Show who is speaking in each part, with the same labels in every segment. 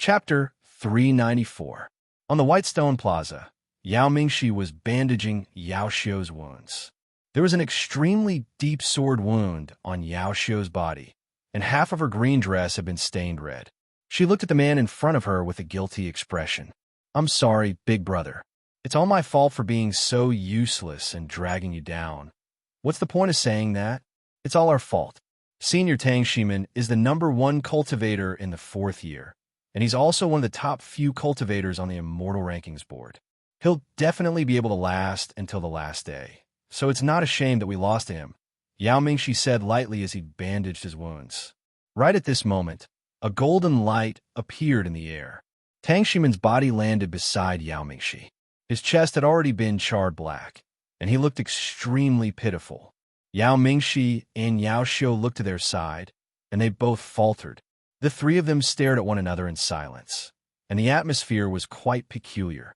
Speaker 1: Chapter 394. On the White Stone Plaza, Yao Mingxi was bandaging Yao Xiu's wounds. There was an extremely deep sword wound on Yao Xiu's body, and half of her green dress had been stained red. She looked at the man in front of her with a guilty expression. "I'm sorry, big brother. It's all my fault for being so useless and dragging you down. What's the point of saying that? It's all our fault. Senior Tang Shiman is the #1 cultivator in the 4th year, and he's also one of the top few cultivators on the Immortal Rankings board. He'll definitely be able to last until the last day, so it's not a shame that we lost to him," Yao Mingxi said lightly as he bandaged his wounds. Right at this moment, a golden light appeared in the air. Tang Shiman's body landed beside Yao Mingxi. His chest had already been charred black, and he looked extremely pitiful. Yao Mingxi and Yao Xiu looked to their side, and they both faltered. The three of them stared at one another in silence, and the atmosphere was quite peculiar.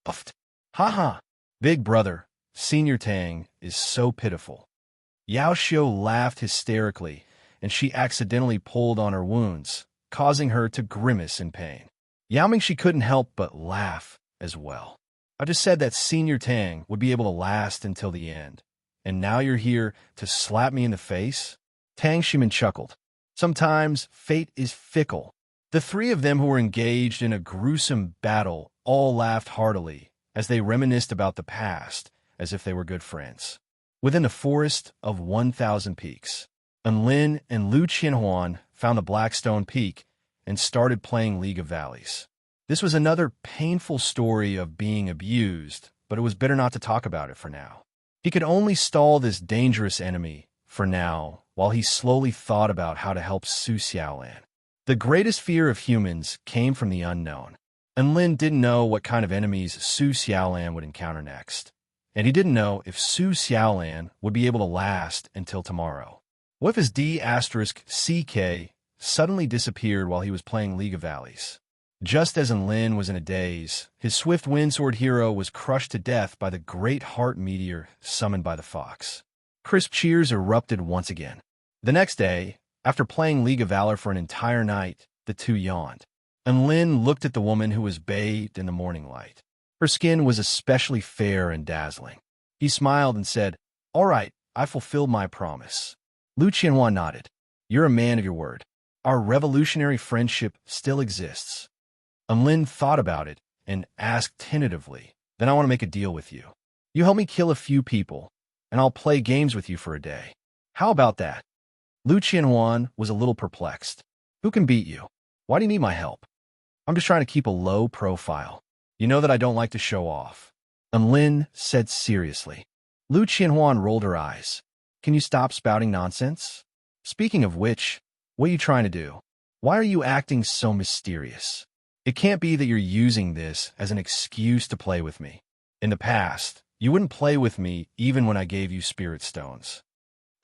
Speaker 1: Puffed. "Ha ha! Big brother, Senior Tang is so pitiful." Yao Xiu laughed hysterically, and she accidentally pulled on her wounds, causing her to grimace in pain. Yao Mingxi couldn't help but laugh as well. "I just said that Senior Tang would be able to last until the end, and now you're here to slap me in the face?" Tang Shiman chuckled. Sometimes fate is fickle. The three of them who were engaged in a gruesome battle all laughed heartily as they reminisced about the past as if they were good friends. Within the forest of 1,000 peaks, Enlin and Lu Qianhuan found the Blackstone Peak and started playing League of Valleys. This was another painful story of being abused, but it was better not to talk about it for now. He could only stall this dangerous enemy for now while he slowly thought about how to help Su Xiaolan. The greatest fear of humans came from the unknown, and Lin didn't know what kind of enemies Su Xiaolan would encounter next, and he didn't know if Su Xiaolan would be able to last until tomorrow. What if his D*CK suddenly disappeared while he was playing League of Valleys? Just as Enlin was in a daze, his swift windsword hero was crushed to death by the great heart meteor summoned by the fox. Crisp cheers erupted once again. The next day, after playing League of Valor for an entire night, the two yawned. Enlin looked at the woman who was bathed in the morning light. Her skin was especially fair and dazzling. He smiled and said, "All right, I fulfilled my promise." Lu Qianhuan nodded. "You're a man of your word. Our revolutionary friendship still exists." Enlin thought about it and asked tentatively, "Then I want to make a deal with you. You help me kill a few people, and I'll play games with you for a day. How about that?" Lu Qianhuan was a little perplexed. "Who can beat you? Why do you need my help?" "I'm just trying to keep a low profile. You know that I don't like to show off," Enlin said seriously. Lu Qianhuan rolled her eyes. "Can you stop spouting nonsense? Speaking of which, what are you trying to do? Why are you acting so mysterious? It can't be that you're using this as an excuse to play with me. In the past, you wouldn't play with me even when I gave you spirit stones."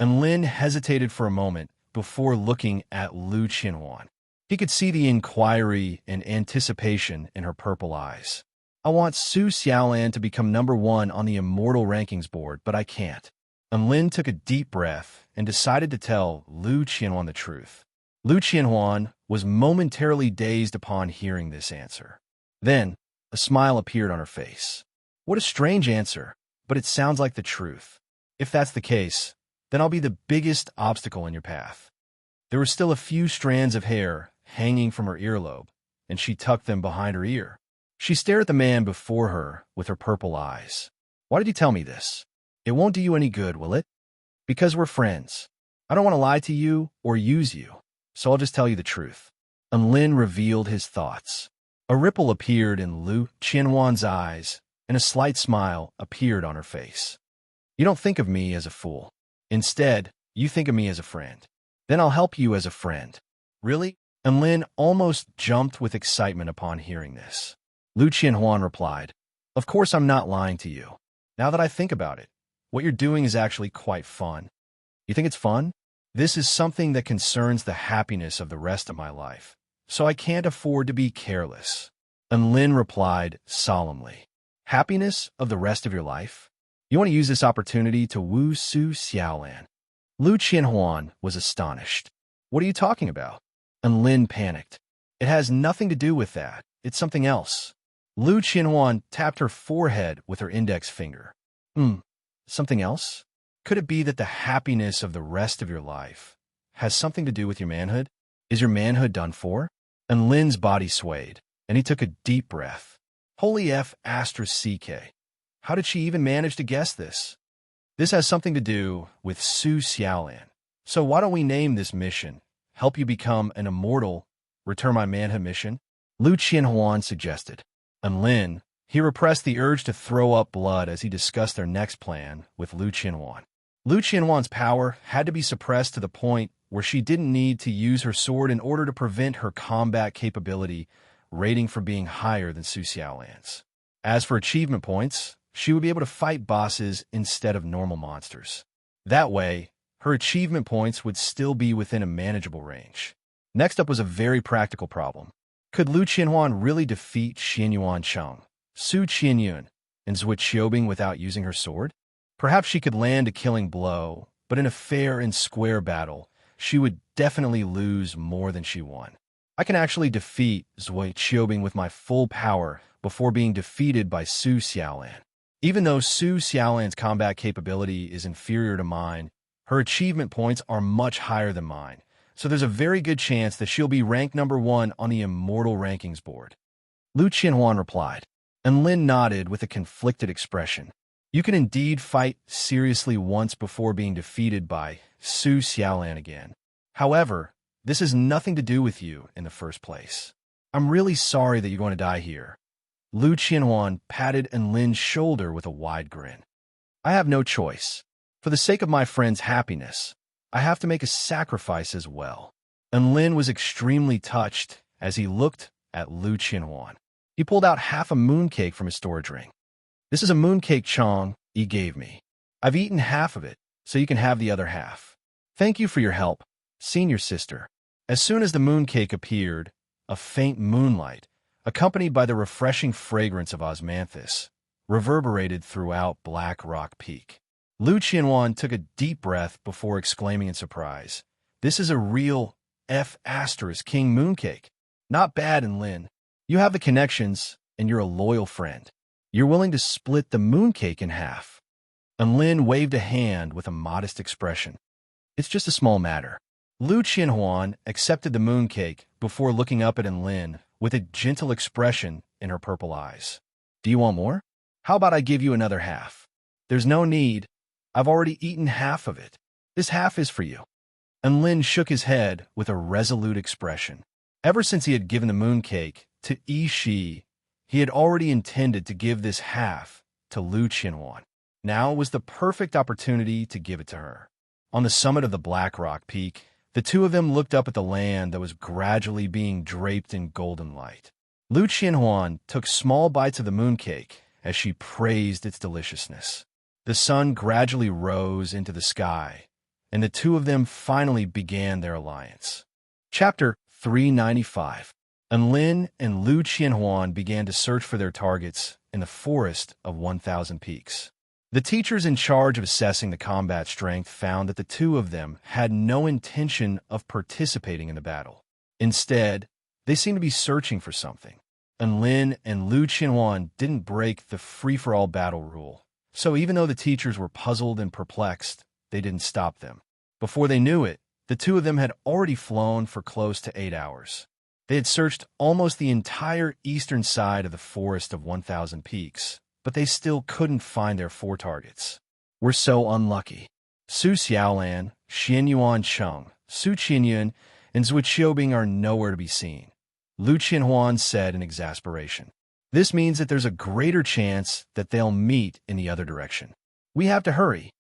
Speaker 1: And Lin hesitated for a moment before looking at Lu Qianhuan. He could see the inquiry and anticipation in her purple eyes. "I want Su Xiaolan to become #1 on the Immortal Rankings board, but I can't." And Lin took a deep breath and decided to tell Lu Qianhuan the truth. Lu Qianhuan was momentarily dazed upon hearing this answer. Then, a smile appeared on her face. "What a strange answer, but it sounds like the truth. If that's the case, then I'll be the biggest obstacle in your path." There were still a few strands of hair hanging from her earlobe, and she tucked them behind her ear. She stared at the man before her with her purple eyes. "Why did you tell me this? It won't do you any good, will it? Because we're friends. I don't want to lie to you or use you, so I'll just tell you the truth." And Lin revealed his thoughts. A ripple appeared in Lu Qianhuan's eyes, and a slight smile appeared on her face. "You don't think of me as a fool. Instead, you think of me as a friend. Then I'll help you as a friend." "Really?" And Lin almost jumped with excitement upon hearing this. Lu Qianhuan replied, "Of course I'm not lying to you. Now that I think about it, what you're doing is actually quite fun." "You think it's fun?" "This is something that concerns the happiness of the rest of my life, so I can't afford to be careless." And Lin replied solemnly, "Happiness of the rest of your life? You want to use this opportunity to woo Su Xiaolan?" Lu Qianhuan was astonished. "What are you talking about?" And Lin panicked. It has nothing to do with that. It's something else. Lu Qianhuan tapped her forehead with her index finger. Something else? Could it be that the happiness of the rest of your life has something to do with your manhood? Is your manhood done for? And Lin's body swayed, and he took a deep breath. Holy F asterisk CK. How did she even manage to guess this? This has something to do with Su Xiaolan. So why don't we name this mission, Help You Become an Immortal, Return My Manhood Mission? Lu Qianhuan suggested. And Lin, he repressed the urge to throw up blood as he discussed their next plan with Lu Qianhuan. Lu Qianhuan's power had to be suppressed to the point where she didn't need to use her sword in order to prevent her combat capability rating from being higher than Su Xiaolan's. As for achievement points, she would be able to fight bosses instead of normal monsters. That way, her achievement points would still be within a manageable range. Next up was a very practical problem. Could Lu Qianhuan really defeat Xianyuan Cheng, Su Qianyun, and Zui Qiubing without using her sword? Perhaps she could land a killing blow, but in a fair and square battle, she would definitely lose more than she won. I can actually defeat Zui Qiubing with my full power before being defeated by Su Xiaolan. Even though Su Xiaolan's combat capability is inferior to mine, her achievement points are much higher than mine, so there's a very good chance that she'll be ranked number 1 on the Immortal Rankings board. Lu Qianhuan replied, and Lin nodded with a conflicted expression. You can indeed fight seriously once before being defeated by Su Xiaolan again. However, this has nothing to do with you in the first place. I'm really sorry that you're going to die here. Lu Qianhuan patted Lin's shoulder with a wide grin. I have no choice. For the sake of my friend's happiness, I have to make a sacrifice as well. Lin was extremely touched as he looked at Lu Qianhuan. He pulled out half a mooncake from his storage ring. This is a mooncake Chong he gave me. I've eaten half of it, so you can have the other half. Thank you for your help, senior sister. As soon as the mooncake appeared, a faint moonlight, accompanied by the refreshing fragrance of osmanthus, reverberated throughout Black Rock Peak. Lu Qianhuan took a deep breath before exclaiming in surprise, "This is a real F** King mooncake. Not bad, Lin. You have the connections, and you're a loyal friend. You're willing to split the mooncake in half." Lin waved a hand with a modest expression. "It's just a small matter." Lu Qianhuan accepted the mooncake before looking up at Lin with a gentle expression in her purple eyes. "Do you want more? How about I give you another half?" "There's no need. I've already eaten half of it. This half is for you." Lin shook his head with a resolute expression. Ever since he had given the mooncake to Yi Shi, he had already intended to give this half to Lu Qianhuan. Now was the perfect opportunity to give it to her. On the summit of the Black Rock Peak, the two of them looked up at the land that was gradually being draped in golden light. Lu Qianhuan took small bites of the mooncake as she praised its deliciousness. The sun gradually rose into the sky, and the two of them finally began their alliance. Chapter 395. Lin and Lu Qianhuan began to search for their targets in the forest of 1,000 peaks. The teachers in charge of assessing the combat strength found that the two of them had no intention of participating in the battle. Instead, they seemed to be searching for something. Lin and Lu Qianhuan didn't break the free-for-all battle rule, so even though the teachers were puzzled and perplexed, they didn't stop them. Before they knew it, the two of them had already flown for close to 8 hours. They had searched almost the entire eastern side of the forest of 1,000 peaks, but they still couldn't find their 4 targets. "We're so unlucky. Su Xiaolan, Xianyuan Cheng, Su Qianyun, and Zui Qiubing are nowhere to be seen," Lu Qianhuan said in exasperation. "This means that there's a greater chance that they'll meet in the other direction. We have to hurry."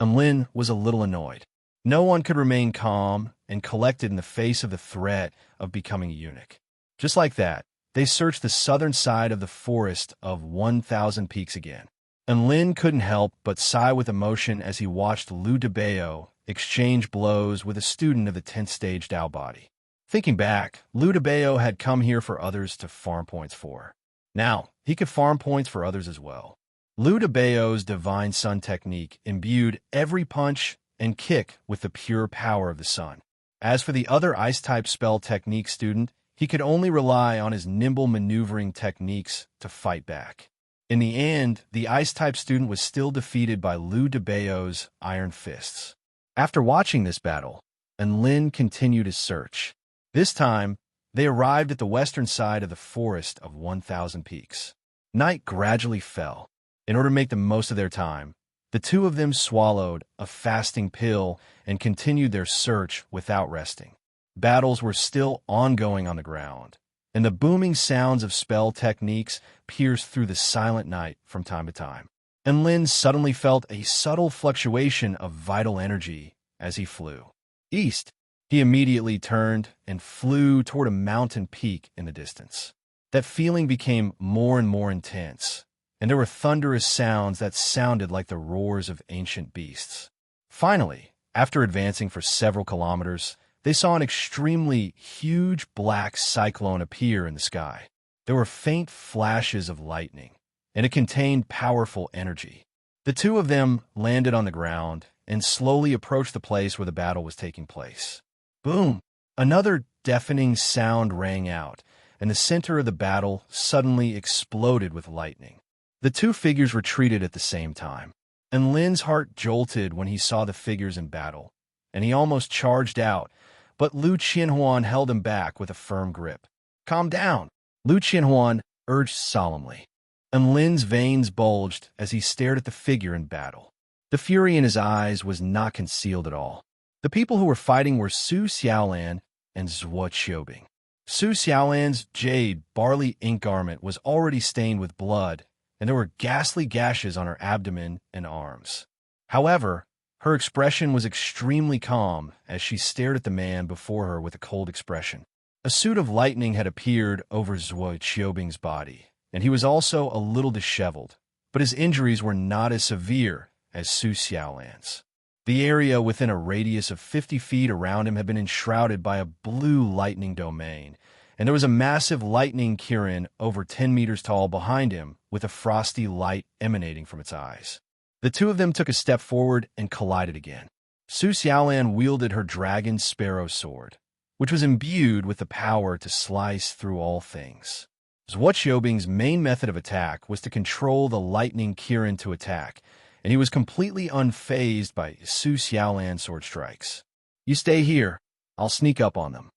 Speaker 1: Lin was a little annoyed. No one could remain calm and collected in the face of the threat of becoming a eunuch. Just like that, they searched the southern side of the forest of 1,000 peaks again. Lin couldn't help but sigh with emotion as he watched Lu Debao exchange blows with a student of the 10th stage Dao body. Thinking back, Lu Debao had come here for others to farm points for. Now, he could farm points for others as well. Lu Debao's Divine Sun technique imbued every punch and kick with the pure power of the sun. As for the other Ice-type spell technique student, He could only rely on his nimble maneuvering techniques to fight back. In the end, the Ice-type student was still defeated by Liu Debao's iron fists. After watching this battle, Lin continued his search. This time, they arrived at the western side of the Forest of 1,000 Peaks. Night gradually fell. In order to make the most of their time, the two of them swallowed a fasting pill and continued their search without resting. Battles were still ongoing on the ground, and the booming sounds of spell techniques pierced through the silent night from time to time. And Lin suddenly felt a subtle fluctuation of vital energy as he flew east. He immediately turned and flew toward a mountain peak in the distance. That feeling became more and more intense, and there were thunderous sounds that sounded like the roars of ancient beasts. Finally, after advancing for several kilometers, they saw an extremely huge black cyclone appear in the sky. There were faint flashes of lightning, and it contained powerful energy. The two of them landed on the ground and slowly approached the place where the battle was taking place. Boom! Another deafening sound rang out, and the center of the battle suddenly exploded with lightning. The two figures retreated at the same time, and Lin's heart jolted when he saw the figures in battle, and he almost charged out, but Liu Qianhuan held him back with a firm grip. "Calm down," Liu Qianhuan urged solemnly, and Lin's veins bulged as he stared at the figure in battle. The fury in his eyes was not concealed at all. The people who were fighting were Su Xiaolan and Zhuo Qiubing. Su Xiaolan's jade barley ink garment was already stained with blood, and there were ghastly gashes on her abdomen and arms. However, her expression was extremely calm as she stared at the man before her with a cold expression. A suit of lightning had appeared over Zhuo Qiubing's body, and he was also a little disheveled, but his injuries were not as severe as Su Xiaolan's. The area within a radius of 50 feet around him had been enshrouded by a blue lightning domain, and there was a massive lightning kirin over 10 meters tall behind him with a frosty light emanating from its eyes. The two of them took a step forward and collided again. Su Xiaolan wielded her dragon sparrow sword, which was imbued with the power to slice through all things. Zhuo Qiubing's main method of attack was to control the lightning kirin to attack, and he was completely unfazed by Su Xiaolan's sword strikes. "You stay here. I'll sneak up on them."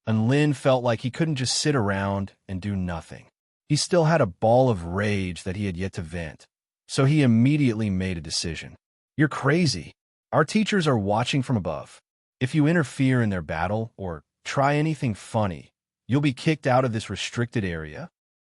Speaker 1: And Lin felt like he couldn't just sit around and do nothing. He still had a ball of rage that he had yet to vent, so he immediately made a decision. "You're crazy. Our teachers are watching from above. If you interfere in their battle or try anything funny, you'll be kicked out of this restricted area."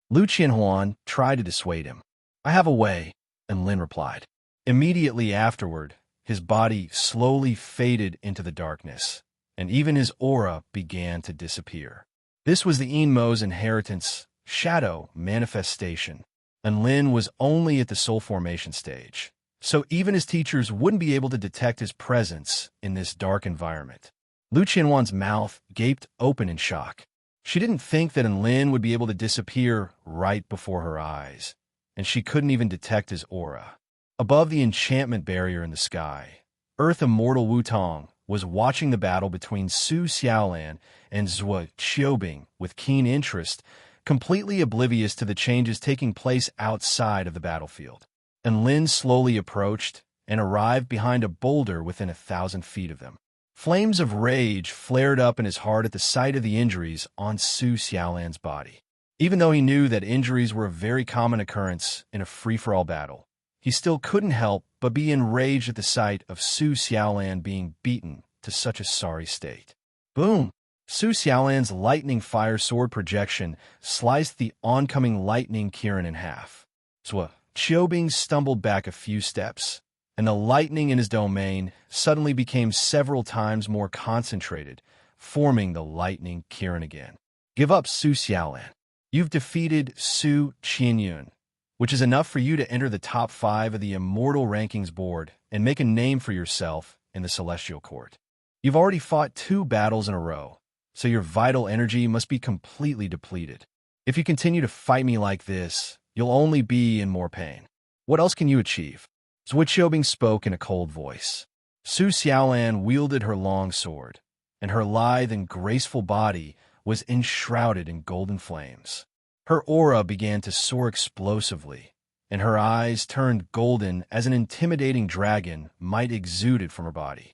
Speaker 1: Liu Qianhuan tried to dissuade him. "I have a way," and Lin replied. Immediately afterward, his body slowly faded into the darkness, and even his aura began to disappear. This was the Inmo's inheritance, shadow manifestation, and Lin was only at the soul formation stage, so even his teachers wouldn't be able to detect his presence in this dark environment. Liu Qianhuan's mouth gaped open in shock. She didn't think that Lin would be able to disappear right before her eyes, and she couldn't even detect his aura. Above the enchantment barrier in the sky, Earth Immortal Wutong was watching the battle between Su Xiaolan and Zhuo Qiubing with keen interest, completely oblivious to the changes taking place outside of the battlefield. And Lin slowly approached and arrived behind a boulder within 1,000 feet of them. Flames of rage flared up in his heart at the sight of the injuries on Su Xiaolan's body. Even though he knew that injuries were a very common occurrence in a free-for-all battle, he still couldn't help but be enraged at the sight of Su Xiaolan being beaten to such a sorry state. Boom! Su Xiaolan's lightning fire sword projection sliced the oncoming lightning kirin in half. Zhuo Qiubing stumbled back a few steps, and the lightning in his domain suddenly became several times more concentrated, forming the lightning kirin again. "Give up, Su Xiaolan. You've defeated Su Qianyun, which is enough for you to enter the top 5 of the Immortal Rankings board and make a name for yourself in the Celestial Court. You've already fought 2 battles in a row, so your vital energy must be completely depleted. If you continue to fight me like this, you'll only be in more pain. What else can you achieve?" Zhuo Qiubing spoke in a cold voice. Su Xiaolan wielded her long sword, and her lithe and graceful body was enshrouded in golden flames. Her aura began to soar explosively, and her eyes turned golden as an intimidating dragon might exuded from her body.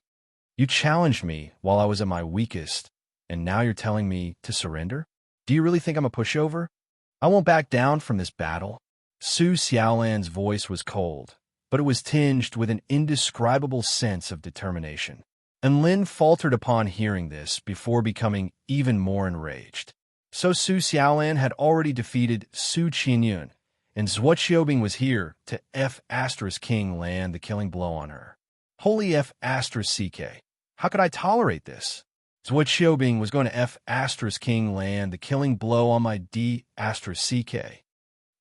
Speaker 1: You challenged me while I was at my weakest, and now you're telling me to surrender? Do you really think I'm a pushover? I won't back down from this battle. Su Xiaolan's voice was cold, but it was tinged with an indescribable sense of determination. And Lin faltered upon hearing this before becoming even more enraged. So Su Xiaolan had already defeated Su Qianyun, and Zhuo Qiubing was here to F*King land the killing blow on her. Holy F*CK. How could I tolerate this? Zhuo Qiubing was going to F*King land the killing blow on my D*CK.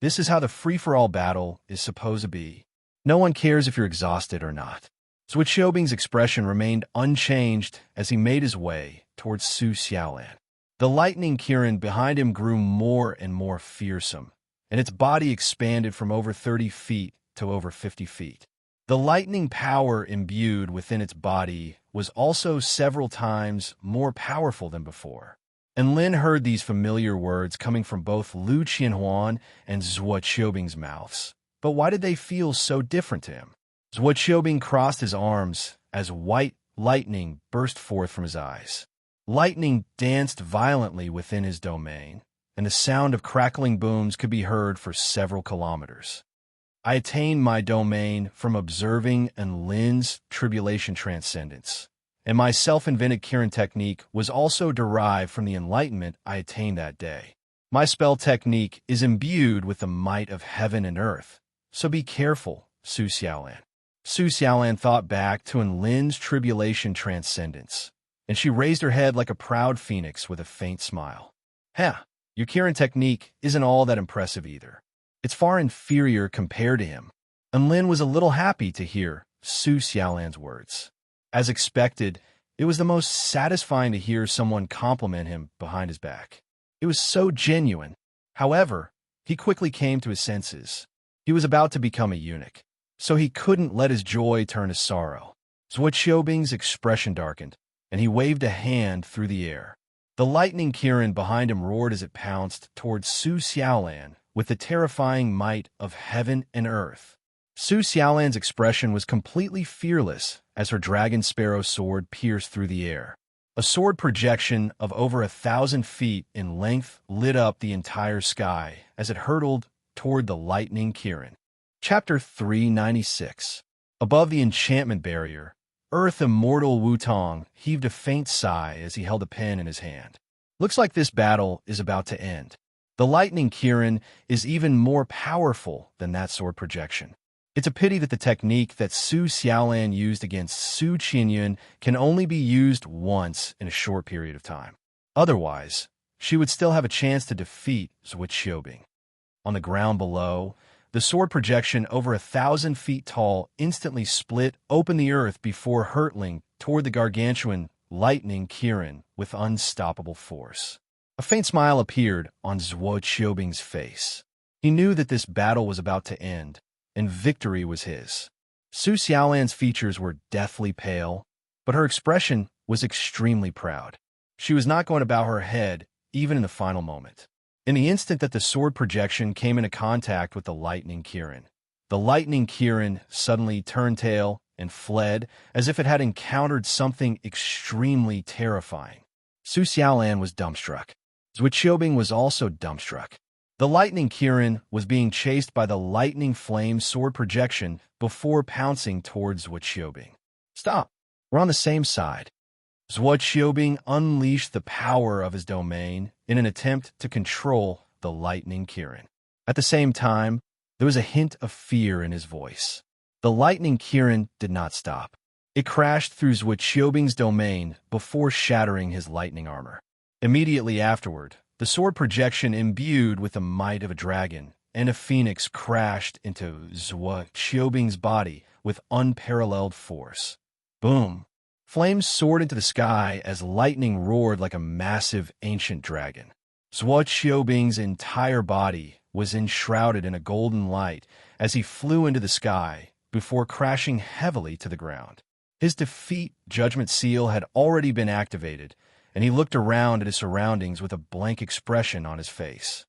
Speaker 1: This is how the free-for-all battle is supposed to be. No one cares if you're exhausted or not. Zhuo Qiubing's expression remained unchanged as he made his way towards Su Xiaolan. The lightning Kirin behind him grew more and more fearsome, and its body expanded from over 30 feet to over 50 feet. The lightning power imbued within its body was also several times more powerful than before. And Lin heard these familiar words coming from both Lu Qianhuan and Zhuo Qiubing's mouths. But why did they feel so different to him? Zhuo Qiubing crossed his arms as white lightning burst forth from his eyes. Lightning danced violently within his domain, and the sound of crackling booms could be heard for several kilometers. I attained my domain from observing Lin's tribulation transcendence, and my self-invented Kirin technique was also derived from the enlightenment I attained that day. My spell technique is imbued with the might of heaven and earth, so be careful, Su Xiaolan. Su Xiaolan thought back to Lin's tribulation transcendence, and she raised her head like a proud phoenix with a faint smile. Your Kirin technique isn't all that impressive either. It's far inferior compared to him. And Lin was a little happy to hear Su Xiaolan's words. As expected, it was the most satisfying to hear someone compliment him behind his back. It was so genuine. However, he quickly came to his senses. He was about to become a eunuch, so he couldn't let his joy turn to sorrow. Zhuo Qiubing's expression darkened, and he waved a hand through the air. The lightning Kirin behind him roared as it pounced towards Su Xiaolan with the terrifying might of heaven and earth. Su Xiaolan's expression was completely fearless as her dragon sparrow sword pierced through the air. A sword projection of over 1,000 feet in length lit up the entire sky as it hurtled toward the lightning Kirin. Chapter 396. Above the enchantment barrier, Earth Immortal Wutong heaved a faint sigh as he held a pen in his hand. Looks like this battle is about to end. The lightning Kirin is even more powerful than that sword projection. It's a pity that the technique that Su Xiaolan used against Su Qianyun can only be used once in a short period of time. Otherwise, she would still have a chance to defeat Zhuo Qiubing. On the ground below, the sword projection over 1,000 feet tall instantly split open the earth before hurtling toward the gargantuan lightning Kirin with unstoppable force. A faint smile appeared on Zhuo Qiubing's face. He knew that this battle was about to end, and victory was his. Su Xiaolan's features were deathly pale, but her expression was extremely proud. She was not going to bow her head, even in the final moment. In the instant that the sword projection came into contact with the lightning Kirin, the lightning Kirin suddenly turned tail and fled as if it had encountered something extremely terrifying. Su Xiaolan was dumbstruck. Zhuo Qiubing was also dumbstruck. The lightning Kirin was being chased by the lightning flame sword projection before pouncing towards Zhuo Qiubing. Stop! We're on the same side. Zhuo Qiubing unleashed the power of his domain in an attempt to control the lightning Kirin. At the same time, there was a hint of fear in his voice. The lightning Kirin did not stop. It crashed through Zhuo Qiubing's domain before shattering his lightning armor. Immediately afterward, the sword projection imbued with the might of a dragon and a phoenix crashed into Zhuo Qiubing's body with unparalleled force. Boom! Flames soared into the sky as lightning roared like a massive ancient dragon. Zhuo Qiubing's entire body was enshrouded in a golden light as he flew into the sky before crashing heavily to the ground. His defeat judgment seal had already been activated, and he looked around at his surroundings with a blank expression on his face.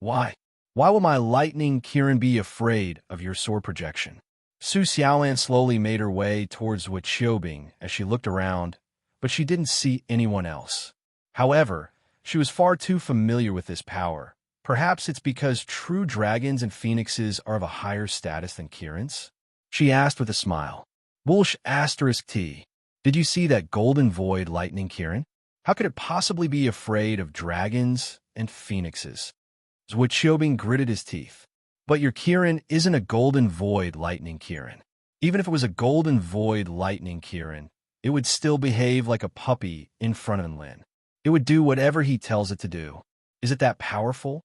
Speaker 1: Why? Why will my lightning Kirin be afraid of your sword projection? Su Xiaolan slowly made her way towards Wu Qiubing as she looked around, but she didn't see anyone else. However, she was far too familiar with this power. Perhaps it's because true dragons and phoenixes are of a higher status than Kirin's? She asked with a smile. Wulsh *T. Did you see that golden void lightning Kirin? How could it possibly be afraid of dragons and phoenixes? Wu Qiubing gritted his teeth. But your Kirin isn't a golden void lightning Kirin. Even if it was a golden void lightning Kirin, it would still behave like a puppy in front of Lin. It would do whatever he tells it to do. Is it that powerful?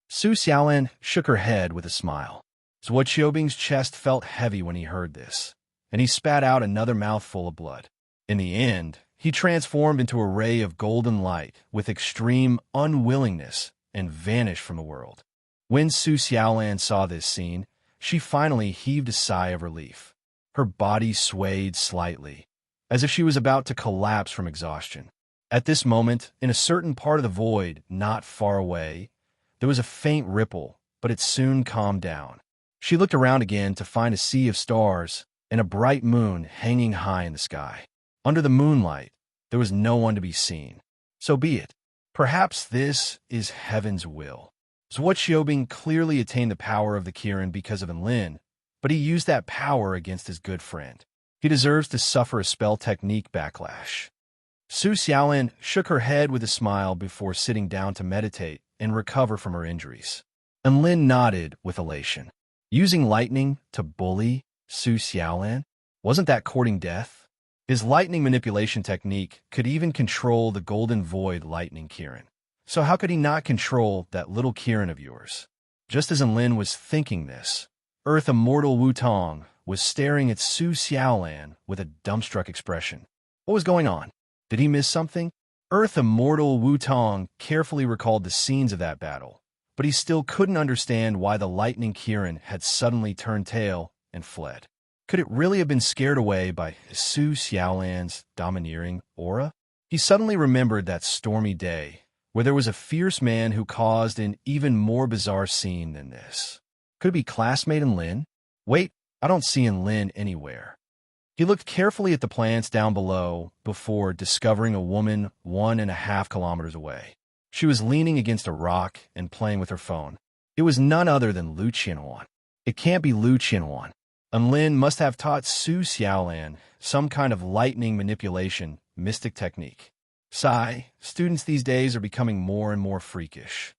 Speaker 1: Su Xiaolan shook her head with a smile. Wu Qiubing's chest felt heavy when he heard this, and he spat out another mouthful of blood. In the end, he transformed into a ray of golden light with extreme unwillingness and vanished from the world. When Su Xiaolan saw this scene, she finally heaved a sigh of relief. Her body swayed slightly, as if she was about to collapse from exhaustion. At this moment, in a certain part of the void not far away, there was a faint ripple, but it soon calmed down. She looked around again to find a sea of stars and a bright moon hanging high in the sky. Under the moonlight, there was no one to be seen. So be it. Perhaps this is heaven's will. Wu Qiubing clearly attained the power of the Kirin because of Lin, but he used that power against his good friend. He deserves to suffer a spell technique backlash. Su Xiaolan shook her head with a smile before sitting down to meditate and recover from her injuries. Lin nodded with elation. Using lightning to bully Su Xiaolan? Wasn't that courting death? His lightning manipulation technique could even control the golden void lightning Kirin. So how could he not control that little Kirin of yours? Just as Lin was thinking this, Earth Immortal Wu Tong was staring at Su Xiaolan with a dumbstruck expression. What was going on? Did he miss something? Earth Immortal Wu Tong carefully recalled the scenes of that battle, but he still couldn't understand why the lightning Kirin had suddenly turned tail and fled. Could it really have been scared away by Su Xiaolan's domineering aura? He suddenly remembered that stormy day, where there was a fierce man who caused an even more bizarre scene than this. Could it be classmate Lin? Wait, I don't see Lin anywhere. He looked carefully at the plants down below before discovering a woman 1.5 kilometers away. She was leaning against a rock and playing with her phone. It was none other than Lu Qianhuan. It can't be Lu Qianhuan. Lin must have taught Su Xiaolan some kind of lightning manipulation mystic technique. Sigh, students these days are becoming more and more freakish.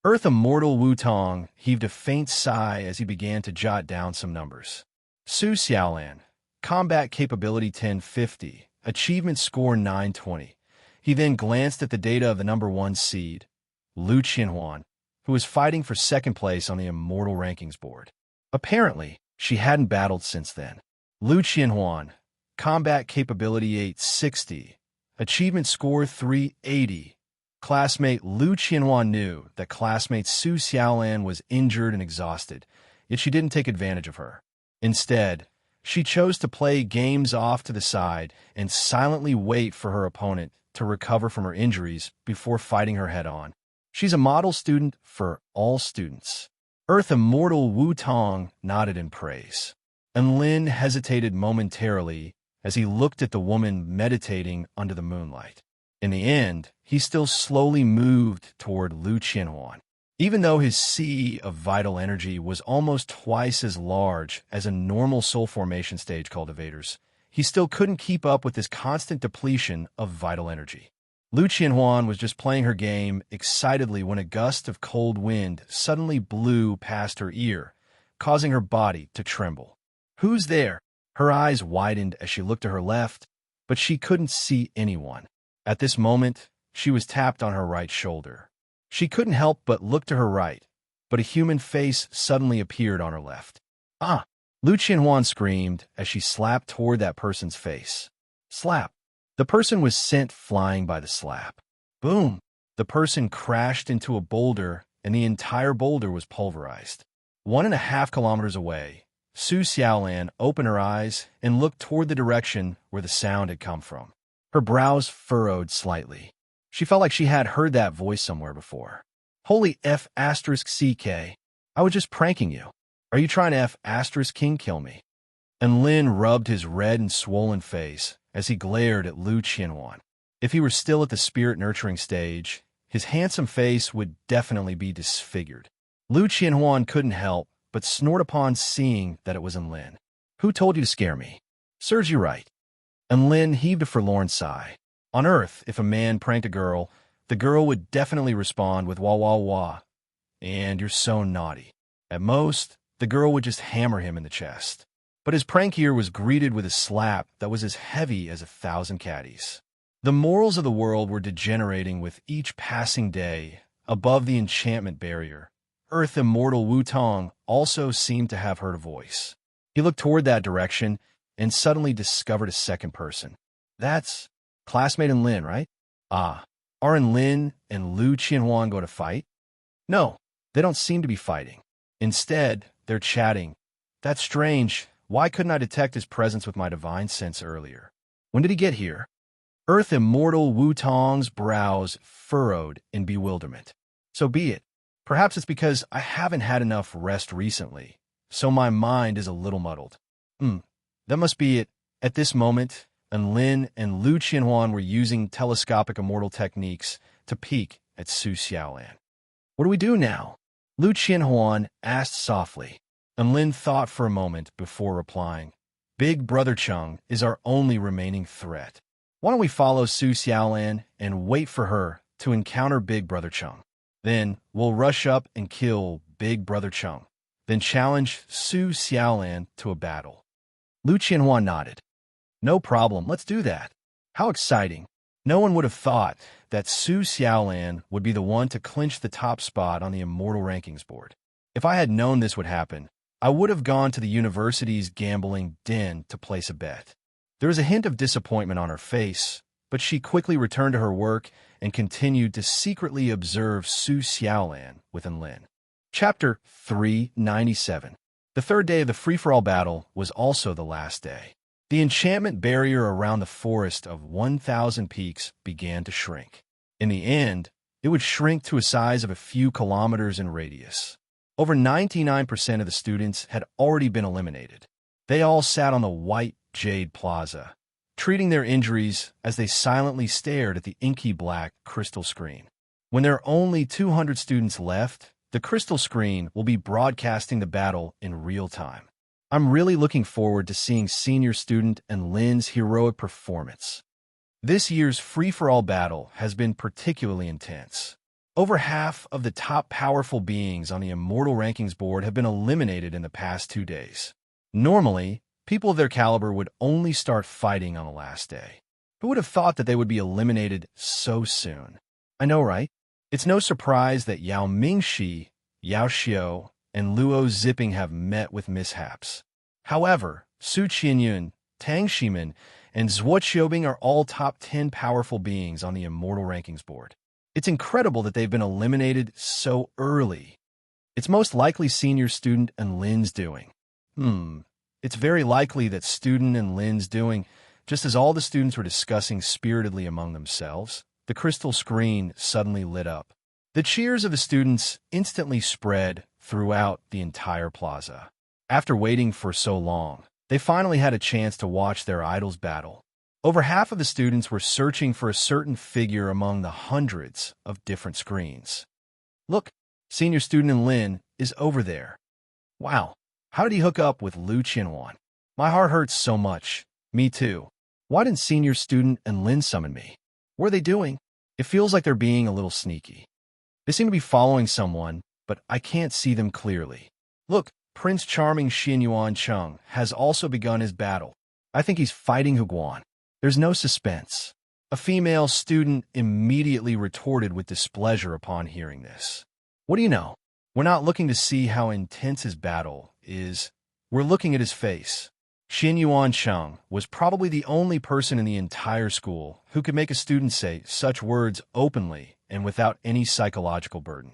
Speaker 1: Earth Immortal Wu Tong heaved a faint sigh as he began to jot down some numbers. Su Xiaolan, combat capability 1050, achievement score 920. He then glanced at the data of the number 1 seed, Lu Qianhuan, who was fighting for second place on the Immortal Rankings board. Apparently, she hadn't battled since then. Lu Qianhuan, combat capability 860, achievement score 380. Classmate Lu Qianhuan knew that classmate Su Xiaolan was injured and exhausted, yet she didn't take advantage of her. Instead, she chose to play games off to the side and silently wait for her opponent to recover from her injuries before fighting her head-on. She's a model student for all students. Earth Immortal Wu Tong nodded in praise. Lin hesitated momentarily as he looked at the woman meditating under the moonlight. In the end, he still slowly moved toward Lu Qianhuan. Even though his sea of vital energy was almost twice as large as a normal soul formation stage cultivator's, he still couldn't keep up with this constant depletion of vital energy. Lu Qianhuan was just playing her game excitedly when a gust of cold wind suddenly blew past her ear, causing her body to tremble. Who's there? Her eyes widened as she looked to her left, but she couldn't see anyone. At this moment, she was tapped on her right shoulder. She couldn't help but look to her right, but a human face suddenly appeared on her left. Ah! Lu Qianhuan screamed as she slapped toward that person's face. Slap! The person was sent flying by the slap. Boom! The person crashed into a boulder, and the entire boulder was pulverized. 1.5 kilometers away, Su Xiaolan opened her eyes and looked toward the direction where the sound had come from. Her brows furrowed slightly. She felt like she had heard that voice somewhere before. Holy F***CK. I was just pranking you. Are you trying to F***king kill me? And Lin rubbed his red and swollen face as he glared at Lu Qianhuan. If he were still at the spirit-nurturing stage, his handsome face would definitely be disfigured. Lu Qianhuan couldn't help but snort upon seeing that it was Lin. Who told you to scare me? Serves you right. And Lin heaved a forlorn sigh. On Earth, if a man pranked a girl, the girl would definitely respond with wah wah wah. And you're so naughty. At most, the girl would just hammer him in the chest. But his prank here was greeted with a slap that was as heavy as 1,000 caddies. The morals of the world were degenerating with each passing day above the enchantment barrier. Earth immortal Wu Tong also seemed to have heard a voice. He looked toward that direction and suddenly discovered a second person. That's classmate Lin, right? Ah, are Lin and Lu Qianhuan going to fight? No, they don't seem to be fighting. Instead, they're chatting. That's strange. Why couldn't I detect his presence with my divine sense earlier? When did he get here? Earth immortal Wu Tong's brows furrowed in bewilderment. So be it. Perhaps it's because I haven't had enough rest recently, so my mind is a little muddled. That must be it. At this moment, Lin and Lu Qianhuan were using telescopic immortal techniques to peek at Su Xiaolan. What do we do now? Lu Qianhuan asked softly, and Lin thought for a moment before replying. Big Brother Cheng is our only remaining threat. Why don't we follow Su Xiaolan and wait for her to encounter Big Brother Cheng? Then we'll rush up and kill Big Brother Cheng, then challenge Su Xiaolan to a battle. Lu Qianhuan nodded. No problem, let's do that. How exciting. No one would have thought that Su Xiaolan would be the one to clinch the top spot on the Immortal Rankings board. If I had known this would happen, I would have gone to the university's gambling den to place a bet. There was a hint of disappointment on her face, but she quickly returned to her work and continued to secretly observe Su Xiaolan with Lin. Chapter 397. The third day of the free-for-all battle was also the last day. The enchantment barrier around the forest of 1,000 peaks began to shrink. In the end, it would shrink to a size of a few kilometers in radius. Over 99% of the students had already been eliminated. They all sat on the white jade plaza, treating their injuries as they silently stared at the inky black crystal screen. When there are only 200 students left, the crystal screen will be broadcasting the battle in real time. I'm really looking forward to seeing senior student and Lin's heroic performance. This year's free-for-all battle has been particularly intense. Over half of the top powerful beings on the Immortal Rankings board have been eliminated in the past 2 days. Normally, people of their caliber would only start fighting on the last day. Who would have thought that they would be eliminated so soon? I know, right? It's no surprise that Yao Mingxi, Yao Xiao, and Luo Zipping have met with mishaps. However, Su Qianyun, Tang Shimin, and Zhuo Qiubing are all top 10 powerful beings on the Immortal Rankings board. It's incredible that they've been eliminated so early. It's most likely senior student and Lin's doing. It's very likely that student and Lin's doing, just as all the students were discussing spiritedly among themselves. The crystal screen suddenly lit up. The cheers of the students instantly spread throughout the entire plaza. After waiting for so long, they finally had a chance to watch their idols battle. Over half of the students were searching for a certain figure among the hundreds of different screens. Look, senior student Lin is over there. Wow, how did he hook up with Lu Qianhuan? My heart hurts so much. Me too. Why didn't senior student and Lin summon me? What are they doing? It feels like they're being a little sneaky. They seem to be following someone, but I can't see them clearly. Look, Prince Charming Xianyuan Cheng has also begun his battle. I think he's fighting Huguan. There's no suspense. A female student immediately retorted with displeasure upon hearing this. What do you know? We're not looking to see how intense his battle is. We're looking at his face. Xianyuan Cheng was probably the only person in the entire school who could make a student say such words openly and without any psychological burden.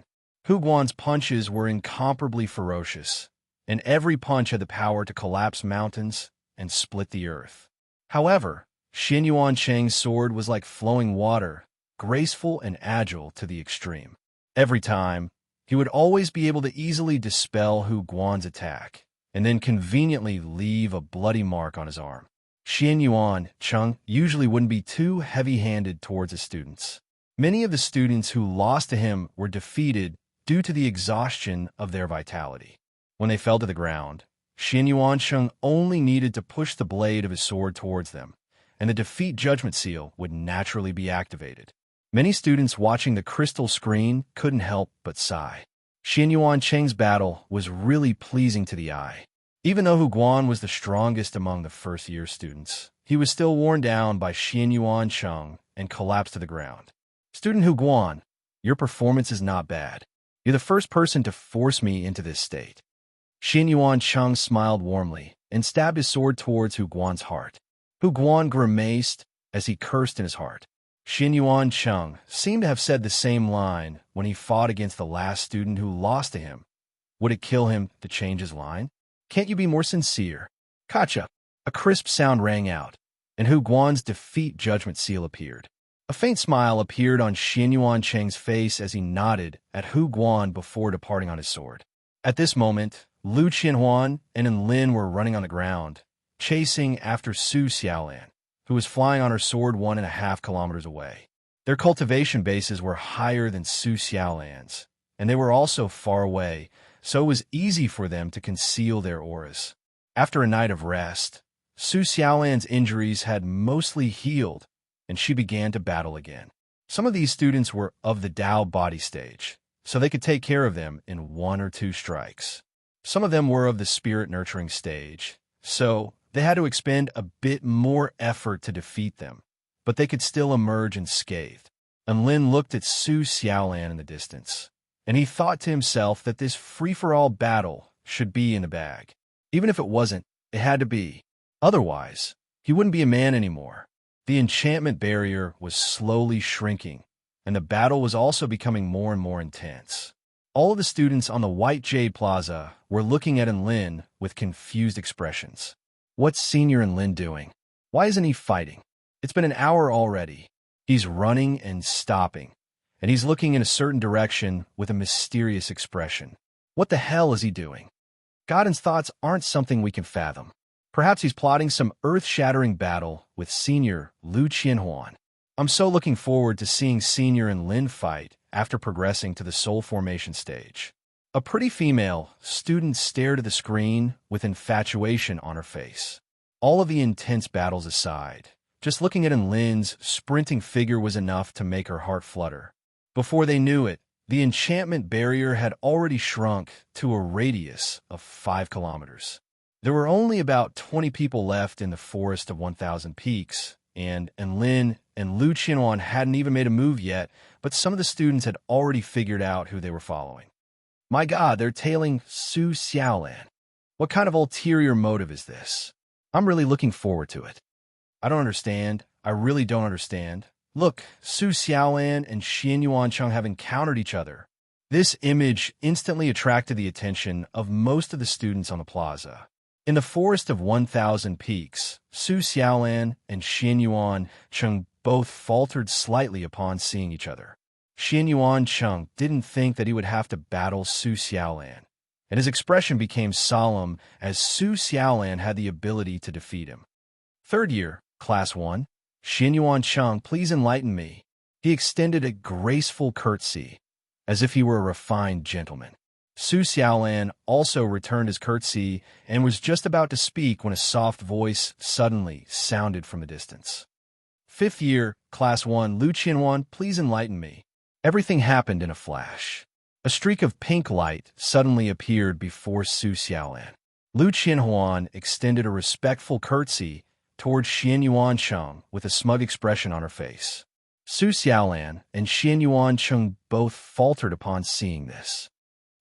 Speaker 1: Huguan's punches were incomparably ferocious, and every punch had the power to collapse mountains and split the earth. However, Xian Yuan Cheng's sword was like flowing water, graceful and agile to the extreme. Every time, he would always be able to easily dispel Hu Guan's attack, and then conveniently leave a bloody mark on his arm. Xian Yuan Cheng usually wouldn't be too heavy-handed towards his students. Many of the students who lost to him were defeated due to the exhaustion of their vitality. When they fell to the ground, Xian Yuan Cheng only needed to push the blade of his sword towards them, and the defeat judgment seal would naturally be activated. Many students watching the crystal screen couldn't help but sigh. Xian Yuan Cheng's battle was really pleasing to the eye. Even though Hu Guan was the strongest among the first-year students, he was still worn down by Xian Yuan Cheng and collapsed to the ground. Student Hu Guan, your performance is not bad. You're the first person to force me into this state. Xian Yuan Cheng smiled warmly and stabbed his sword towards Hu Guan's heart. Hu Guan grimaced as he cursed in his heart. Xian Yuan Cheng seemed to have said the same line when he fought against the last student who lost to him. Would it kill him to change his line? Can't you be more sincere? Kacha! A crisp sound rang out, and Hu Guan's defeat judgment seal appeared. A faint smile appeared on Xian Yuan Cheng's face as he nodded at Hu Guan before departing on his sword. At this moment, Lu Qianhuan and Enlin were running on the ground, chasing after Su Xiaolan, who was flying on her sword 1.5 kilometers away. Their cultivation bases were higher than Su Xiaolan's, and they were also far away, so it was easy for them to conceal their auras. After a night of rest, Su Xiaolan's injuries had mostly healed, and she began to battle again. Some of these students were of the Dao body stage, so they could take care of them in 1 or 2 strikes. Some of them were of the spirit nurturing stage, so they had to expend a bit more effort to defeat them, but they could still emerge unscathed. And Lin looked at Su Xiaolan in the distance, and he thought to himself that this free-for-all battle should be in the bag. Even if it wasn't, it had to be. Otherwise, he wouldn't be a man anymore. The enchantment barrier was slowly shrinking, and the battle was also becoming more and more intense. All of the students on the White Jade Plaza were looking at Enlin with confused expressions. What's Senior Enlin doing? Why isn't he fighting? It's been an hour already. He's running and stopping, and he's looking in a certain direction with a mysterious expression. What the hell is he doing? Godin's thoughts aren't something we can fathom. Perhaps he's plotting some earth-shattering battle with Senior Lu Qianhuan. I'm so looking forward to seeing Senior and Lin fight after progressing to the soul formation stage. A pretty female student stared at the screen with infatuation on her face. All of the intense battles aside, just looking at Enlin's sprinting figure was enough to make her heart flutter. Before they knew it, the enchantment barrier had already shrunk to a radius of 5 kilometers. There were only about 20 people left in the forest of 1,000 peaks, and Enlin and Lu Qianhuan hadn't even made a move yet, but some of the students had already figured out who they were following. My God, they're tailing Su Xiaolan. What kind of ulterior motive is this? I'm really looking forward to it. I don't understand. I really don't understand. Look, Su Xiaolan and Xian Yuan Cheng have encountered each other. This image instantly attracted the attention of most of the students on the plaza. In the forest of 1,000 peaks, Su Xiaolan and Xian Yuan Cheng both faltered slightly upon seeing each other. Xian Yuan Cheng didn't think that he would have to battle Su Xiaolan, and his expression became solemn as Su Xiaolan had the ability to defeat him. Third year, Class 1, Xian Yuan Cheng, please enlighten me. He extended a graceful curtsy, as if he were a refined gentleman. Su Xiaolan also returned his curtsy and was just about to speak when a soft voice suddenly sounded from a distance. Fifth year, Class 1, Lu Qianhuan, please enlighten me. Everything happened in a flash. A streak of pink light suddenly appeared before Su Xiaolan. Lu Qianhuan extended a respectful curtsy towards Xian Yuan Cheng with a smug expression on her face. Su Xiaolan and Xian Yuan Cheng both faltered upon seeing this.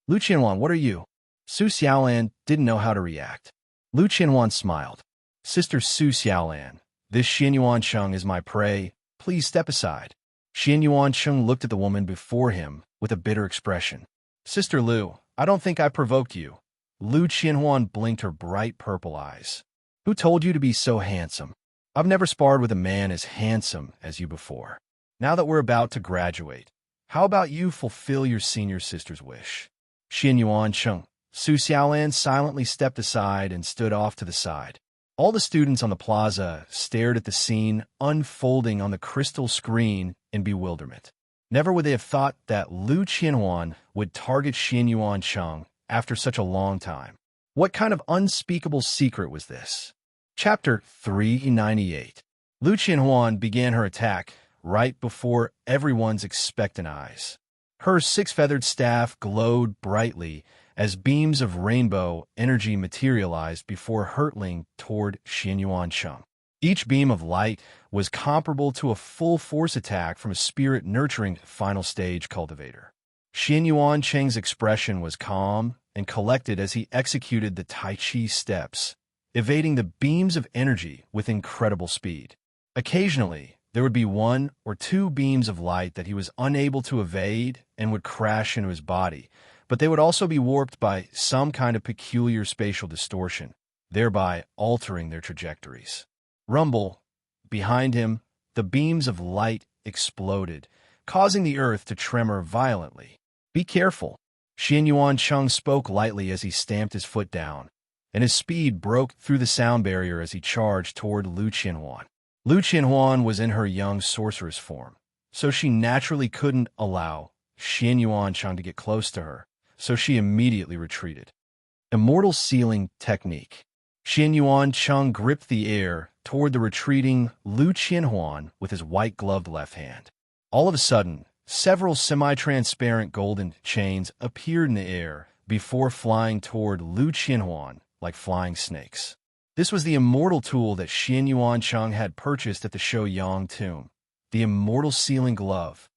Speaker 1: Lu Qianhuan, what are you? Su Xiaolan didn't know how to react. Lu Qianhuan smiled. Sister Su Xiaolan, this Xian Yuan Cheng is my prey. Please step aside. Xian Yuan Cheng looked at the woman before him with a bitter expression. Sister Lu, I don't think I provoked you. Lu Qianhuan blinked her bright purple eyes. Who told you to be so handsome? I've never sparred with a man as handsome as you before. Now that we're about to graduate, how about you fulfill your senior sister's wish? Xin Yuan Cheng. Su Xiaolan silently stepped aside and stood off to the side. All the students on the plaza stared at the scene unfolding on the crystal screen in bewilderment. Never would they have thought that Lu Qianhuan would target Xin Yuan Cheng after such a long time. What kind of unspeakable secret was this? Chapter 398. Lu Qianhuan began her attack right before everyone's expectant eyes. Her six-feathered staff glowed brightly as beams of rainbow energy materialized before hurtling toward Xin Yuan Cheng. Each beam of light was comparable to a full force attack from a spirit-nurturing final stage cultivator. Xin Yuan Cheng's expression was calm and collected as he executed the Tai Chi steps, evading the beams of energy with incredible speed. Occasionally, there would be one or two beams of light that he was unable to evade and would crash into his body, but they would also be warped by some kind of peculiar spatial distortion, thereby altering their trajectories. Rumble. Behind him, the beams of light exploded, causing the earth to tremor violently. Be careful. Xin Yuan Cheng spoke lightly as he stamped his foot down, and his speed broke through the sound barrier as he charged toward Lu Qianhuan. Lu Qianhuan was in her young sorceress form, so she naturally couldn't allow Xin Yuan Cheng to get close to her, so she immediately retreated. Immortal Sealing Technique. Xin Yuan Cheng gripped the air toward the retreating Lu Qianhuan with his white-gloved left hand. All of a sudden, several semi-transparent golden chains appeared in the air before flying toward Lu Qianhuan like flying snakes. This was the immortal tool that Xin Yuan Cheng had purchased at the Shouyang tomb, the Immortal Sealing Glove.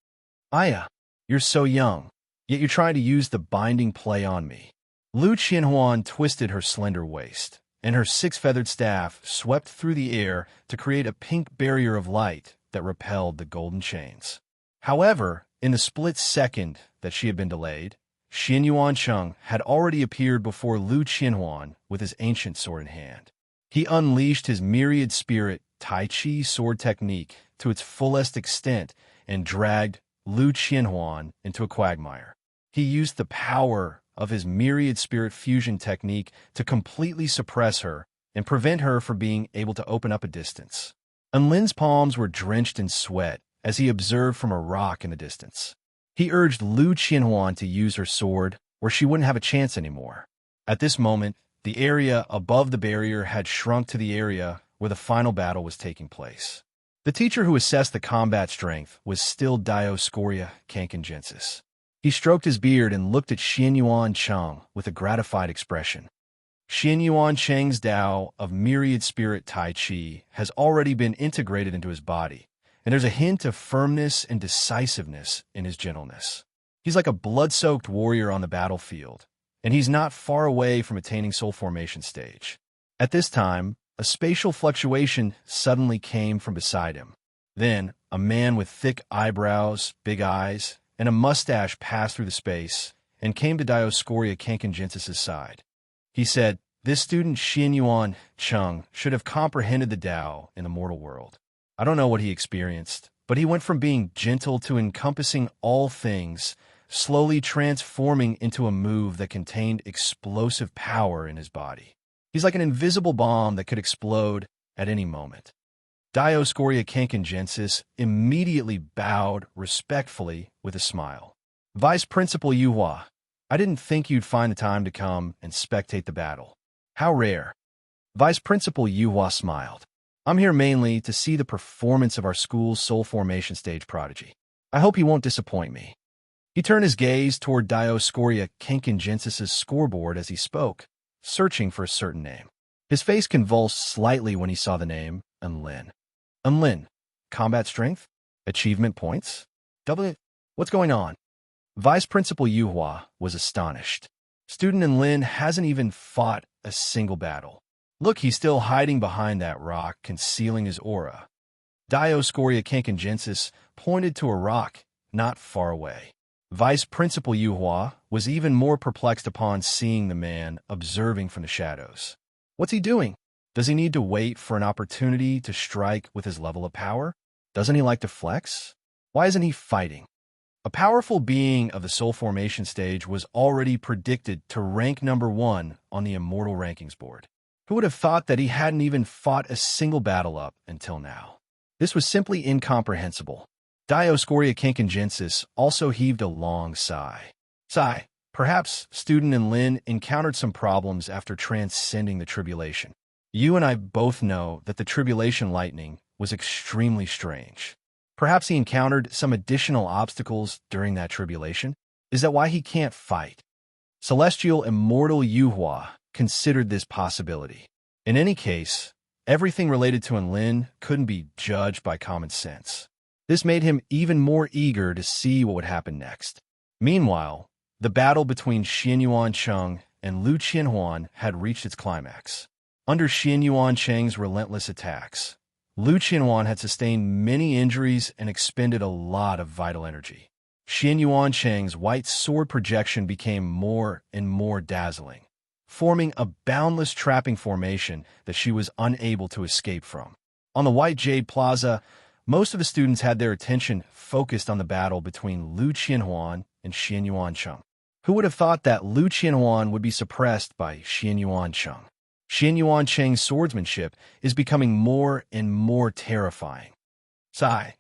Speaker 1: Aya, you're so young, yet you're trying to use the binding play on me. Lu Qianhuan twisted her slender waist, and her six-feathered staff swept through the air to create a pink barrier of light that repelled the golden chains. However, in the split second that she had been delayed, Xin Yuan Cheng had already appeared before Lu Qianhuan with his ancient sword in hand. He unleashed his myriad spirit Tai Chi sword technique to its fullest extent and dragged Lu Qianhuan into a quagmire. He used the power of his myriad spirit fusion technique to completely suppress her and prevent her from being able to open up a distance. Enlin's palms were drenched in sweat as he observed from a rock in the distance. He urged Lu Qianhuan to use her sword, or she wouldn't have a chance anymore. At this moment, the area above the barrier had shrunk to the area where the final battle was taking place. The teacher who assessed the combat strength was still Dioscoria Kankengensis. He stroked his beard and looked at Xin Yuan Cheng with a gratified expression. Xin Yuan Cheng's Tao of myriad spirit Tai Chi has already been integrated into his body, and there's a hint of firmness and decisiveness in his gentleness. He's like a blood-soaked warrior on the battlefield, and he's not far away from attaining soul formation stage. At this time, a spatial fluctuation suddenly came from beside him. Then, a man with thick eyebrows, big eyes, and a mustache passed through the space and came to Dioscoria Kankengensis' side. He said, "This student Xin Yuan Cheng should have comprehended the Tao in the mortal world. I don't know what he experienced, but he went from being gentle to encompassing all things, slowly transforming into a move that contained explosive power in his body. He's like an invisible bomb that could explode at any moment." Dioscoria Kankengensis immediately bowed respectfully with a smile. "Vice Principal Yuhua, I didn't think you'd find the time to come and spectate the battle. How rare." Vice Principal Yuhua smiled. "I'm here mainly to see the performance of our school's soul formation stage prodigy. I hope he won't disappoint me." He turned his gaze toward Dioscoria Kankengensis' scoreboard as he spoke, searching for a certain name. His face convulsed slightly when he saw the name, Enlin. Enlin, combat strength? Achievement points? What's going on? Vice Principal Yuhua was astonished. Student Enlin hasn't even fought a single battle. Look, he's still hiding behind that rock, concealing his aura. Dioscoria Kankengensis pointed to a rock not far away. Vice Principal Yuhua was even more perplexed upon seeing the man observing from the shadows. "What's he doing?" Does he need to wait for an opportunity to strike with his level of power? Doesn't he like to flex? Why isn't he fighting? A powerful being of the soul formation stage was already predicted to rank number 1 on the immortal rankings board. Who would have thought that he hadn't even fought a single battle up until now? This was simply incomprehensible. Dioscoria Kinkingensis also heaved a long sigh. Perhaps Student and Lin encountered some problems after transcending the tribulation. You and I both know that the tribulation lightning was extremely strange. Perhaps he encountered some additional obstacles during that tribulation? Is that why he can't fight? Celestial Immortal Yuhua considered this possibility. In any case, everything related to Enlin couldn't be judged by common sense. This made him even more eager to see what would happen next. Meanwhile, the battle between Xianyuan Cheng and Lu Qianhuan had reached its climax. Under Xianyuan Cheng's relentless attacks, Lu Qianhuan had sustained many injuries and expended a lot of vital energy. Xianyuan Cheng's white sword projection became more and more dazzling, forming a boundless trapping formation that she was unable to escape from. On the White Jade Plaza, most of the students had their attention focused on the battle between Lu Qianhuan and Xianyuan Cheng. Who would have thought that Lu Qianhuan would be suppressed by Xianyuan Cheng? Xianyuan Cheng's swordsmanship is becoming more and more terrifying. I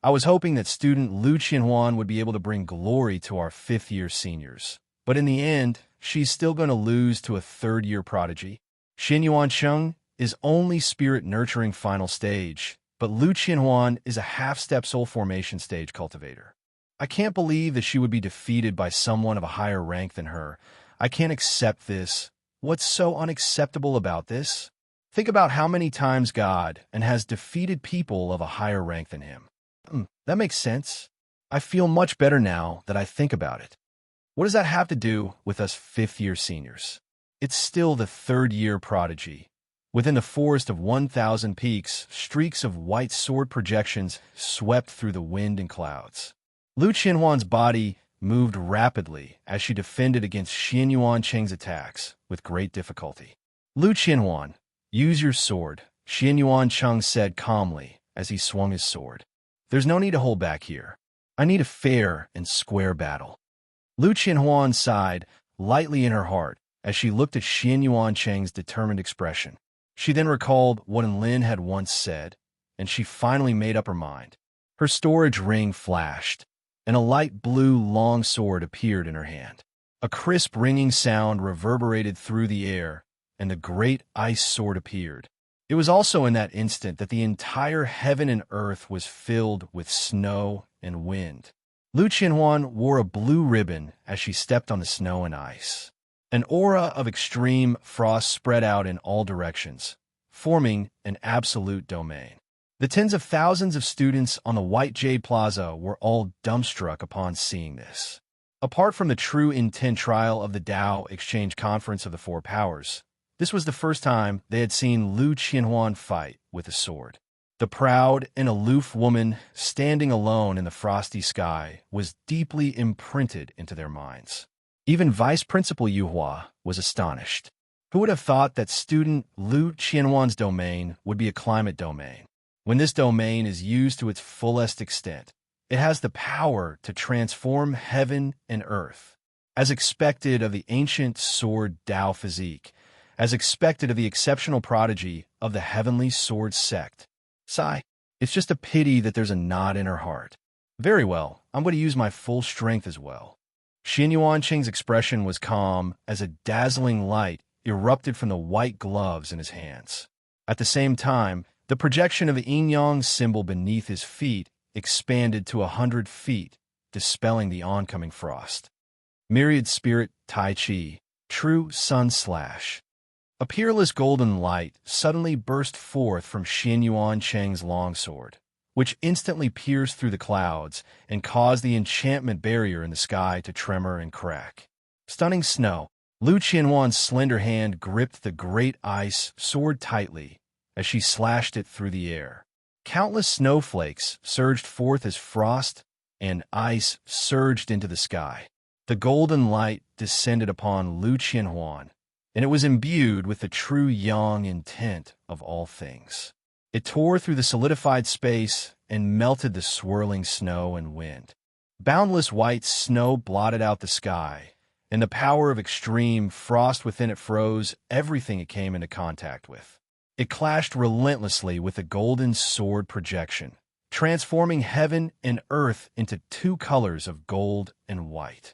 Speaker 1: was hoping that student Lu Qianhuan would be able to bring glory to our 5th-year seniors. But in the end, she's still going to lose to a 3rd-year prodigy. Xianyuan Cheng is only spirit-nurturing final stage, but Lu Qianhuan is a half-step soul formation stage cultivator. I can't believe that she would be defeated by someone of a higher rank than her. I can't accept this. What's so unacceptable about this? Think about how many times God has defeated people of a higher rank than him. That makes sense. I feel much better now that I think about it. What does that have to do with us 5th-year seniors? It's still the 3rd-year prodigy. Within the forest of 1,000 peaks, streaks of white sword projections swept through the wind and clouds. Lu Qianhuan's body moved rapidly as she defended against Xianyuan Cheng's attacks with great difficulty. Lu Qianhuan, use your sword, Xianyuan Cheng said calmly as he swung his sword. There's no need to hold back here. I need a fair and square battle. Lu Qianhuan sighed lightly in her heart as she looked at Xianyuan Cheng's determined expression. She then recalled what Enlin had once said, and she finally made up her mind. Her storage ring flashed, and a light blue long sword appeared in her hand. A crisp ringing sound reverberated through the air, and the great ice sword appeared. It was also in that instant that the entire heaven and earth was filled with snow and wind. Lu Qianhuan wore a blue ribbon as she stepped on the snow and ice. An aura of extreme frost spread out in all directions, forming an absolute domain. The tens of thousands of students on the White Jade Plaza were all dumbstruck upon seeing this. Apart from the true intent trial of the Tao Exchange Conference of the Four Powers, this was the first time they had seen Lu Qianhuan fight with a sword. The proud and aloof woman standing alone in the frosty sky was deeply imprinted into their minds. Even Vice Principal Yuhua was astonished. Who would have thought that student Lu Qianhuan's domain would be a climate domain? When this domain is used to its fullest extent, it has the power to transform heaven and earth. As expected of the ancient sword Tao physique, as expected of the exceptional prodigy of the heavenly sword sect. It's just a pity that there's a knot in her heart. Very well, I'm going to use my full strength as well. Xianyuan Cheng's expression was calm as a dazzling light erupted from the white gloves in his hands. At the same time, the projection of the yin-yang symbol beneath his feet expanded to 100 feet, dispelling the oncoming frost. Myriad Spirit Tai Chi, True Sun Slash. A peerless golden light suddenly burst forth from Xianyuan Cheng's longsword, which instantly pierced through the clouds and caused the enchantment barrier in the sky to tremor and crack. Stunning snow, Lu Qianhuan's slender hand gripped the great ice sword tightly as she slashed it through the air. Countless snowflakes surged forth as frost and ice surged into the sky. The golden light descended upon Lu Qianhuan, and it was imbued with the true yang intent of all things. It tore through the solidified space and melted the swirling snow and wind. Boundless white snow blotted out the sky, and the power of extreme frost within it froze everything it came into contact with. It clashed relentlessly with the golden sword projection, transforming heaven and earth into two colors of gold and white.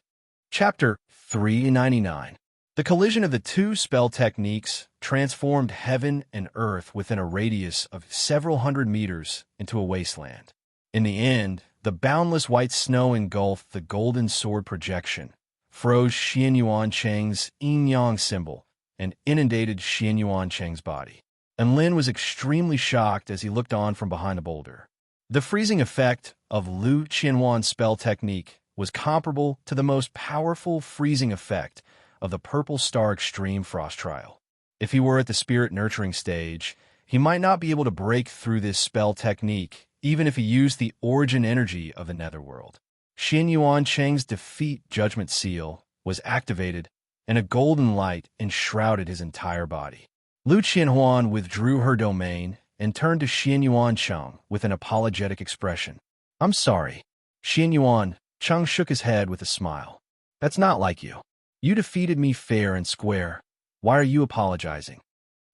Speaker 1: Chapter 399. The collision of the two spell techniques transformed heaven and earth within a radius of several hundred meters into a wasteland. In the end, the boundless white snow engulfed the golden sword projection, froze Xian Yuan Cheng's yin-yang symbol, and inundated Xian Yuan Cheng's body. And Lin was extremely shocked as he looked on from behind a boulder. The freezing effect of Lu Qianhuan's spell technique was comparable to the most powerful freezing effect of the Purple Star Extreme Frost Trial. If he were at the spirit nurturing stage, he might not be able to break through this spell technique, even if he used the origin energy of the netherworld. Xian Yuan Cheng's defeat judgment seal was activated, and a golden light enshrouded his entire body. Lu Qianhuan withdrew her domain and turned to Xian Yuan Cheng with an apologetic expression. "I'm sorry." Xian Yuan Cheng shook his head with a smile. "That's not like you. You defeated me fair and square. Why are you apologizing?"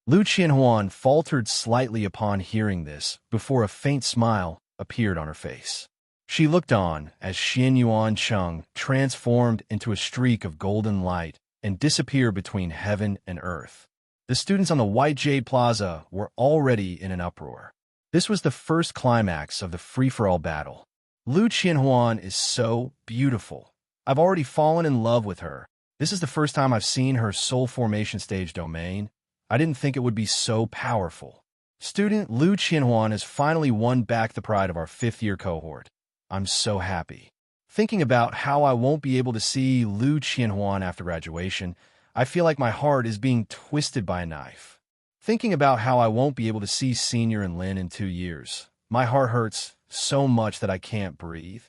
Speaker 1: Lu Qianhuan faltered slightly upon hearing this before a faint smile appeared on her face. She looked on as Xian Yuan Cheng transformed into a streak of golden light and disappeared between heaven and earth. The students on the White Jade Plaza were already in an uproar. This was the first climax of the free-for-all battle. Lu Qianhuan is so beautiful. I've already fallen in love with her. This is the first time I've seen her soul formation stage domain. I didn't think it would be so powerful. Student Lu Qianhuan has finally won back the pride of our fifth-year cohort. I'm so happy. Thinking about how I won't be able to see Lu Qianhuan after graduation, I feel like my heart is being twisted by a knife. Thinking about how I won't be able to see Senior and Lin in 2 years, my heart hurts so much that I can't breathe.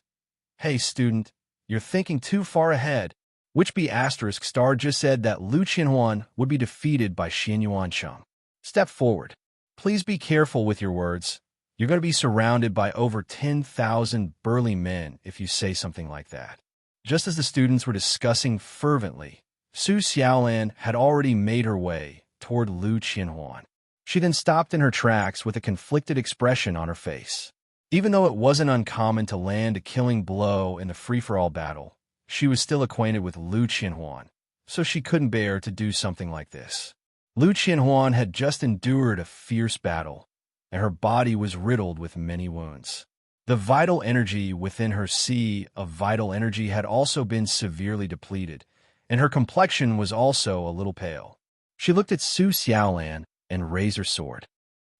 Speaker 1: Hey, student, you're thinking too far ahead. Whichby asterisk star just said that Lu Qianhuan would be defeated by Xian Yuan Cheng. Step forward. Please be careful with your words. You're going to be surrounded by over 10,000 burly men if you say something like that. Just as the students were discussing fervently, Su Xiaolan had already made her way toward Lu Qianhuan. She then stopped in her tracks with a conflicted expression on her face. Even though it wasn't uncommon to land a killing blow in the free-for-all battle, she was still acquainted with Lu Qianhuan, so she couldn't bear to do something like this. Lu Qianhuan had just endured a fierce battle, and her body was riddled with many wounds. The vital energy within her sea of vital energy had also been severely depleted, and her complexion was also a little pale. She looked at Su Xiaolan and raised her sword.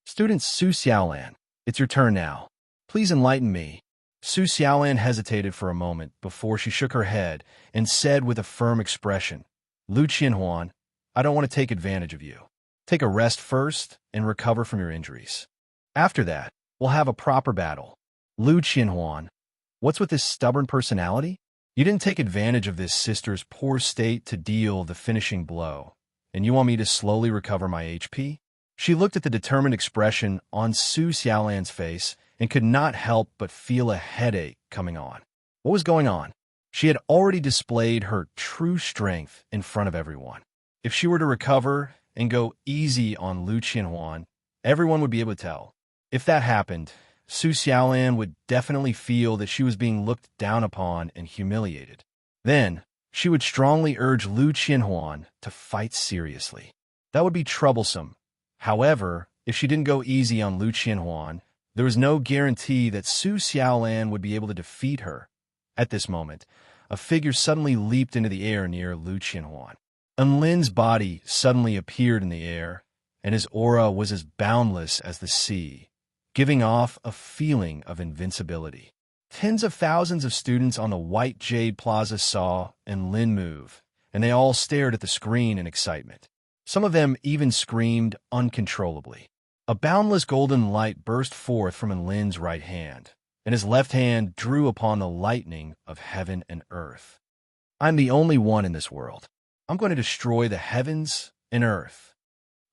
Speaker 1: "Student Su Xiaolan, it's your turn now. Please enlighten me." Su Xiaolan hesitated for a moment before she shook her head and said with a firm expression, "Lu Qianhuan, I don't want to take advantage of you. Take a rest first and recover from your injuries. After that, we'll have a proper battle." "Lu Qianhuan, what's with this stubborn personality? You didn't take advantage of this sister's poor state to deal the finishing blow, and you want me to slowly recover my HP?" She looked at the determined expression on Su Xiaolan's face and could not help but feel a headache coming on. What was going on? She had already displayed her true strength in front of everyone. If she were to recover and go easy on Lu Qianhuan, everyone would be able to tell. If that happened, Su Xiaolan would definitely feel that she was being looked down upon and humiliated. Then, she would strongly urge Lu Qianhuan to fight seriously. That would be troublesome. However, if she didn't go easy on Lu Qianhuan, there was no guarantee that Su Xiaolan would be able to defeat her. At this moment, a figure suddenly leaped into the air near Lu Qianhuan. Lin's body suddenly appeared in the air, and his aura was as boundless as the sea, giving off a feeling of invincibility. Tens of thousands of students on the White Jade Plaza saw Lin move, and they all stared at the screen in excitement. Some of them even screamed uncontrollably. A boundless golden light burst forth from Lin's right hand, and his left hand drew upon the lightning of heaven and earth. "I'm the only one in this world. I'm going to destroy the heavens and earth.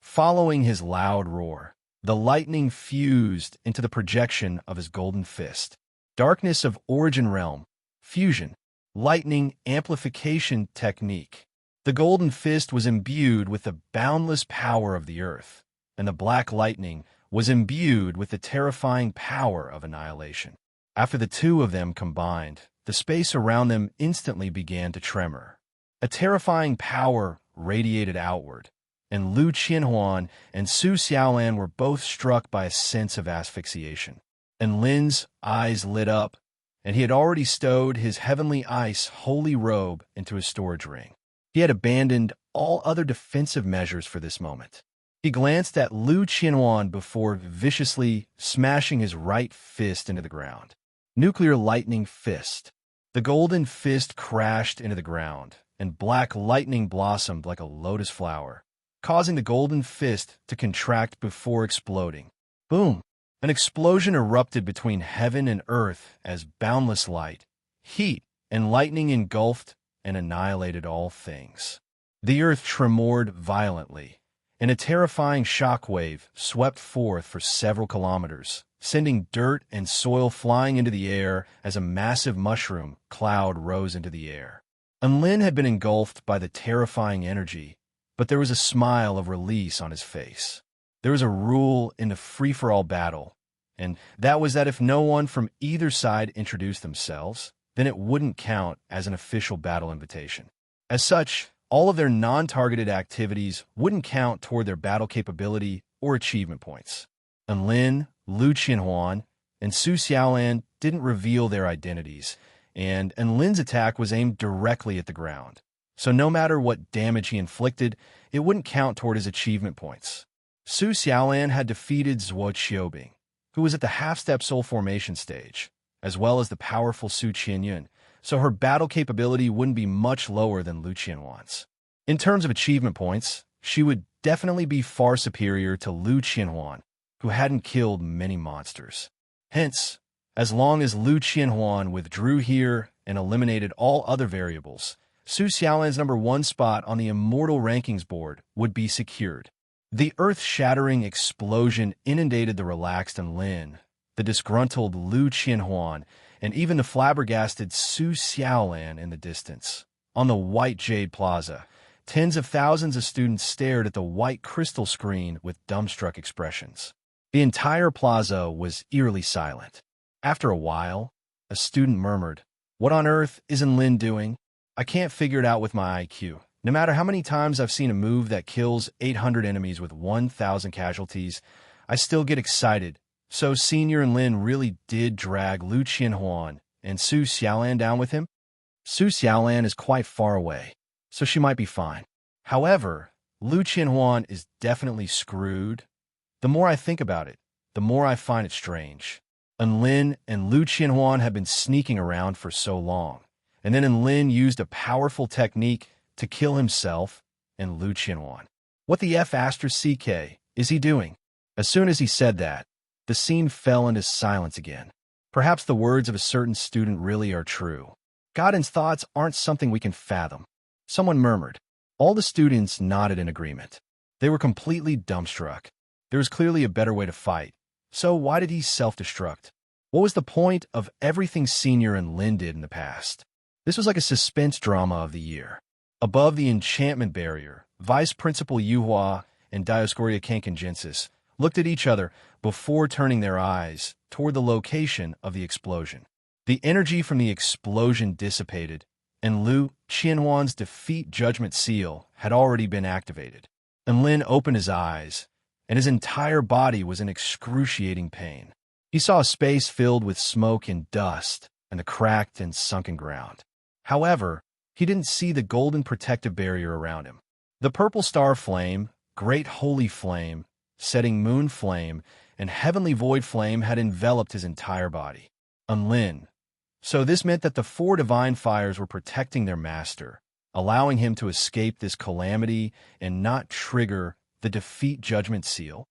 Speaker 1: Following his loud roar, the lightning fused into the projection of his golden fist. Darkness of origin realm, fusion, lightning amplification technique. The golden fist was imbued with the boundless power of the earth, and the black lightning was imbued with the terrifying power of annihilation. After the two of them combined, the space around them instantly began to tremor. A terrifying power radiated outward, and Lu Qianhuan and Su Xiaolan were both struck by a sense of asphyxiation. And Lin's eyes lit up, and he had already stowed his heavenly ice holy robe into his storage ring. He had abandoned all other defensive measures for this moment. He glanced at Lu Qianhuan before viciously smashing his right fist into the ground. Nuclear lightning fist. The golden fist crashed into the ground, and black lightning blossomed like a lotus flower, causing the golden fist to contract before exploding. Boom! An explosion erupted between heaven and earth as boundless light, heat, and lightning engulfed and annihilated all things. The earth tremored violently, and a terrifying shockwave swept forth for several kilometers, sending dirt and soil flying into the air as a massive mushroom cloud rose into the air. Lin had been engulfed by the terrifying energy, but there was a smile of release on his face. There was a rule in the free-for-all battle, and that was that if no one from either side introduced themselves, then it wouldn't count as an official battle invitation. As such, all of their non-targeted activities wouldn't count toward their battle capability or achievement points. And Lin, Lu Qianhuan, and Su Xiaolan didn't reveal their identities, and Lin's attack was aimed directly at the ground. So no matter what damage he inflicted, it wouldn't count toward his achievement points. Su Xiaolan had defeated Zhuo Qiubing, who was at the half-step soul formation stage, as well as the powerful Su Qianyun, so her battle capability wouldn't be much lower than Lu Qianhuan's. In terms of achievement points, she would definitely be far superior to Lu Qianhuan, who hadn't killed many monsters. Hence, as long as Lu Qianhuan withdrew here and eliminated all other variables, Su Xiaolan's #1 spot on the Immortal Rankings board would be secured. The earth-shattering explosion inundated the relaxed Lin, the disgruntled Lu Qianhuan, and even the flabbergasted Su Xiaolan in the distance. On the White Jade Plaza, tens of thousands of students stared at the white crystal screen with dumbstruck expressions. The entire plaza was eerily silent. After a while, a student murmured, "What on earth is Lin doing? I can't figure it out with my IQ. No matter how many times I've seen a move that kills 800 enemies with 1,000 casualties, I still get excited. So Senior and Lin really did drag Lu Qianhuan and Su Xiaolan down with him? Su Xiaolan is quite far away, so she might be fine. However, Lu Qianhuan is definitely screwed. The more I think about it, the more I find it strange. Lin and Lu Qianhuan have been sneaking around for so long, and then Lin used a powerful technique to kill himself and Lu Qianhuan. What the F***CK is he doing? As soon as he said that, the scene fell into silence again. Perhaps the words of a certain student really are true. Godin's thoughts aren't something we can fathom. Someone murmured. All the students nodded in agreement. They were completely dumbstruck. There was clearly a better way to fight. So why did he self-destruct? What was the point of everything Senior and Lin did in the past? This was like a suspense drama of the year. Above the enchantment barrier, Vice Principal Yuhua and Dioscoria Kankanjensis looked at each other before turning their eyes toward the location of the explosion. The energy from the explosion dissipated, and Lu Qianhuan's defeat judgment seal had already been activated. And Lin opened his eyes, and his entire body was in excruciating pain. He saw a space filled with smoke and dust and the cracked and sunken ground. However, he didn't see the golden protective barrier around him. The purple star flame, great holy flame, setting moon flame, and heavenly void flame had enveloped his entire body. Lin. So this meant that the 4 divine fires were protecting their master, allowing him to escape this calamity and not trigger the defeat judgment seal.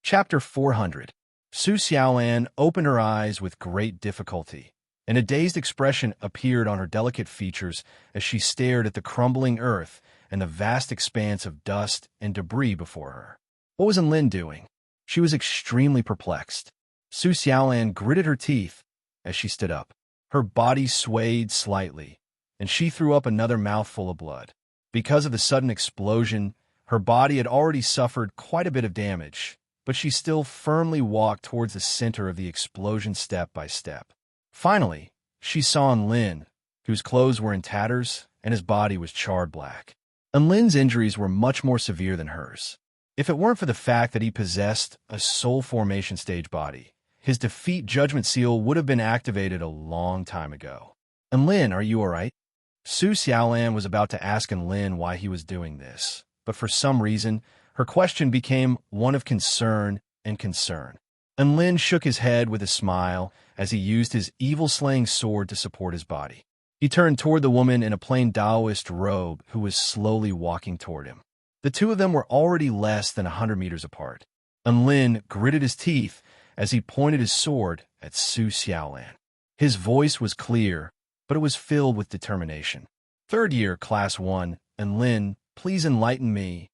Speaker 1: Chapter 400. Su Xiaolan opened her eyes with great difficulty, and a dazed expression appeared on her delicate features as she stared at the crumbling earth and the vast expanse of dust and debris before her. What was Lin doing? She was extremely perplexed. Su Xiaolan gritted her teeth as she stood up. Her body swayed slightly, and she threw up another mouthful of blood. Because of the sudden explosion, her body had already suffered quite a bit of damage, but she still firmly walked towards the center of the explosion step by step. Finally, she saw Lin, whose clothes were in tatters and his body was charred black. Lin's injuries were much more severe than hers. If it weren't for the fact that he possessed a soul formation stage body, his defeat judgment seal would have been activated a long time ago. Lin, are you alright? Su Xiaolan was about to ask Lin why he was doing this, but for some reason, her question became one of concern and concern. Lin shook his head with a smile as he used his evil-slaying sword to support his body. He turned toward the woman in a plain Taoist robe who was slowly walking toward him. The two of them were already less than 100 meters apart. Lin gritted his teeth as he pointed his sword at Su Xiaolan. His voice was clear, but it was filled with determination. Third year, Class 1, Lin, please enlighten me.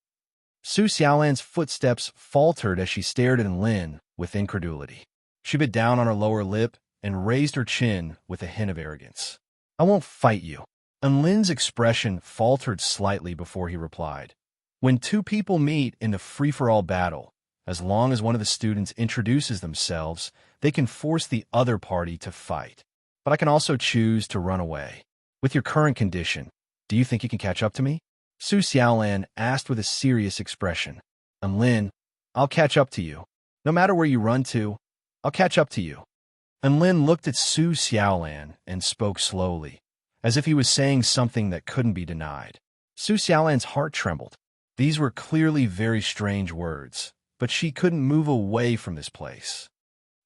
Speaker 1: Su Xiaolan's footsteps faltered as she stared at Lin with incredulity. She bit down on her lower lip and raised her chin with a hint of arrogance. I won't fight you. Lin's expression faltered slightly before he replied. When two people meet in a free-for-all battle, as long as one of the students introduces themselves, they can force the other party to fight. But I can also choose to run away. With your current condition, do you think you can catch up to me? Su Xiaolan asked with a serious expression. Lin, I'll catch up to you. No matter where you run to, I'll catch up to you. Lin looked at Su Xiaolan and spoke slowly, as if he was saying something that couldn't be denied. Su Xiaolan's heart trembled. These were clearly very strange words, but she couldn't move away from this place.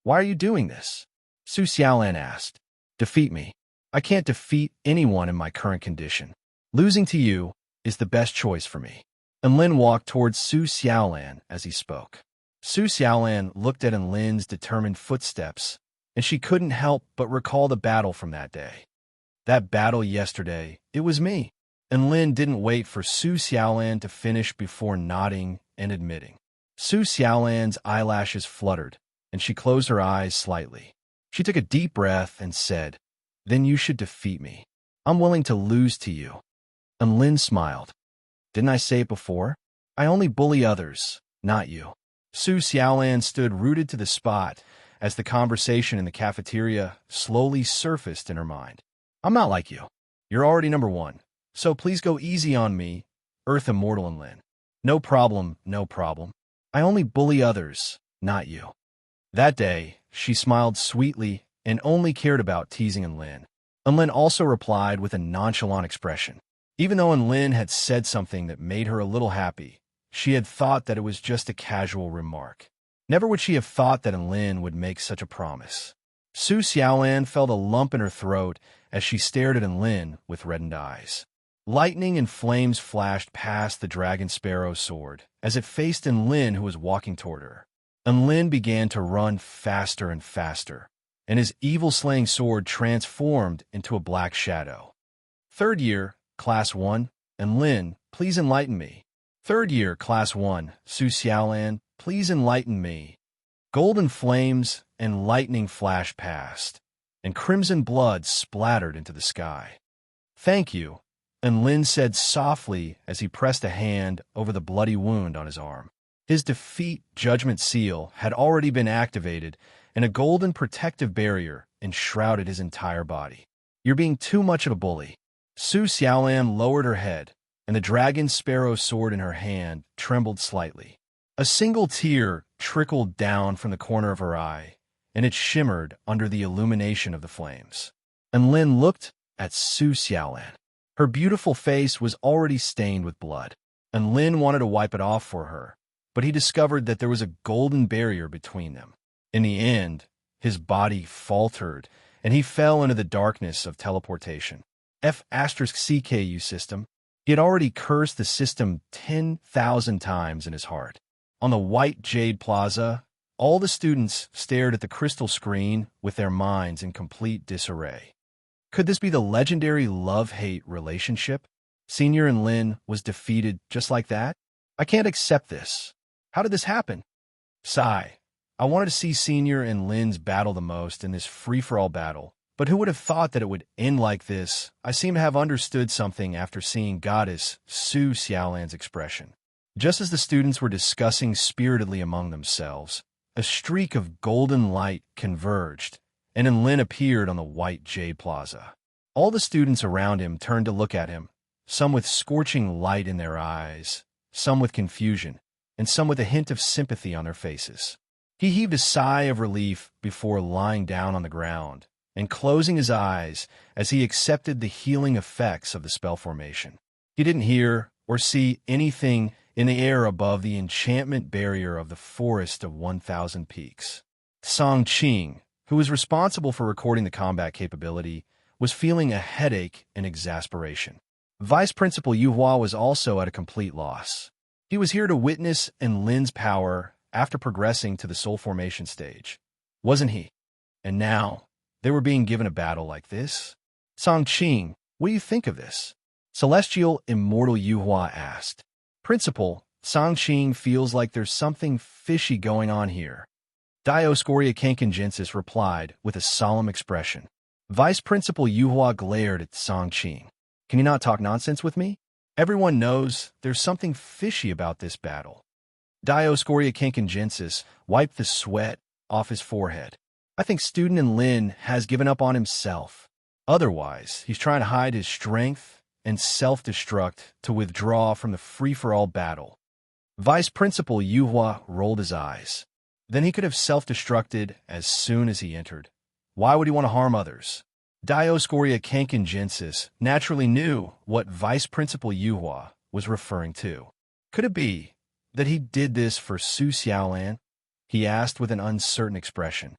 Speaker 1: Why are you doing this? Su Xiaolan asked. Defeat me. I can't defeat anyone in my current condition. Losing to you is the best choice for me. Lin walked towards Su Xiaolan as he spoke. Su Xiaolan looked at Lin's determined footsteps, and she couldn't help but recall the battle from that day. That battle yesterday, it was me. Lin didn't wait for Su Xiaolan to finish before nodding and admitting. Su Xiaolan's eyelashes fluttered, and she closed her eyes slightly. She took a deep breath and said, Then you should defeat me. I'm willing to lose to you. Lin smiled. Didn't I say it before? I only bully others, not you. Su Xiaolan stood rooted to the spot as the conversation in the cafeteria slowly surfaced in her mind. I'm not like you. You're already number one, so please go easy on me, Earth Immortal Lin. No problem, no problem. I only bully others, not you. That day, she smiled sweetly and only cared about teasing Lin. Lin also replied with a nonchalant expression. Even though Lin had said something that made her a little happy, she had thought that it was just a casual remark. Never would she have thought that Lin would make such a promise. Su Xiaolan felt a lump in her throat as she stared at Lin with reddened eyes. Lightning and flames flashed past the dragon sparrow's sword as it faced Lin, who was walking toward her. Lin began to run faster and faster, and his evil-slaying sword transformed into a black shadow. Third year, Class 1, Lin, please enlighten me. Third year, Class 1, Su Xiaolan, please enlighten me. Golden flames and lightning flashed past, and crimson blood splattered into the sky. Thank you, Lin said softly as he pressed a hand over the bloody wound on his arm. His defeat judgment seal had already been activated, and a golden protective barrier enshrouded his entire body. You're being too much of a bully. Su Xiaolan lowered her head, and the dragon sparrow sword in her hand trembled slightly. A single tear trickled down from the corner of her eye, and it shimmered under the illumination of the flames. Lin looked at Su Xiaolan. Her beautiful face was already stained with blood, and Lin wanted to wipe it off for her, but he discovered that there was a golden barrier between them. In the end, his body faltered, and he fell into the darkness of teleportation. F*CKU system. He had already cursed the system 10,000 times in his heart. On the white jade plaza, all the students stared at the crystal screen with their minds in complete disarray. Could this be the legendary love-hate relationship? Senior and Lin was defeated just like that? I can't accept this. How did this happen? Sigh. I wanted to see Senior and Lin's battle the most in this free-for-all battle, but who would have thought that it would end like this? I seem to have understood something after seeing Goddess Su Xiaolan's expression. Just as the students were discussing spiritedly among themselves, a streak of golden light converged, and then Lin appeared on the white jade plaza. All the students around him turned to look at him, some with scorching light in their eyes, some with confusion, and some with a hint of sympathy on their faces. He heaved a sigh of relief before lying down on the ground and closing his eyes as he accepted the healing effects of the spell formation. He didn't hear or see anything in the air above the enchantment barrier of the Forest of 1,000 Peaks. Song Qing, who was responsible for recording the combat capability, was feeling a headache and exasperation. Vice Principal Yu Hua was also at a complete loss. He was here to witness Lin's power after progressing to the soul formation stage, wasn't he? And now, they were being given a battle like this? Song Qing, what do you think of this? Celestial Immortal Yu Hua asked. Principal, Song Qing feels like there's something fishy going on here. Dioscoria Kankanjensis replied with a solemn expression. Vice Principal Yu Hua glared at Song Qing. Can you not talk nonsense with me? Everyone knows there's something fishy about this battle. Dioscoria Kankanjensis wiped the sweat off his forehead. I think Student Lin has given up on himself. Otherwise, he's trying to hide his strength and self-destruct to withdraw from the free-for-all battle. Vice Principal Yu Hua rolled his eyes. Then he could have self-destructed as soon as he entered. Why would he want to harm others? Dioscoria Kankanjensis naturally knew what Vice Principal Yu Hua was referring to. Could it be that he did this for Su Xiaolan? He asked with an uncertain expression.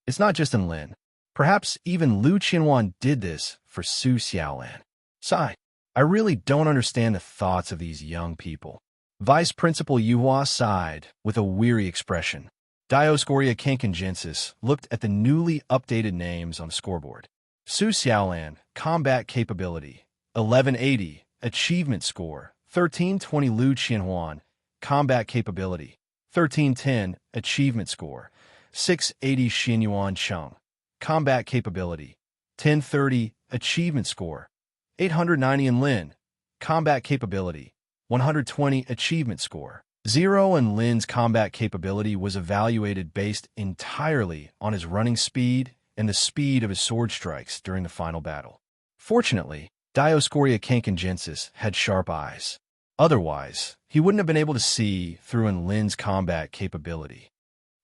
Speaker 1: It's not just in Lin. Perhaps even Lu Qianwan did this for Su Xiaolan. Sigh. I really don't understand the thoughts of these young people. Vice Principal Yu Hua sighed with a weary expression. Dioscoria Kankanjensis looked at the newly updated names on the scoreboard. Su Xiaolan, Combat Capability, 1180, Achievement Score, 1320. Lu Qianhuan, Combat Capability, 1310, Achievement Score, 680. Xinyuan Cheng, Combat Capability, 1030, Achievement Score, 890. And Lin, Combat Capability, 120, Achievement Score. 0 and Lin's combat capability was evaluated based entirely on his running speed and the speed of his sword strikes during the final battle. Fortunately, Dioscoria Kankanjensis had sharp eyes. Otherwise, he wouldn't have been able to see through Lin's combat capability.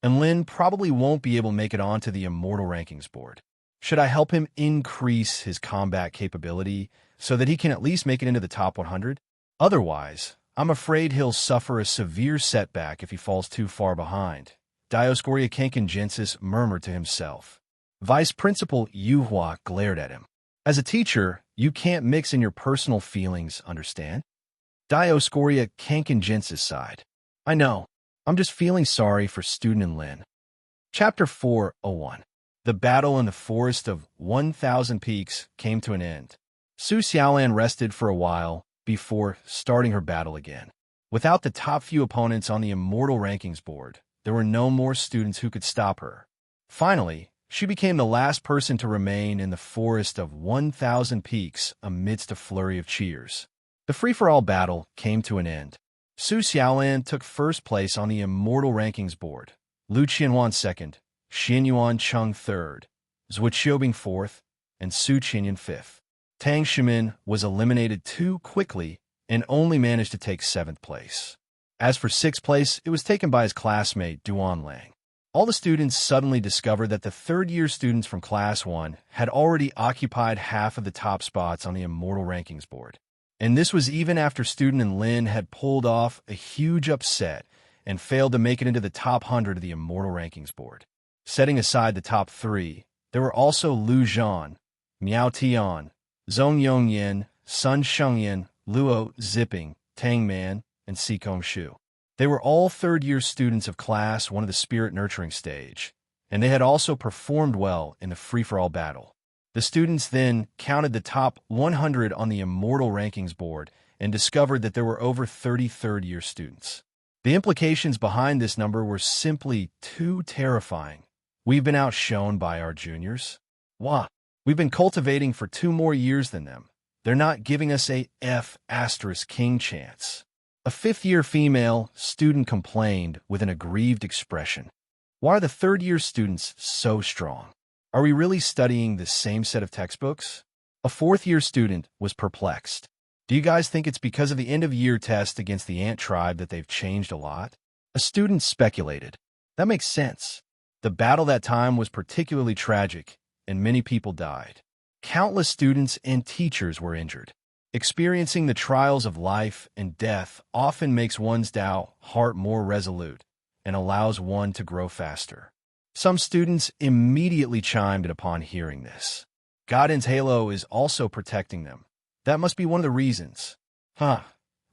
Speaker 1: And Lin probably won't be able to make it onto the Immortal Rankings board. Should I help him increase his combat capability so that he can at least make it into the top 100? Otherwise, I'm afraid he'll suffer a severe setback if he falls too far behind. Dioscoria Kankanjensis murmured to himself. Vice Principal Yu Hua glared at him. As a teacher, you can't mix in your personal feelings, understand? Dioscoria Kankanjensis sighed. I know. I'm just feeling sorry for Student Lin. Chapter 4:01. The battle in the Forest of 1,000 Peaks came to an end. Su Xiaolan rested for a while before starting her battle again. Without the top few opponents on the Immortal Rankings board, there were no more students who could stop her. Finally, she became the last person to remain in the Forest of 1,000 Peaks amidst a flurry of cheers. The free-for-all battle came to an end. Su Xiaolan took first place on the Immortal Rankings board, Lu Qianhuan second, Xinyuan Cheng third, Zhuo Qiubing fourth, and Su Qinyan fifth. Tang Shimin was eliminated too quickly and only managed to take 7th place. As for 6th place, it was taken by his classmate Duan Lang. All the students suddenly discovered that the third-year students from Class 1 had already occupied half of the top spots on the Immortal Rankings board. And this was even after Student Lin had pulled off a huge upset and failed to make it into the top 100 of the Immortal Rankings board. Setting aside the top 3, there were also Lu Zhan, Miao Tian, Zhong Yongyan, Sun Shengyan, Luo Ziping, Tang Man, and Sikong Shu. They were all third-year students of Class 1 of the Spirit Nurturing stage, and they had also performed well in the free-for-all battle. The students then counted the top 100 on the Immortal Rankings board and discovered that there were over 30 third-year students. The implications behind this number were simply too terrifying. We've been outshone by our juniors. Wah! We've been cultivating for 2 more years than them. They're not giving us a F***king chance. A 5th-year female student complained with an aggrieved expression. Why are the third-year students so strong? Are we really studying the same set of textbooks? A 4th-year student was perplexed. Do you guys think it's because of the end-of-year test against the ant tribe that they've changed a lot? A student speculated. That makes sense. The battle that time was particularly tragic, and many people died. Countless students and teachers were injured. Experiencing the trials of life and death often makes one's heart more resolute and allows one to grow faster. Some students immediately chimed in upon hearing this. Godin's halo is also protecting them. That must be one of the reasons.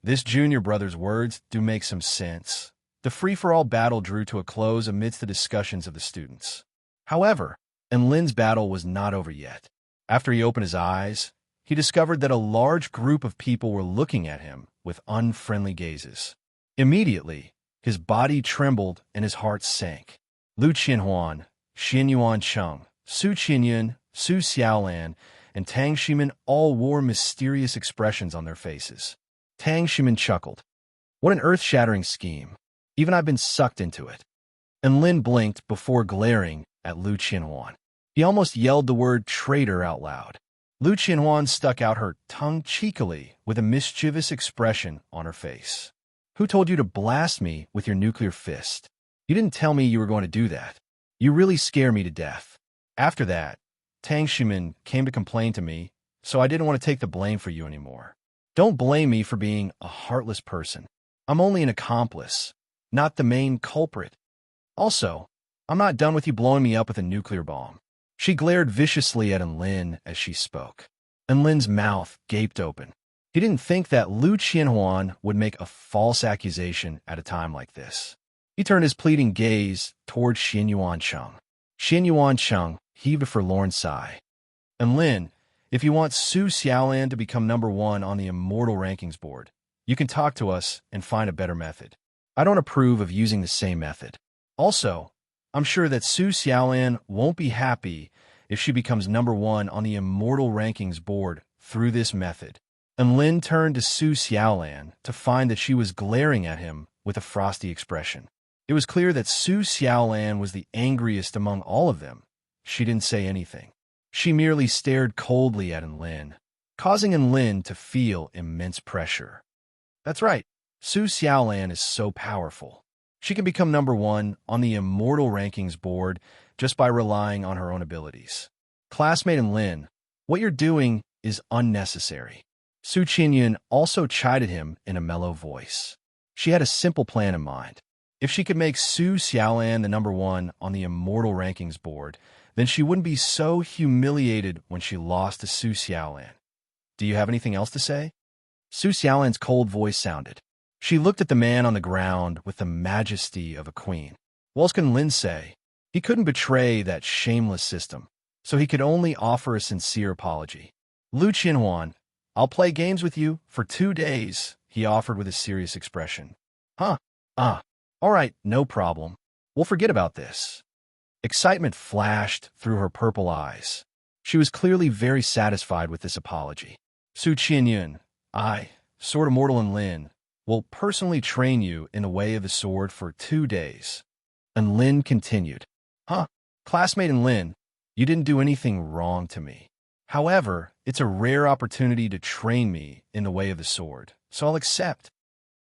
Speaker 1: This junior brother's words do make some sense. The free-for-all battle drew to a close amidst the discussions of the students. However, Lin's battle was not over yet. After he opened his eyes, he discovered that a large group of people were looking at him with unfriendly gazes. Immediately, his body trembled and his heart sank. Lu Qianhuan, Xianyuan Cheng, Su Qianyun, Su Xiaolan, and Tang Shimin all wore mysterious expressions on their faces. Tang Shimin chuckled. What an earth-shattering scheme. Even I've been sucked into it. And Lin blinked before glaring at Lu Qianhuan. He almost yelled the word traitor out loud. Lu Qianhuan stuck out her tongue cheekily with a mischievous expression on her face. Who told you to blast me with your nuclear fist? You didn't tell me you were going to do that. You really scare me to death. After that, Tang Shimin came to complain to me, so I didn't want to take the blame for you anymore. Don't blame me for being a heartless person. I'm only an accomplice, not the main culprit. Also, I'm not done with you blowing me up with a nuclear bomb. She glared viciously at Lin as she spoke. Lin's mouth gaped open. He didn't think that Lu Qianhuan would make a false accusation at a time like this. He turned his pleading gaze toward Xianyuan Cheng. Xianyuan Cheng heaved a forlorn sigh. Lin, if you want Su Xiaolan to become number 1 on the Immortal Rankings board, you can talk to us and find a better method. I don't approve of using the same method. Also, I'm sure that Su Xiaolan won't be happy if she becomes number 1 on the Immortal Rankings board through this method. Lin turned to Su Xiaolan to find that she was glaring at him with a frosty expression. It was clear that Su Xiaolan was the angriest among all of them. She didn't say anything. She merely stared coldly at Lin, causing Lin to feel immense pressure. That's right, Su Xiaolan is so powerful. She can become number 1 on the Immortal Rankings board just by relying on her own abilities. Classmate Lin, what you're doing is unnecessary. Su Qianyun also chided him in a mellow voice. She had a simple plan in mind. If she could make Su Xiaolan the number 1 on the Immortal Rankings board, then she wouldn't be so humiliated when she lost to Su Xiaolan. Do you have anything else to say? Su Xiaolan's cold voice sounded. She looked at the man on the ground with the majesty of a queen. What else can Lin say? He couldn't betray that shameless system, so he could only offer a sincere apology. Lu Qianhuan, I'll play games with you for 2 days, he offered with a serious expression. All right, no problem. We'll forget about this. Excitement flashed through her purple eyes. She was clearly very satisfied with this apology. Su Qianyun, I, Sword Immortal Lin, will personally train you in the way of the sword for 2 days. And Lin continued. Classmate Lin, you didn't do anything wrong to me. However, it's a rare opportunity to train me in the way of the sword, so I'll accept.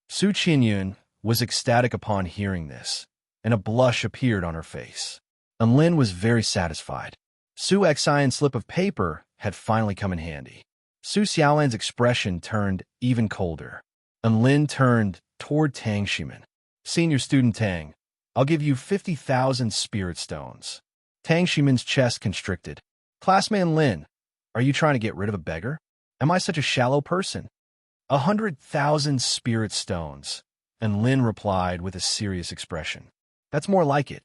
Speaker 1: Su Qianyun was ecstatic upon hearing this, and a blush appeared on her face. And Lin was very satisfied. Su Xian's slip of paper had finally come in handy. Su Xiaolan's expression turned even colder, and Lin turned toward Tang Shimin. Senior student Tang, I'll give you 50,000 spirit stones. Tang Shimin's chest constricted. Classmate Lin, are you trying to get rid of a beggar? Am I such a shallow person? 100,000 spirit stones. And Lin replied with a serious expression. That's more like it.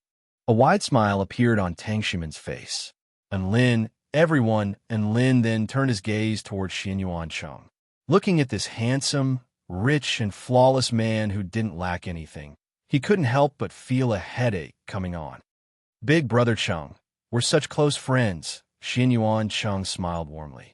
Speaker 1: A wide smile appeared on Tang Shimin's face, and Lin everyone, and Lin then turned his gaze towards Xianyuan Cheng. Looking at this handsome, rich, and flawless man who didn't lack anything, he couldn't help but feel a headache coming on. Big brother Cheng, we're such close friends, Xianyuan Cheng smiled warmly.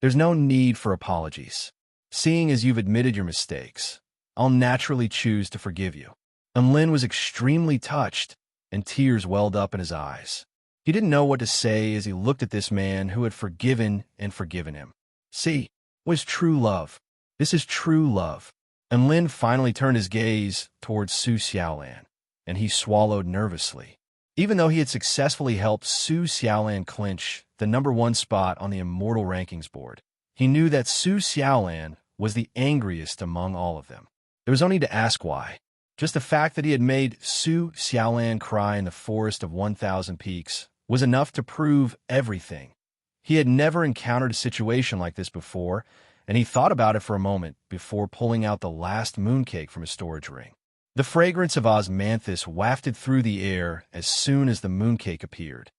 Speaker 1: There's no need for apologies. Seeing as you've admitted your mistakes, I'll naturally choose to forgive you. And Lin was extremely touched, and tears welled up in his eyes. He didn't know what to say as he looked at this man who had forgiven and forgiven him. See, was true love. This is true love. And Lin finally turned his gaze towards Su Xiaolan, and he swallowed nervously. Even though he had successfully helped Su Xiaolan clinch the #1 spot on the Immortal Rankings board, he knew that Su Xiaolan was the angriest among all of them. There was no need to ask why. Just the fact that he had made Su Xiaolan cry in the Forest of 1,000 Peaks was enough to prove everything. He had never encountered a situation like this before, and he thought about it for a moment before pulling out the last mooncake from his storage ring. The fragrance of osmanthus wafted through the air as soon as the mooncake appeared.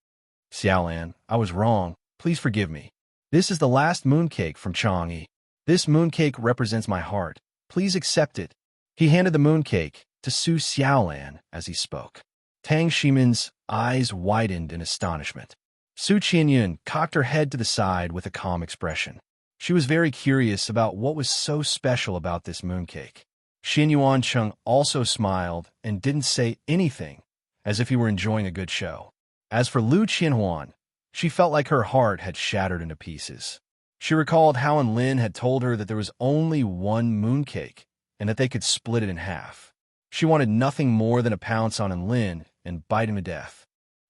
Speaker 1: Xiaolan, I was wrong. Please forgive me. This is the last mooncake from Chang'e. This mooncake represents my heart. Please accept it. He handed the mooncake to Su Xiaolan as he spoke. Tang Shimin's eyes widened in astonishment. Su Qianyun cocked her head to the side with a calm expression. She was very curious about what was so special about this mooncake. Xianyuan Cheng also smiled and didn't say anything, as if he were enjoying a good show. As for Lu Qianhuan, she felt like her heart had shattered into pieces. She recalled how Lin had told her that there was only one mooncake, and that they could split it in half. She wanted nothing more than to pounce on Lin and bite him to death.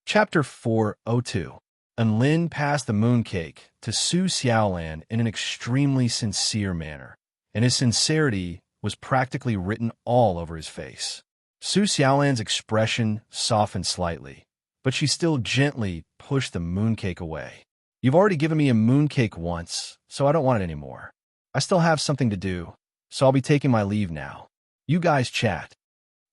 Speaker 1: Chapter 402. Lin passed the mooncake to Su Xiaolan in an extremely sincere manner, and his sincerity was practically written all over his face. Su Xiaolan's expression softened slightly, but she still gently pushed the mooncake away. You've already given me a mooncake once, so I don't want it anymore. I still have something to do, so I'll be taking my leave now. You guys chat.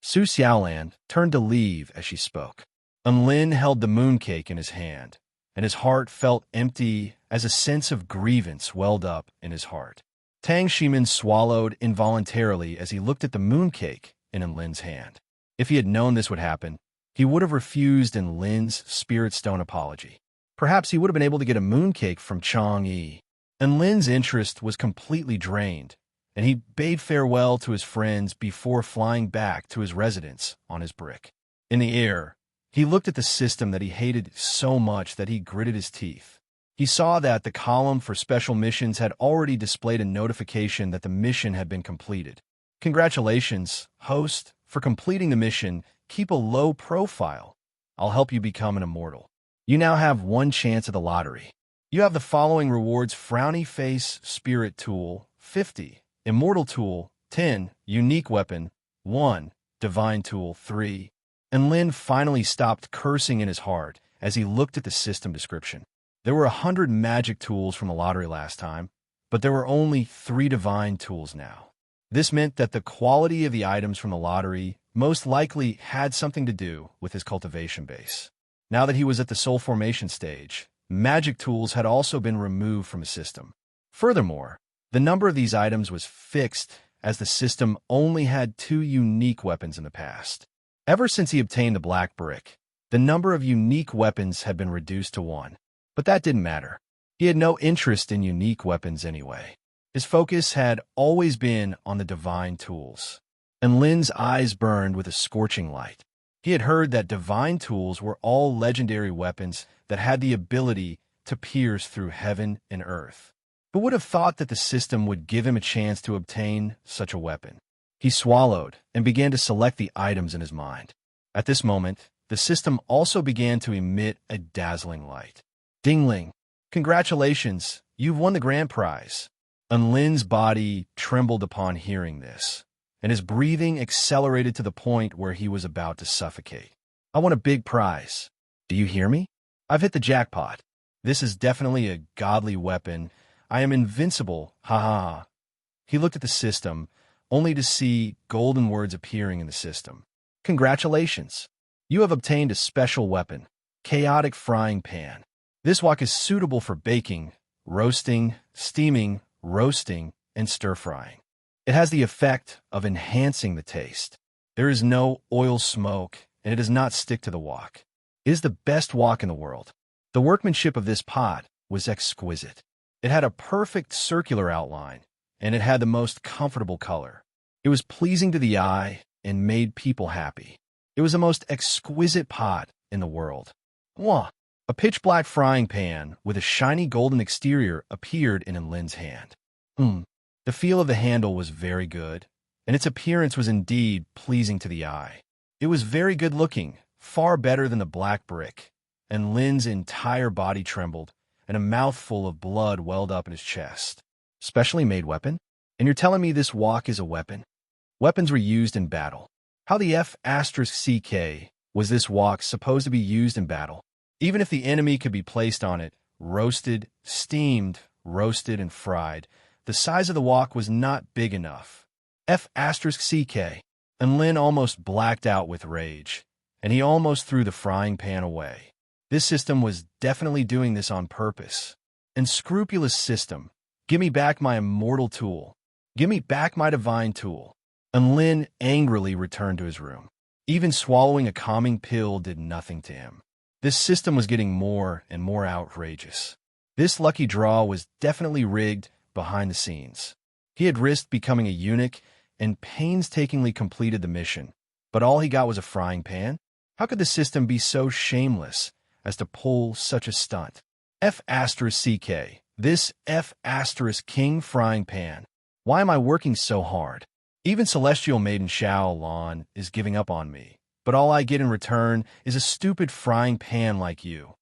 Speaker 1: Su Xiaolan turned to leave as she spoke. Lin held the mooncake in his hand, and his heart felt empty as a sense of grievance welled up in his heart. Tang Shimin swallowed involuntarily as he looked at the mooncake in Lin's hand. If he had known this would happen, he would have refused Lin's Spirit Stone apology. Perhaps he would have been able to get a mooncake from Chang'e. Lin's interest was completely drained, and he bade farewell to his friends before flying back to his residence on his brick. In the air, he looked at the system that he hated so much that he gritted his teeth. He saw that the column for special missions had already displayed a notification that the mission had been completed. Congratulations, host, for completing the mission. Keep a low profile. I'll help you become an immortal. You now have one chance at the lottery. You have the following rewards: Frowny Face Spirit Tool, 50. Immortal Tool, 10. Unique Weapon, 1. Divine Tool, 3. And Lin finally stopped cursing in his heart as he looked at the system description. There were 100 magic tools from the lottery last time, but there were only 3 divine tools now. This meant that the quality of the items from the lottery most likely had something to do with his cultivation base. Now that he was at the soul formation stage, magic tools had also been removed from his system. Furthermore, the number of these items was fixed as the system only had 2 unique weapons in the past. Ever since he obtained the black brick, the number of unique weapons had been reduced to 1. But that didn't matter. He had no interest in unique weapons anyway. His focus had always been on the divine tools. And Lin's eyes burned with a scorching light. He had heard that divine tools were all legendary weapons that had the ability to pierce through heaven and earth. Who would have thought that the system would give him a chance to obtain such a weapon? He swallowed and began to select the items in his mind. At this moment, the system also began to emit a dazzling light. Dingling, congratulations, you've won the grand prize. And Lin's body trembled upon hearing this, and his breathing accelerated to the point where he was about to suffocate. I won a big prize. Do you hear me? I've hit the jackpot. This is definitely a godly weapon. I am invincible, ha ha ha. He looked at the system, only to see golden words appearing in the system. Congratulations. You have obtained a special weapon, Chaotic Frying Pan. This wok is suitable for baking, roasting, steaming, roasting, and stir-frying. It has the effect of enhancing the taste. There is no oil smoke, and it does not stick to the wok. It is the best wok in the world. The workmanship of this pot was exquisite. It had a perfect circular outline, and it had the most comfortable color. It was pleasing to the eye and made people happy. It was the most exquisite pot in the world. Mwah! A pitch-black frying pan with a shiny golden exterior appeared in Lin's hand. The feel of the handle was very good, and its appearance was indeed pleasing to the eye. It was very good-looking, far better than the black brick, and Lin's entire body trembled, and a mouthful of blood welled up in his chest. Specially made weapon? And you're telling me this wok is a weapon? Weapons were used in battle. How the F***ck was this wok supposed to be used in battle? Even if the enemy could be placed on it, roasted, steamed, roasted, and fried, the size of the wok was not big enough. F***ck. And Lin almost blacked out with rage, and he almost threw the frying pan away. This system was definitely doing this on purpose. Unscrupulous system. Give me back my immortal tool. Give me back my divine tool. And Lin angrily returned to his room. Even swallowing a calming pill did nothing to him. This system was getting more and more outrageous. This lucky draw was definitely rigged behind the scenes. He had risked becoming a eunuch and painstakingly completed the mission, but all he got was a frying pan? How could the system be so shameless as to pull such a stunt? F***ck. This F***king frying pan. Why am I working so hard? Even Celestial Maiden Xiao is giving up on me, but all I get in return is a stupid frying pan like you.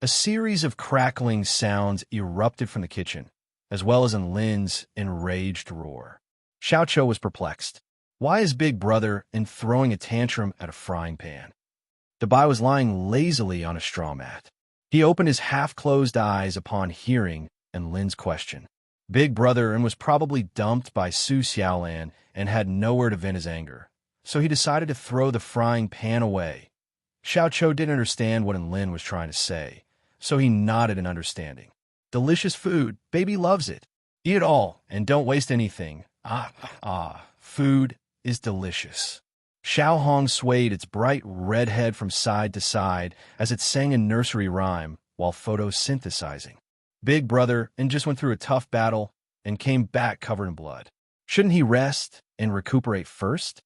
Speaker 1: A series of crackling sounds erupted from the kitchen, as well as in Lin's enraged roar. Xiao Chou was perplexed. Why is Big Brother throwing a tantrum at a frying pan? Dabai was lying lazily on a straw mat. He opened his half-closed eyes upon hearing Lin's question. Big Brother was probably dumped by Su Xiaolan and had nowhere to vent his anger, so he decided to throw the frying pan away. Xiao Chou didn't understand what Lin was trying to say, so he nodded in understanding. Delicious food, baby loves it. Eat it all and don't waste anything. Food is delicious. Xiao Hong swayed its bright red head from side to side as it sang a nursery rhyme while photosynthesizing. Big Brother just went through a tough battle and came back covered in blood. Shouldn't he rest and recuperate first?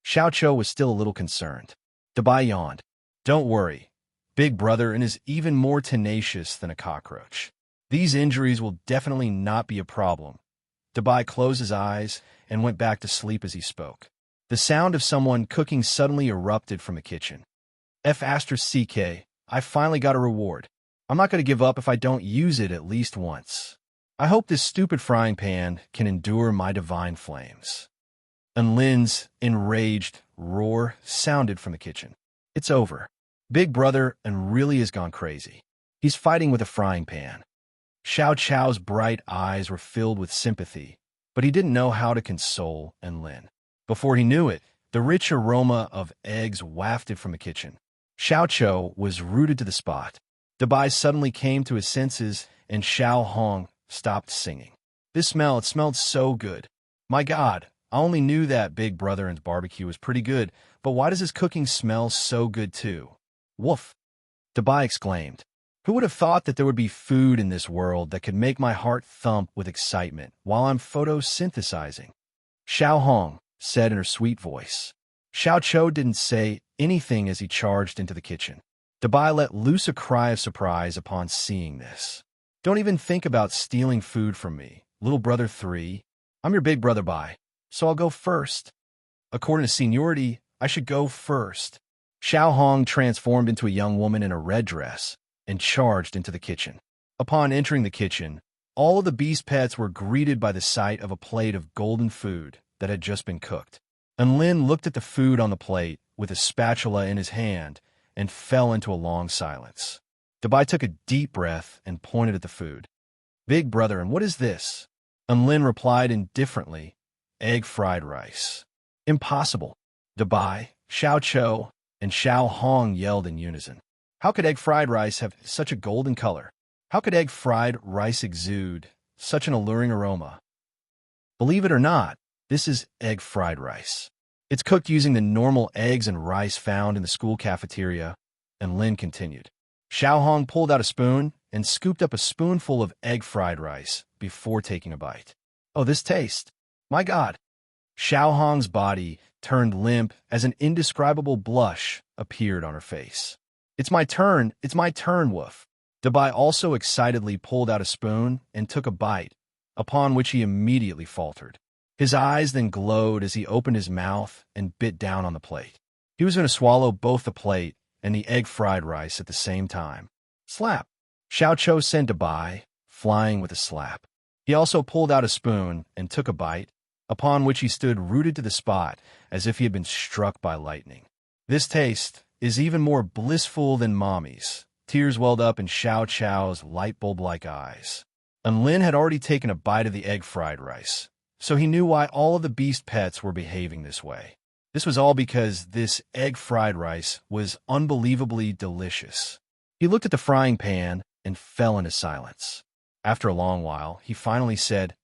Speaker 1: Xiao Chou was still a little concerned. Dabai yawned. Don't worry. Big Brother is even more tenacious than a cockroach. These injuries will definitely not be a problem. Dabai closed his eyes and went back to sleep as he spoke. The sound of someone cooking suddenly erupted from the kitchen. F***ck, I finally got a reward. I'm not going to give up if I don't use it at least once. I hope this stupid frying pan can endure my divine flames. And Lin's enraged roar sounded from the kitchen. It's over. Big Brother really has gone crazy. He's fighting with a frying pan. Xiao Chow's bright eyes were filled with sympathy, but he didn't know how to console Lin. Before he knew it, the rich aroma of eggs wafted from the kitchen. Xiao Chou was rooted to the spot. Dabai suddenly came to his senses, and Xiao Hong stopped singing. It smelled so good. My God, I only knew that Big Brother's barbecue was pretty good, but why does his cooking smell so good too? Woof! Dabai exclaimed. Who would have thought that there would be food in this world that could make my heart thump with excitement while I'm photosynthesizing? Xiao Hong said in her sweet voice. Xiao Chou didn't say anything as he charged into the kitchen. Dabai let loose a cry of surprise upon seeing this. Don't even think about stealing food from me, little brother 3. I'm your big brother Bai, so I'll go first. According to seniority, I should go first. Xiao Hong transformed into a young woman in a red dress and charged into the kitchen. Upon entering the kitchen, all of the beast pets were greeted by the sight of a plate of golden food that had just been cooked. And Lin looked at the food on the plate with a spatula in his hand and fell into a long silence. Dabai took a deep breath and pointed at the food. Big Brother, and what is this? And Lin replied indifferently, egg fried rice. Impossible. Dabai, Xiao Chou, and Xiao Hong yelled in unison. How could egg fried rice have such a golden color? How could egg fried rice exude such an alluring aroma? Believe it or not, this is egg fried rice. It's cooked using the normal eggs and rice found in the school cafeteria, and Lin continued. Xiaohong pulled out a spoon and scooped up a spoonful of egg fried rice before taking a bite. Oh, this taste! My God! Xiaohong's body turned limp as an indescribable blush appeared on her face. It's my turn, Woof. Dabai also excitedly pulled out a spoon and took a bite, upon which he immediately faltered. His eyes then glowed as he opened his mouth and bit down on the plate. He was going to swallow both the plate and the egg fried rice at the same time. Slap! Xiao Cho sent Dabai flying with a slap. He also pulled out a spoon and took a bite, upon which he stood rooted to the spot as if he had been struck by lightning. This taste is even more blissful than Mommy's. Tears welled up in Xiao Chao's light bulb-like eyes. And Lin had already taken a bite of the egg fried rice, so he knew why all of the beast pets were behaving this way. This was all because this egg fried rice was unbelievably delicious. He looked at the frying pan and fell into silence. After a long while, he finally said,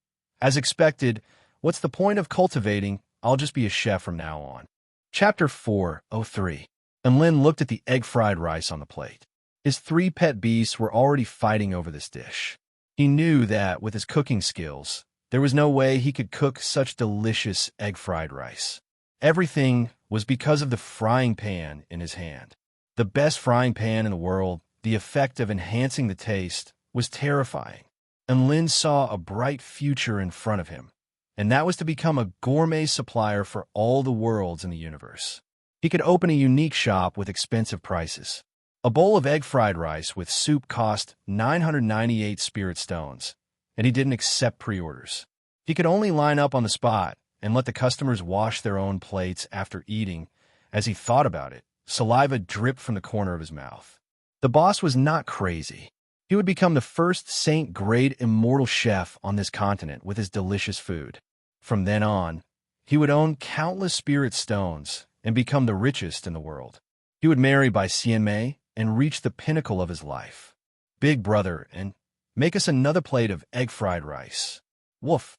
Speaker 1: "As expected, what's the point of cultivating? I'll just be a chef from now on." Chapter 4:03. And Lin looked at the egg fried rice on the plate. His 3 pet beasts were already fighting over this dish. He knew that, with his cooking skills, there was no way he could cook such delicious egg fried rice. Everything was because of the frying pan in his hand. The best frying pan in the world, the effect of enhancing the taste, was terrifying. And Lin saw a bright future in front of him, and that was to become a gourmet supplier for all the worlds in the universe. He could open a unique shop with expensive prices. A bowl of egg fried rice with soup cost 998 spirit stones, and he didn't accept pre-orders. He could only line up on the spot and let the customers wash their own plates after eating. As he thought about it, saliva dripped from the corner of his mouth. The boss was not crazy. He would become the first saint-grade immortal chef on this continent with his delicious food. From then on, he would own countless spirit stones and become the richest in the world. He would marry Bai Xianmei and reach the pinnacle of his life. Big brother, and make us another plate of egg fried rice. Woof.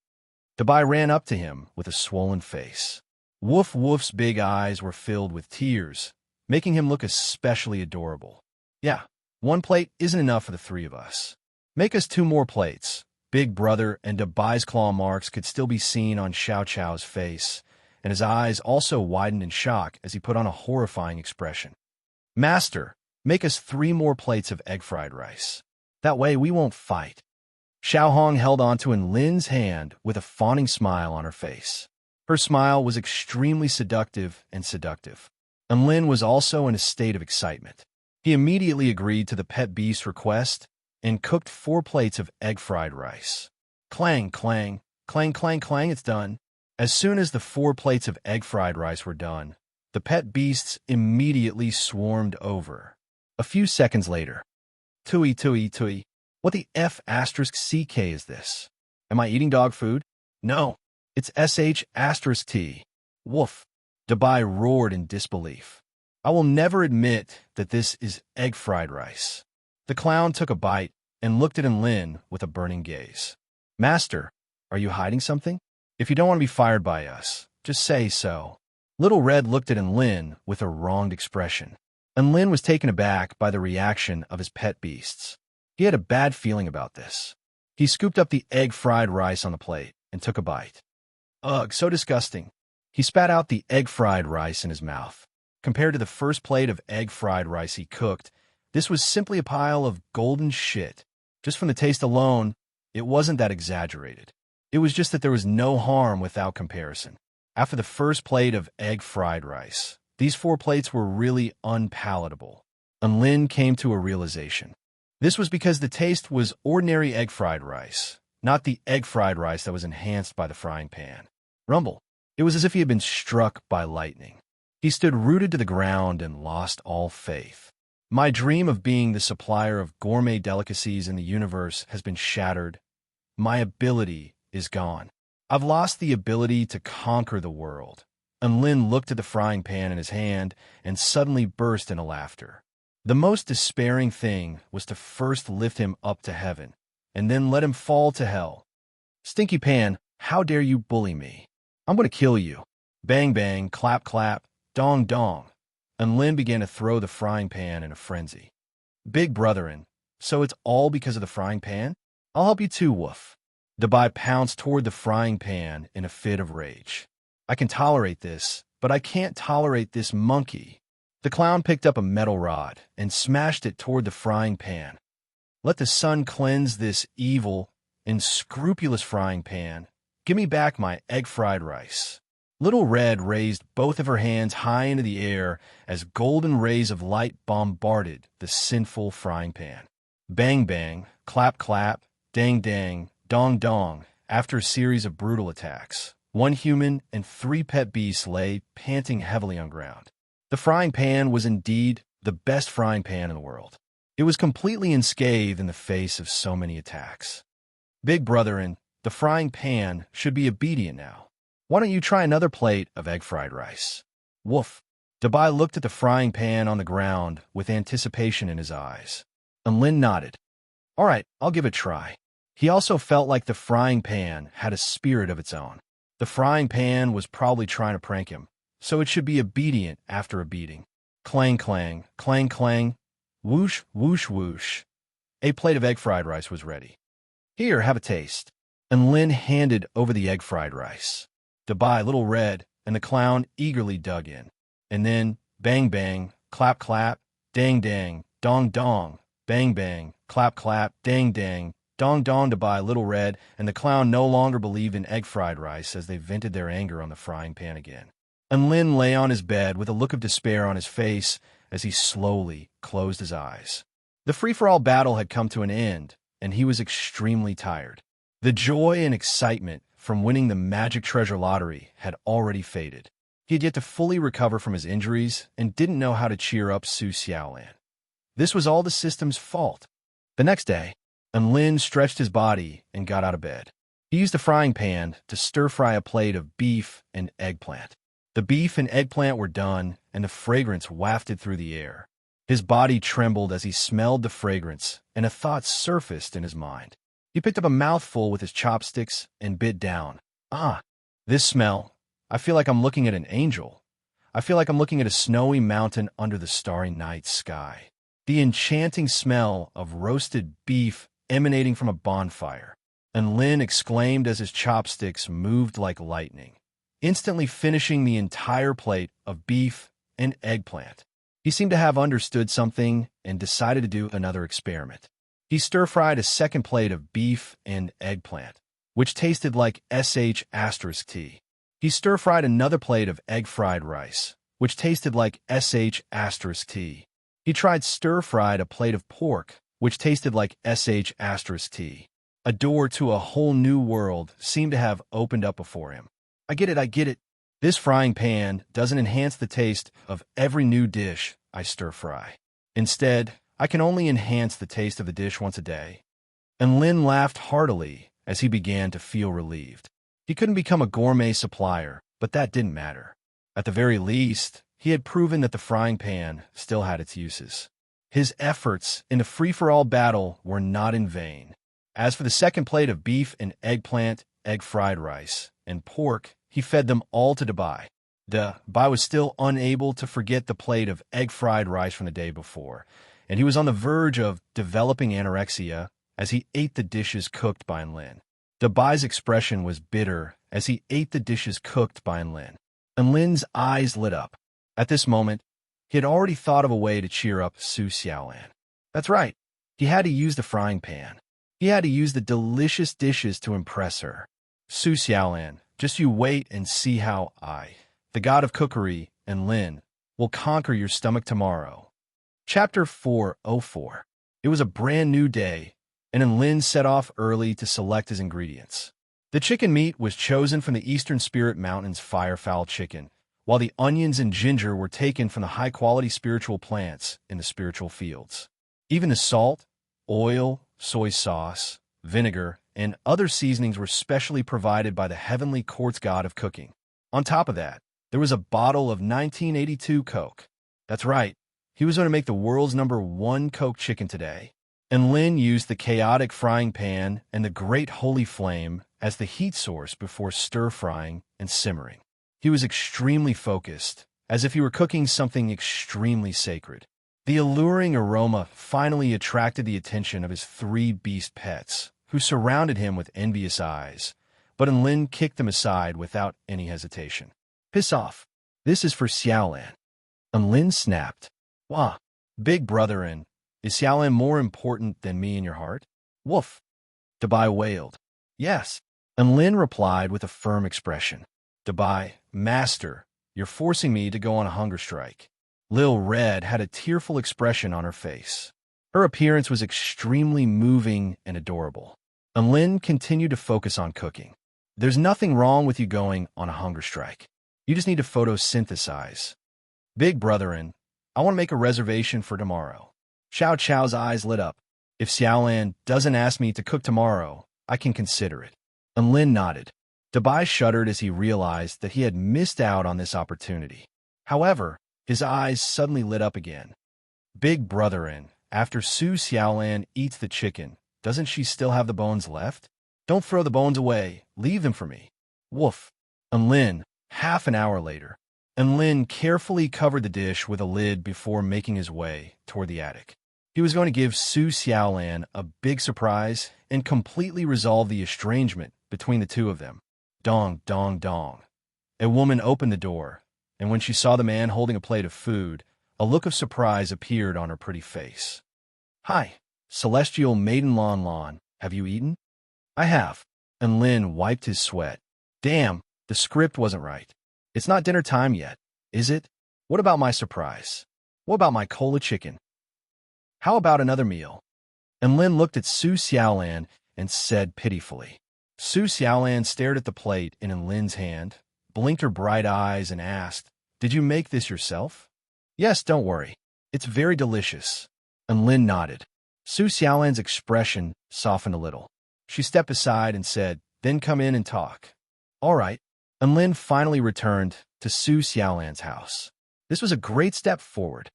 Speaker 1: Dabai ran up to him with a swollen face. Woof Woof's big eyes were filled with tears, making him look especially adorable. Yeah, 1 plate isn't enough for the 3 of us. Make us 2 more plates. Big brother and Dabai's claw marks could still be seen on Xiao Chao's face, and his eyes also widened in shock as he put on a horrifying expression. Master, make us 3 more plates of egg fried rice. That way we won't fight. Xiaohong held onto Lin's hand with a fawning smile on her face. Her smile was extremely seductive. And Lin was also in a state of excitement. He immediately agreed to the pet beast's request and cooked 4 plates of egg fried rice. Clang, clang, clang, clang, clang, it's done. As soon as the 4 plates of egg fried rice were done, the pet beasts immediately swarmed over. A few seconds later, Tui, tui, tui. What the F***ck is this? Am I eating dog food? No, it's sh**t. Woof. Dabai roared in disbelief. I will never admit that this is egg fried rice. The clown took a bite and looked at Lin with a burning gaze. Master, are you hiding something? If you don't want to be fired by us, just say so. Little Red looked at Lin with a wronged expression, and Lin was taken aback by the reaction of his pet beasts. He had a bad feeling about this. He scooped up the egg fried rice on the plate and took a bite. Ugh, so disgusting. He spat out the egg fried rice in his mouth. Compared to the first plate of egg fried rice he cooked, this was simply a pile of golden shit. Just from the taste alone, it wasn't that exaggerated. It was just that there was no harm without comparison. After the first plate of egg fried rice, these 4 plates were really unpalatable. And Lin came to a realization. This was because the taste was ordinary egg fried rice, not the egg fried rice that was enhanced by the frying pan. Rumble. It was as if he had been struck by lightning. He stood rooted to the ground and lost all faith. My dream of being the supplier of gourmet delicacies in the universe has been shattered. My ability is gone. I've lost the ability to conquer the world. And Lin looked at the frying pan in his hand and suddenly burst into laughter. The most despairing thing was to first lift him up to heaven, and then let him fall to hell. "Stinky Pan, how dare you bully me? I'm going to kill you." Bang, bang, clap, clap, dong, dong. And Lin began to throw the frying pan in a frenzy. "Big brotherin', so it's all because of the frying pan? I'll help you too, woof." Dabai pounced toward the frying pan in a fit of rage. "I can tolerate this, but I can't tolerate this monkey." The clown picked up a metal rod and smashed it toward the frying pan. "Let the sun cleanse this evil, unscrupulous frying pan. Give me back my egg-fried rice." Little Red raised both of her hands high into the air as golden rays of light bombarded the sinful frying pan. Bang, bang, clap, clap, dang, dang, dong, dong. After a series of brutal attacks, 1 human and 3 pet beasts lay panting heavily on ground. The frying pan was indeed the best frying pan in the world. It was completely unscathed in the face of so many attacks. "Big brotherin', the frying pan should be obedient now. Why don't you try another plate of egg-fried rice?" Woof. Dabai looked at the frying pan on the ground with anticipation in his eyes. And Lin nodded. "All right, I'll give it a try." He also felt like the frying pan had a spirit of its own. The frying pan was probably trying to prank him, so it should be obedient after a beating. Clang, clang, clang, clang, whoosh, whoosh, whoosh. A plate of egg-fried rice was ready. "Here, have a taste." And Lin handed over the egg-fried rice. Dabai, Little Red, and the clown eagerly dug in. And then, bang, bang, clap, clap, dang, dang, dong, dong, bang, bang, clap, clap, dang, dang, dong, dong. Dabai, Little Red, and the clown no longer believed in egg-fried rice as they vented their anger on the frying pan again. And Lin lay on his bed with a look of despair on his face as he slowly closed his eyes. The free-for-all battle had come to an end, and he was extremely tired. The joy and excitement from winning the Magic Treasure Lottery had already faded. He had yet to fully recover from his injuries and didn't know how to cheer up Su Xiaolan. This was all the system's fault. The next day, Lin stretched his body and got out of bed. He used a frying pan to stir-fry a plate of beef and eggplant. The beef and eggplant were done, and the fragrance wafted through the air. His body trembled as he smelled the fragrance, and a thought surfaced in his mind. He picked up a mouthful with his chopsticks and bit down. "Ah, this smell. I feel like I'm looking at an angel. I feel like I'm looking at a snowy mountain under the starry night sky. The enchanting smell of roasted beef emanating from a bonfire." And Lin exclaimed as his chopsticks moved like lightning, instantly finishing the entire plate of beef and eggplant. He seemed to have understood something and decided to do another experiment. He stir-fried a second plate of beef and eggplant, which tasted like sh*t. He stir-fried another plate of egg-fried rice, which tasted like sh*t. He tried stir-fried a plate of pork, which tasted like sh*t. A door to a whole new world seemed to have opened up before him. I get it. This frying pan doesn't enhance the taste of every new dish I stir-fry. Instead, I can only enhance the taste of the dish once a day." And Lin laughed heartily as he began to feel relieved. He couldn't become a gourmet supplier, but that didn't matter. At the very least, he had proven that the frying pan still had its uses. His efforts in the free-for-all battle were not in vain. As for the second plate of beef and eggplant, egg-fried rice, and pork, he fed them all to Dabai. Dabai was still unable to forget the plate of egg-fried rice from the day before, and he was on the verge of developing anorexia as he ate the dishes cooked by Lin. Dabai's expression was bitter as he ate the dishes cooked by Lin, and Lin's eyes lit up. At this moment, he had already thought of a way to cheer up Su Xiaolan. That's right, he had to use the frying pan. He had to use the delicious dishes to impress her. "Su Xiaolan, just you wait and see how I, the god of cookery, and Lin, will conquer your stomach tomorrow." Chapter 404. It was a brand new day, and Lin set off early to select his ingredients. The chicken meat was chosen from the Eastern Spirit Mountains firefowl chicken, while the onions and ginger were taken from the high-quality spiritual plants in the spiritual fields. Even the salt, oil, soy sauce, vinegar, and other seasonings were specially provided by the heavenly quartz god of cooking. On top of that, there was a bottle of 1982 Coke. That's right, He was going to make the world's #1 cooked chicken today. And Lin used the chaotic frying pan and the great holy flame as the heat source before stir-frying and simmering. He was extremely focused, as if he were cooking something extremely sacred. The alluring aroma finally attracted the attention of his 3 beast pets, who surrounded him with envious eyes, but Lin kicked them aside without any hesitation. "Piss off. This is for Xiaolan." And Lin snapped. "Wah, big brother, and is Xiaolan more important than me in your heart?" "Woof," Dabai wailed. "Yes." And Lin replied with a firm expression. "Dabai, master, you're forcing me to go on a hunger strike." Lil Red had a tearful expression on her face. Her appearance was extremely moving and adorable. And Lin continued to focus on cooking. "There's nothing wrong with you going on a hunger strike. You just need to photosynthesize. Big brother, and I want to make a reservation for tomorrow." Xiao Chao's eyes lit up. "If Xiaolan doesn't ask me to cook tomorrow, I can consider it." And Lin nodded. Dabai shuddered as he realized that he had missed out on this opportunity. However, his eyes suddenly lit up again. "Big brother, and after Su Xiaolan eats the chicken, doesn't she still have the bones left? Don't throw the bones away. Leave them for me." "Woof." And Lin, half an hour later. And Lin carefully covered the dish with a lid before making his way toward the attic. He was going to give Su Xiaolan a big surprise and completely resolve the estrangement between the two of them. Dong, dong, dong. A woman opened the door, and when she saw the man holding a plate of food, a look of surprise appeared on her pretty face. "Hi, Celestial Maiden Lon Lon, have you eaten?" "I have." And Lin wiped his sweat. "Damn, the script wasn't right. It's not dinner time yet, is it? What about my surprise? What about my cola chicken? How about another meal?" And Lin looked at Su Xiaolan and said pitifully. Su Xiaolan stared at the plate in Lin's hand, blinked her bright eyes, and asked, "Did you make this yourself?" "Yes, don't worry. It's very delicious." And Lin nodded. Su Xiaolan's expression softened a little. She stepped aside and said, "Then come in and talk." "All right." And Lin finally returned to Su Xiaolan's house. This was a great step forward.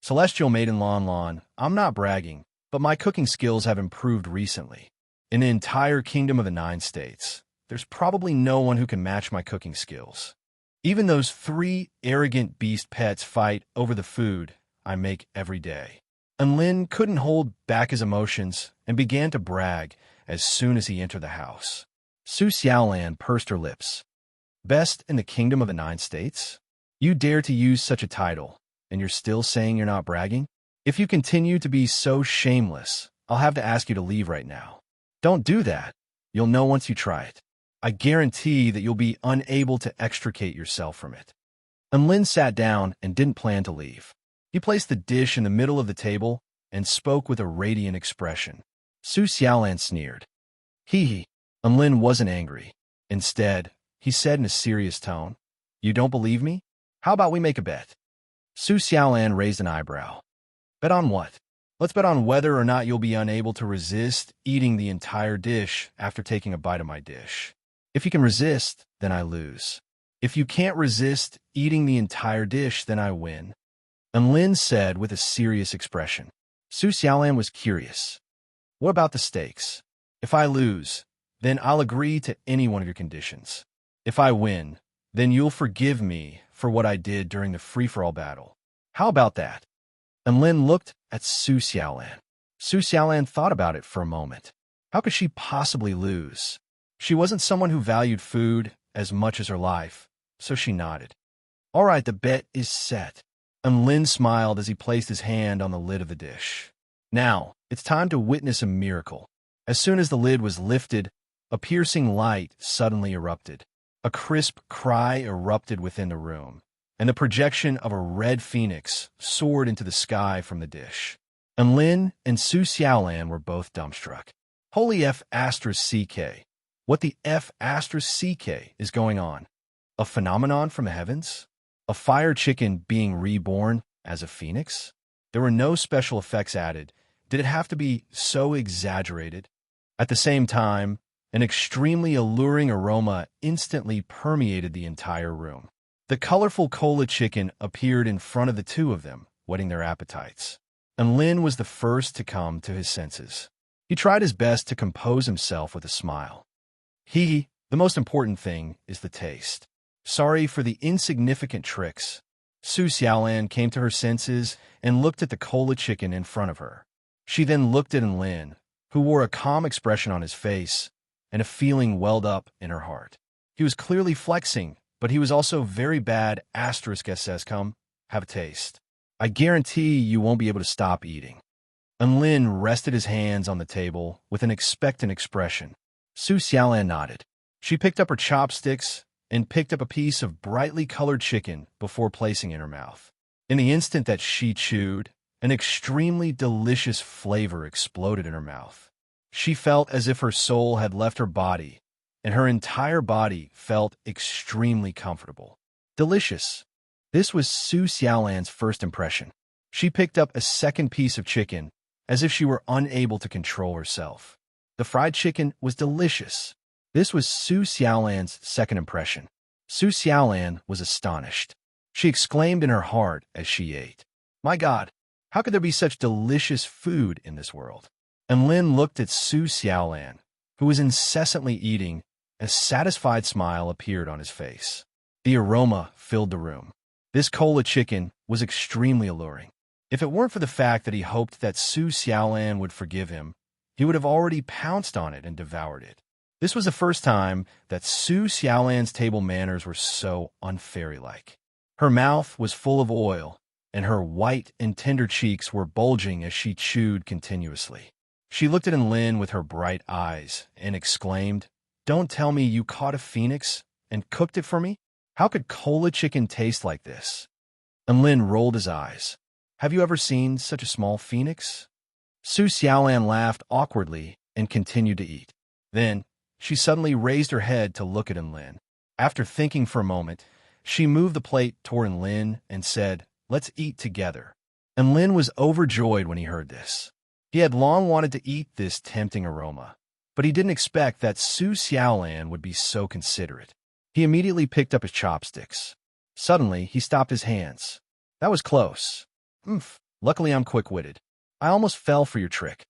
Speaker 1: "Celestial Maiden Lon Lon, I'm not bragging, but my cooking skills have improved recently. In the entire kingdom of the 9 states, there's probably no one who can match my cooking skills. Even those 3 arrogant beast pets fight over the food I make every day." And Lin couldn't hold back his emotions and began to brag as soon as he entered the house. Su Xiaolan pursed her lips. "Best in the kingdom of the 9 states? You dare to use such a title, and you're still saying you're not bragging? If you continue to be so shameless, I'll have to ask you to leave right now." "Don't do that. You'll know once you try it. I guarantee that you'll be unable to extricate yourself from it." And Lin sat down and didn't plan to leave. He placed the dish in the middle of the table and spoke with a radiant expression. Su Xiaolan sneered. "Hee hee." And Lin wasn't angry. Instead, he said in a serious tone, "You don't believe me? How about we make a bet?" Su Xiaolan raised an eyebrow. "Bet on what?" "Let's bet on whether or not you'll be unable to resist eating the entire dish after taking a bite of my dish. If you can resist, then I lose. If you can't resist eating the entire dish, then I win." And Lin said with a serious expression. Su Xiaolan was curious. "What about the stakes? If I lose, then I'll agree to any one of your conditions. If I win, then you'll forgive me for what I did during the free-for-all battle. How about that?" And Lin looked at Su Xiaolan. Su Xiaolan thought about it for a moment. How could she possibly lose? She wasn't someone who valued food as much as her life, so she nodded. "All right, the bet is set." And Lin smiled as he placed his hand on the lid of the dish. "Now, it's time to witness a miracle." As soon as the lid was lifted, a piercing light suddenly erupted. A crisp cry erupted within the room, and the projection of a red phoenix soared into the sky from the dish. And Lin and Su Xiaolan were both dumbstruck. Holy F***CK. What the F***CK is going on? A phenomenon from the heavens? A fire chicken being reborn as a phoenix? There were no special effects added. Did it have to be so exaggerated? At the same time, an extremely alluring aroma instantly permeated the entire room. The colorful cola chicken appeared in front of the two of them, whetting their appetites. And Lin was the first to come to his senses. He tried his best to compose himself with a smile. The most important thing is the taste. Sorry for the insignificant tricks. Su Xiaolan came to her senses and looked at the cola chicken in front of her. She then looked at Lin, who wore a calm expression on his face, and a feeling welled up in her heart. He was clearly flexing, but he was also very bad. SS come, have a taste. I guarantee you won't be able to stop eating. And Lin rested his hands on the table with an expectant expression. Su Xiaolan nodded. She picked up her chopsticks and picked up a piece of brightly colored chicken before placing it in her mouth. In the instant that she chewed, an extremely delicious flavor exploded in her mouth. She felt as if her soul had left her body, and her entire body felt extremely comfortable. Delicious. This was Su Xiaolan's first impression. She picked up a second piece of chicken, as if she were unable to control herself. The fried chicken was delicious. This was Su Xiaolan's second impression. Su Xiaolan was astonished. She exclaimed in her heart as she ate, "My God, how could there be such delicious food in this world?" And Lin looked at Su Xiaolan, who was incessantly eating. A satisfied smile appeared on his face. The aroma filled the room. This cola chicken was extremely alluring. If it weren't for the fact that he hoped that Su Xiaolan would forgive him, he would have already pounced on it and devoured it. This was the first time that Su Xiaolan's table manners were so unfairy-like. Her mouth was full of oil, and her white and tender cheeks were bulging as she chewed continuously. She looked at Lin with her bright eyes and exclaimed, "Don't tell me you caught a phoenix and cooked it for me? How could cola chicken taste like this?" And Lin rolled his eyes. "Have you ever seen such a small phoenix?" Su Xiaolan laughed awkwardly and continued to eat. Then, she suddenly raised her head to look at Lin. After thinking for a moment, she moved the plate toward Lin and said, "Let's eat together." And Lin was overjoyed when he heard this. He had long wanted to eat this tempting aroma, but he didn't expect that Su Xiaolan would be so considerate. He immediately picked up his chopsticks. Suddenly, he stopped his hands. "That was close. Luckily I'm quick-witted. I almost fell for your trick."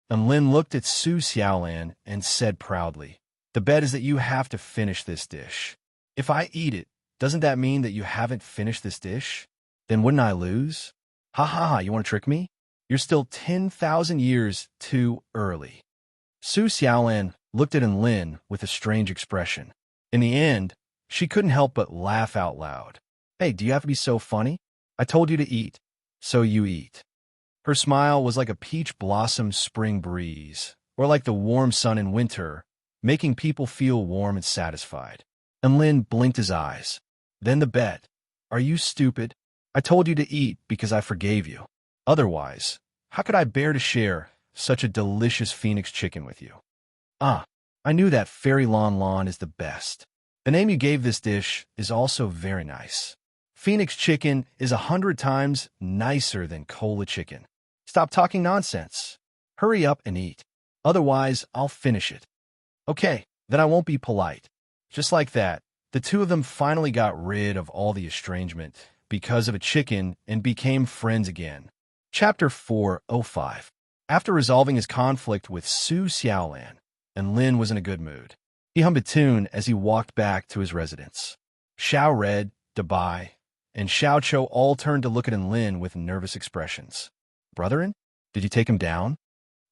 Speaker 1: And Lin looked at Su Xiaolan and said proudly, "The bet is that you have to finish this dish. If I eat it, doesn't that mean that you haven't finished this dish? Then wouldn't I lose? Ha ha ha, you want to trick me? You're still 10,000 years too early." Su Xiaolan looked at Lin with a strange expression. In the end, she couldn't help but laugh out loud. "Hey, do you have to be so funny? I told you to eat, so you eat." Her smile was like a peach blossom spring breeze, or like the warm sun in winter, making people feel warm and satisfied. And Lin blinked his eyes. "Then the bet. Are you stupid? I told you to eat because I forgave you. Otherwise, how could I bear to share such a delicious phoenix chicken with you?" "Ah, I knew that Fairy Lon Lon is the best. The name you gave this dish is also very nice. Phoenix chicken is 100 times nicer than cola chicken. Stop talking nonsense. Hurry up and eat. Otherwise, I'll finish it." "Okay, then I won't be polite." Just like that, the two of them finally got rid of all the estrangement because of a chicken and became friends again. Chapter 405. After resolving his conflict with Su Xiaolan, and Lin was in a good mood. He hummed a tune as he walked back to his residence. Xiao Red, Dabai, and Xiao Cho all turned to look at Lin with nervous expressions. "Brethren, did you take him down?"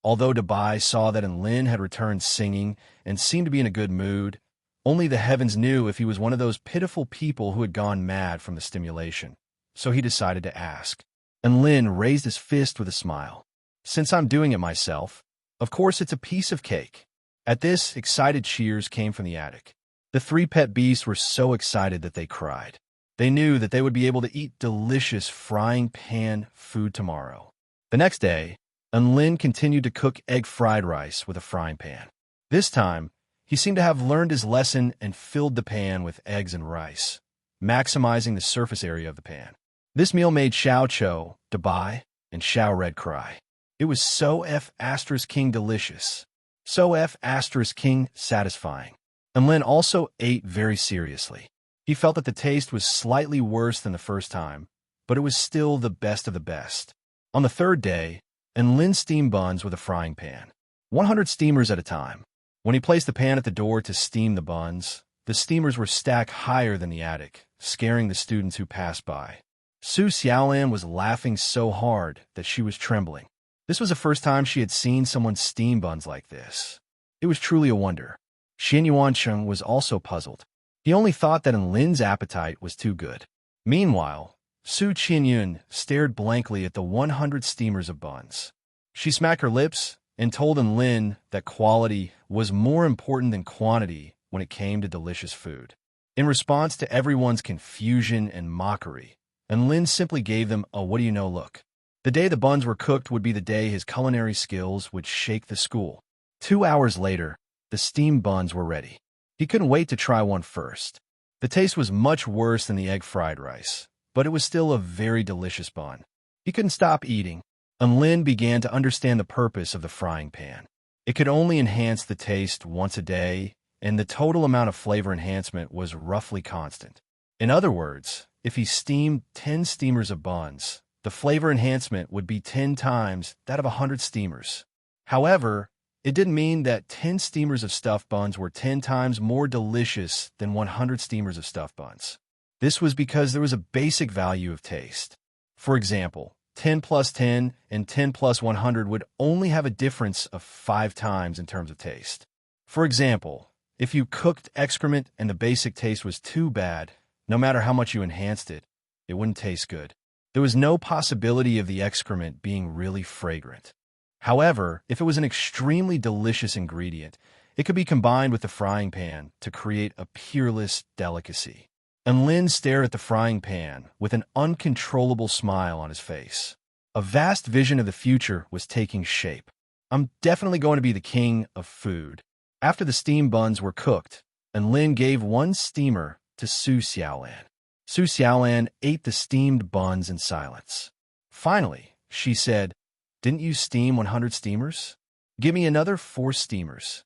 Speaker 1: Although Dabai saw that Lin had returned singing and seemed to be in a good mood, only the heavens knew if he was one of those pitiful people who had gone mad from the stimulation, so he decided to ask. And Lin raised his fist with a smile. "Since I'm doing it myself, of course it's a piece of cake." At this, excited cheers came from the attic. The three pet beasts were so excited that they cried. They knew that they would be able to eat delicious frying pan food tomorrow. The next day, Lin continued to cook egg fried rice with a frying pan. This time, he seemed to have learned his lesson and filled the pan with eggs and rice, maximizing the surface area of the pan. This meal made Xiao Cho, Dabai, and Xiao Red cry. It was so F***ing delicious. So F***ing satisfying. And Lin also ate very seriously. He felt that the taste was slightly worse than the first time, but it was still the best of the best. On the third day, Lin steamed buns with a frying pan, 100 steamers at a time. When he placed the pan at the door to steam the buns, the steamers were stacked higher than the attic, scaring the students who passed by. Su Xiaolan was laughing so hard that she was trembling. This was the first time she had seen someone steam buns like this. It was truly a wonder. Xian Yuancheng was also puzzled. He only thought that Lin's appetite was too good. Meanwhile, Su Qinyun stared blankly at the 100 steamers of buns. She smacked her lips and told Lin that quality was more important than quantity when it came to delicious food. In response to everyone's confusion and mockery, Lin simply gave them a what-do-you-know look. The day the buns were cooked would be the day his culinary skills would shake the school. 2 hours later, the steamed buns were ready. He couldn't wait to try one first. The taste was much worse than the egg fried rice, but it was still a very delicious bun. He couldn't stop eating, and Lin began to understand the purpose of the frying pan. It could only enhance the taste once a day, and the total amount of flavor enhancement was roughly constant. In other words, if he steamed 10 steamers of buns, the flavor enhancement would be 10 times that of 100 steamers. However, it didn't mean that 10 steamers of stuffed buns were 10 times more delicious than 100 steamers of stuffed buns. This was because there was a basic value of taste. For example, 10 plus 10 and 10 plus 100 would only have a difference of 5 times in terms of taste. For example, if you cooked excrement and the basic taste was too bad, no matter how much you enhanced it, it wouldn't taste good. There was no possibility of the excrement being really fragrant. However, if it was an extremely delicious ingredient, it could be combined with the frying pan to create a peerless delicacy. And Lin stared at the frying pan with an uncontrollable smile on his face. A vast vision of the future was taking shape. I'm definitely going to be the king of food. After the steamed buns were cooked, and Lin gave one steamer to Su Xiaolan. Su Xiaolan ate the steamed buns in silence. Finally, she said, "Didn't you steam 100 steamers? Give me another 4 steamers."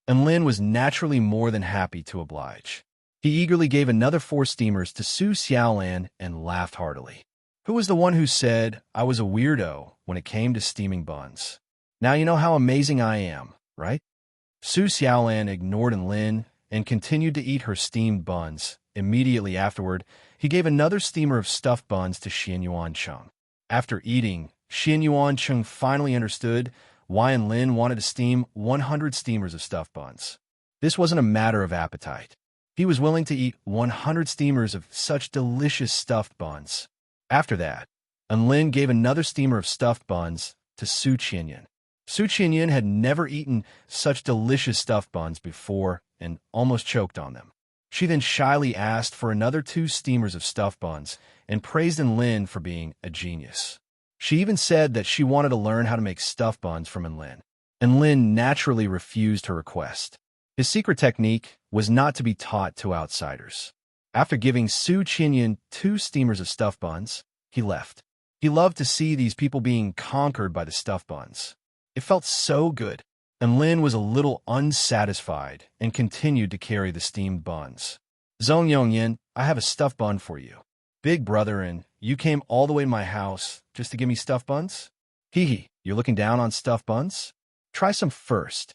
Speaker 1: And Lin was naturally more than happy to oblige. He eagerly gave another 4 steamers to Su Xiaolan and laughed heartily. Who was the one who said I was a weirdo when it came to steaming buns? Now you know how amazing I am, right? Su Xiaolan ignored Lin and continued to eat her steamed buns. Immediately afterward, he gave another steamer of stuffed buns to Xian Yuancheng. After eating, Xian Yuancheng finally understood why Lin wanted to steam 100 steamers of stuffed buns. This wasn't a matter of appetite. He was willing to eat 100 steamers of such delicious stuffed buns. After that, Lin gave another steamer of stuffed buns to Su Qinyun. Su Qinyun had never eaten such delicious stuffed buns before and almost choked on them. She then shyly asked for another 2 steamers of stuffed buns and praised Lin for being a genius. She even said that she wanted to learn how to make stuffed buns from Lin, and Lin naturally refused her request. His secret technique was not to be taught to outsiders. After giving Su Qinyun 2 steamers of stuffed buns, he left. He loved to see these people being conquered by the stuffed buns. It felt so good, and Lin was a little unsatisfied and continued to carry the steamed buns. "Zhong Yongyan, I have a stuffed bun for you. Big brother, and you came all the way to my house just to give me stuffed buns? Hee hee, you're looking down on stuffed buns? Try some first.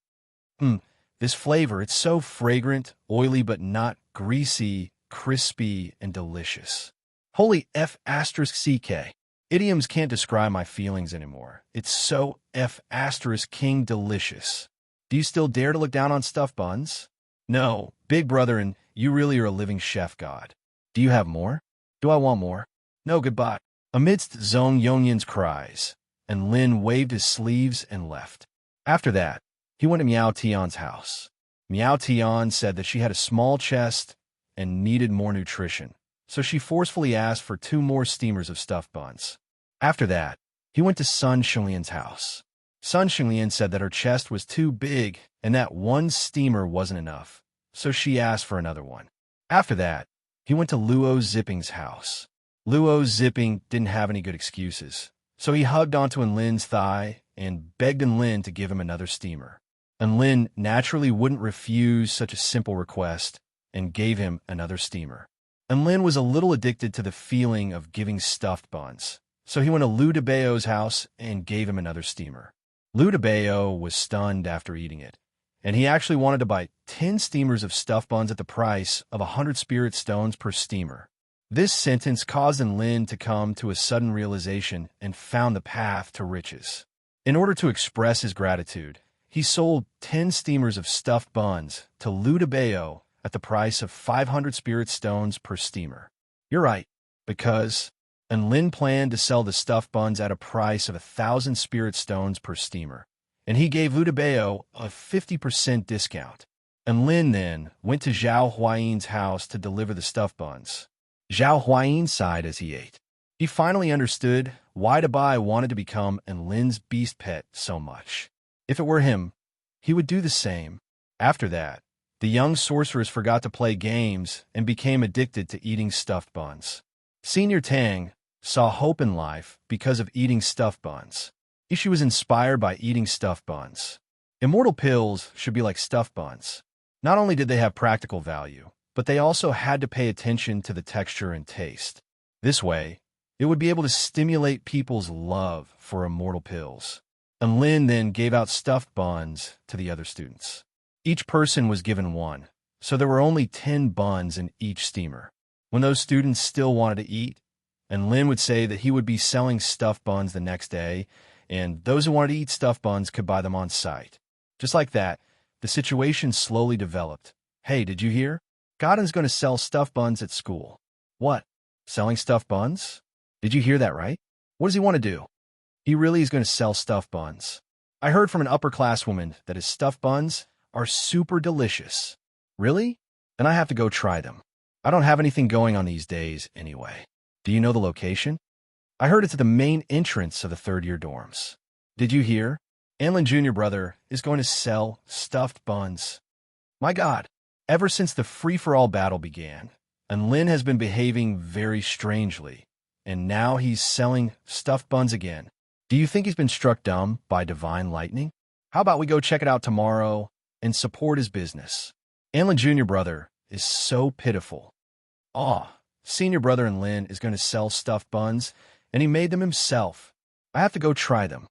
Speaker 1: This flavor, it's so fragrant, oily but not greasy, crispy, and delicious. Holy F***CK. Idioms can't describe my feelings anymore. It's so F***king delicious. Do you still dare to look down on stuffed buns? No, big brother, and you really are a living chef god. Do you have more? Do I want more? No, goodbye." Amidst Zhong Yongyan's cries, and Lin waved his sleeves and left. After that, he went to Miao Tian's house. Miao Tian said that she had a small chest and needed more nutrition, so she forcefully asked for 2 more steamers of stuffed buns. After that, he went to Sun Xinglian's house. Sun Xinglian said that her chest was too big and that 1 steamer wasn't enough, so she asked for another one. After that, he went to Luo Zipping's house. Luo Zipping didn't have any good excuses, so he hugged onto Lin's thigh and begged Lin to give him another steamer. And Lin naturally wouldn't refuse such a simple request and gave him another steamer. And Lin was a little addicted to the feeling of giving stuffed buns, so he went to Lou DeBayo's house and gave him another steamer. Lou DeBayo was stunned after eating it, and he actually wanted to buy 10 steamers of stuffed buns at the price of 100 spirit stones per steamer. This sentence caused Lin to come to a sudden realization and found the path to riches. In order to express his gratitude, he sold 10 steamers of stuffed buns to Lou DeBayo at the price of 500 spirit stones per steamer. You're right, because Lin planned to sell the stuffed buns at a price of 1,000 spirit stones per steamer, and he gave Lou DeBayo a 50% discount. Lin then went to Zhao Huayin's house to deliver the stuffed buns. Zhao Huayin sighed as he ate. He finally understood why Dabai wanted to become Lin's beast pet so much. If it were him, he would do the same. After that, the young sorceress forgot to play games and became addicted to eating stuffed buns. Senior Tang saw hope in life because of eating stuffed buns. She was inspired by eating stuffed buns. Immortal pills should be like stuffed buns. Not only did they have practical value, but they also had to pay attention to the texture and taste. This way, it would be able to stimulate people's love for immortal pills. And Lin then gave out stuffed buns to the other students. Each person was given one, so there were only 10 buns in each steamer. When those students still wanted to eat, and Lin would say that he would be selling stuffed buns the next day, and those who wanted to eat stuffed buns could buy them on site. Just like that, the situation slowly developed. Hey, did you hear? Godden's going to sell stuffed buns at school. What? Selling stuffed buns? Did you hear that right? What does he want to do? He really is going to sell stuffed buns. I heard from an upper-class woman that his stuffed buns are super delicious. Really? Then I have to go try them. I don't have anything going on these days anyway. Do you know the location? I heard it's at the main entrance of the third-year dorms. Did you hear? Anlin Jr. brother is going to sell stuffed buns. My God, ever since the free-for-all battle began, and Lin has been behaving very strangely, and now he's selling stuffed buns again. Do you think he's been struck dumb by divine lightning? How about we go check it out tomorrow and support his business? Anlin Jr. brother is so pitiful. Senior brother and Lin is going to sell stuffed buns, and he made them himself. I have to go try them.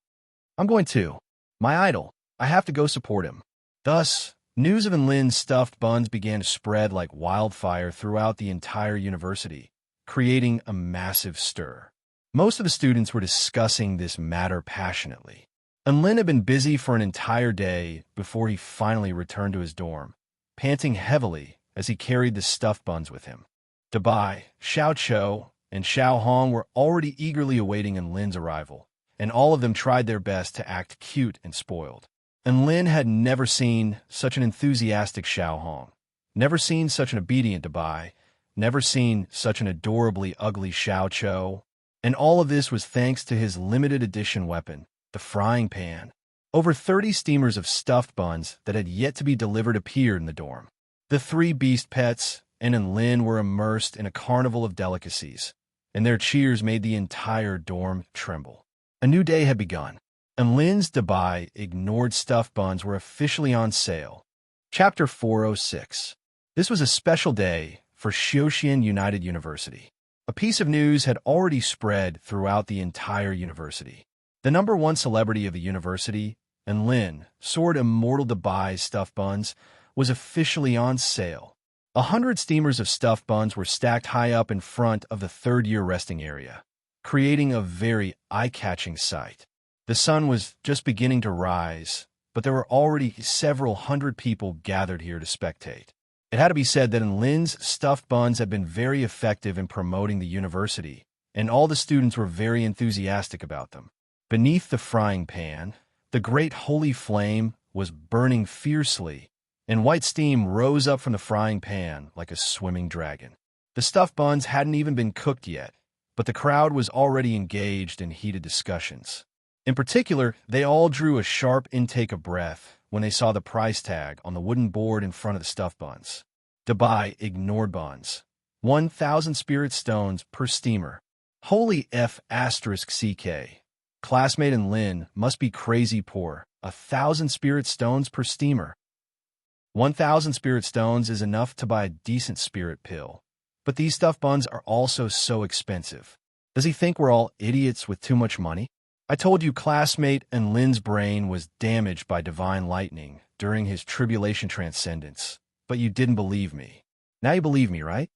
Speaker 1: I'm going to. My idol. I have to go support him. Thus, news of Lin's stuffed buns began to spread like wildfire throughout the entire university, creating a massive stir. Most of the students were discussing this matter passionately. And Lin had been busy for an entire day before he finally returned to his dorm, panting heavily as he carried the stuffed buns with him. Dabai, Xiao Chou, and Xiao Hong were already eagerly awaiting Lin's arrival, and all of them tried their best to act cute and spoiled. And Lin had never seen such an enthusiastic Xiao Hong, never seen such an obedient Dabai, never seen such an adorably ugly Xiao Chou, and all of this was thanks to his limited edition weapon, the frying pan. Over 30 steamers of stuffed buns that had yet to be delivered appeared in the dorm. The 3 beast pets and Lin were immersed in a carnival of delicacies, and their cheers made the entire dorm tremble. A new day had begun, and Lin's Dabai ignored stuffed buns were officially on sale. Chapter 406. This was a special day for Xiaoxian United University. A piece of news had already spread throughout the entire university. The number 1 celebrity of the university, and Lin, Sword Immortal Dabai's stuffed buns, was officially on sale. 100 steamers of stuffed buns were stacked high up in front of the third-year resting area, creating a very eye-catching sight. The sun was just beginning to rise, but there were already several hundred people gathered here to spectate. It had to be said that Lin's stuffed buns had been very effective in promoting the university, and all the students were very enthusiastic about them. Beneath the frying pan, the great holy flame was burning fiercely, and white steam rose up from the frying pan like a swimming dragon. The stuffed buns hadn't even been cooked yet, but the crowd was already engaged in heated discussions. In particular, they all drew a sharp intake of breath when they saw the price tag on the wooden board in front of the stuffed buns. Dabai ignored buns. 1,000 spirit stones per steamer. Holy F***. Classmate and Lin must be crazy poor. 1,000 spirit stones per steamer. 1,000 spirit stones is enough to buy a decent spirit pill, But these stuffed buns are also so expensive. Does he think we're all idiots with too much money? I told you classmate and Lynn's brain was damaged by divine lightning during his tribulation transcendence, but you didn't believe me. Now you believe me, right?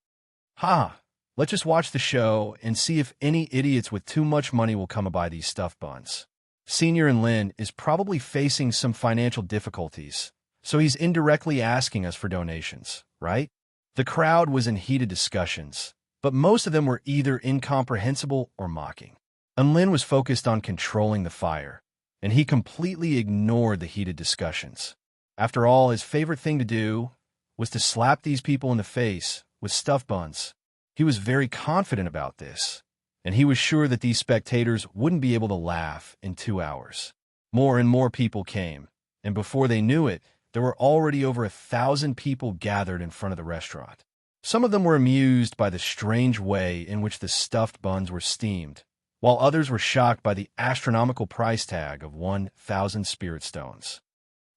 Speaker 1: Ha! Let's just watch the show and see if any idiots with too much money will come by these stuffed buns. Senior and Lynn is probably facing some financial difficulties, so he's indirectly asking us for donations, right? The crowd was in heated discussions, but most of them were either incomprehensible or mocking. And Lynn was focused on controlling the fire, and he completely ignored the heated discussions. After all, his favorite thing to do was to slap these people in the face with stuffed buns. He was very confident about this, and he was sure that these spectators wouldn't be able to laugh in 2 hours. More and more people came, and before they knew it, there were already over 1,000 people gathered in front of the restaurant. Some of them were amused by the strange way in which the stuffed buns were steamed, while others were shocked by the astronomical price tag of 1,000 spirit stones.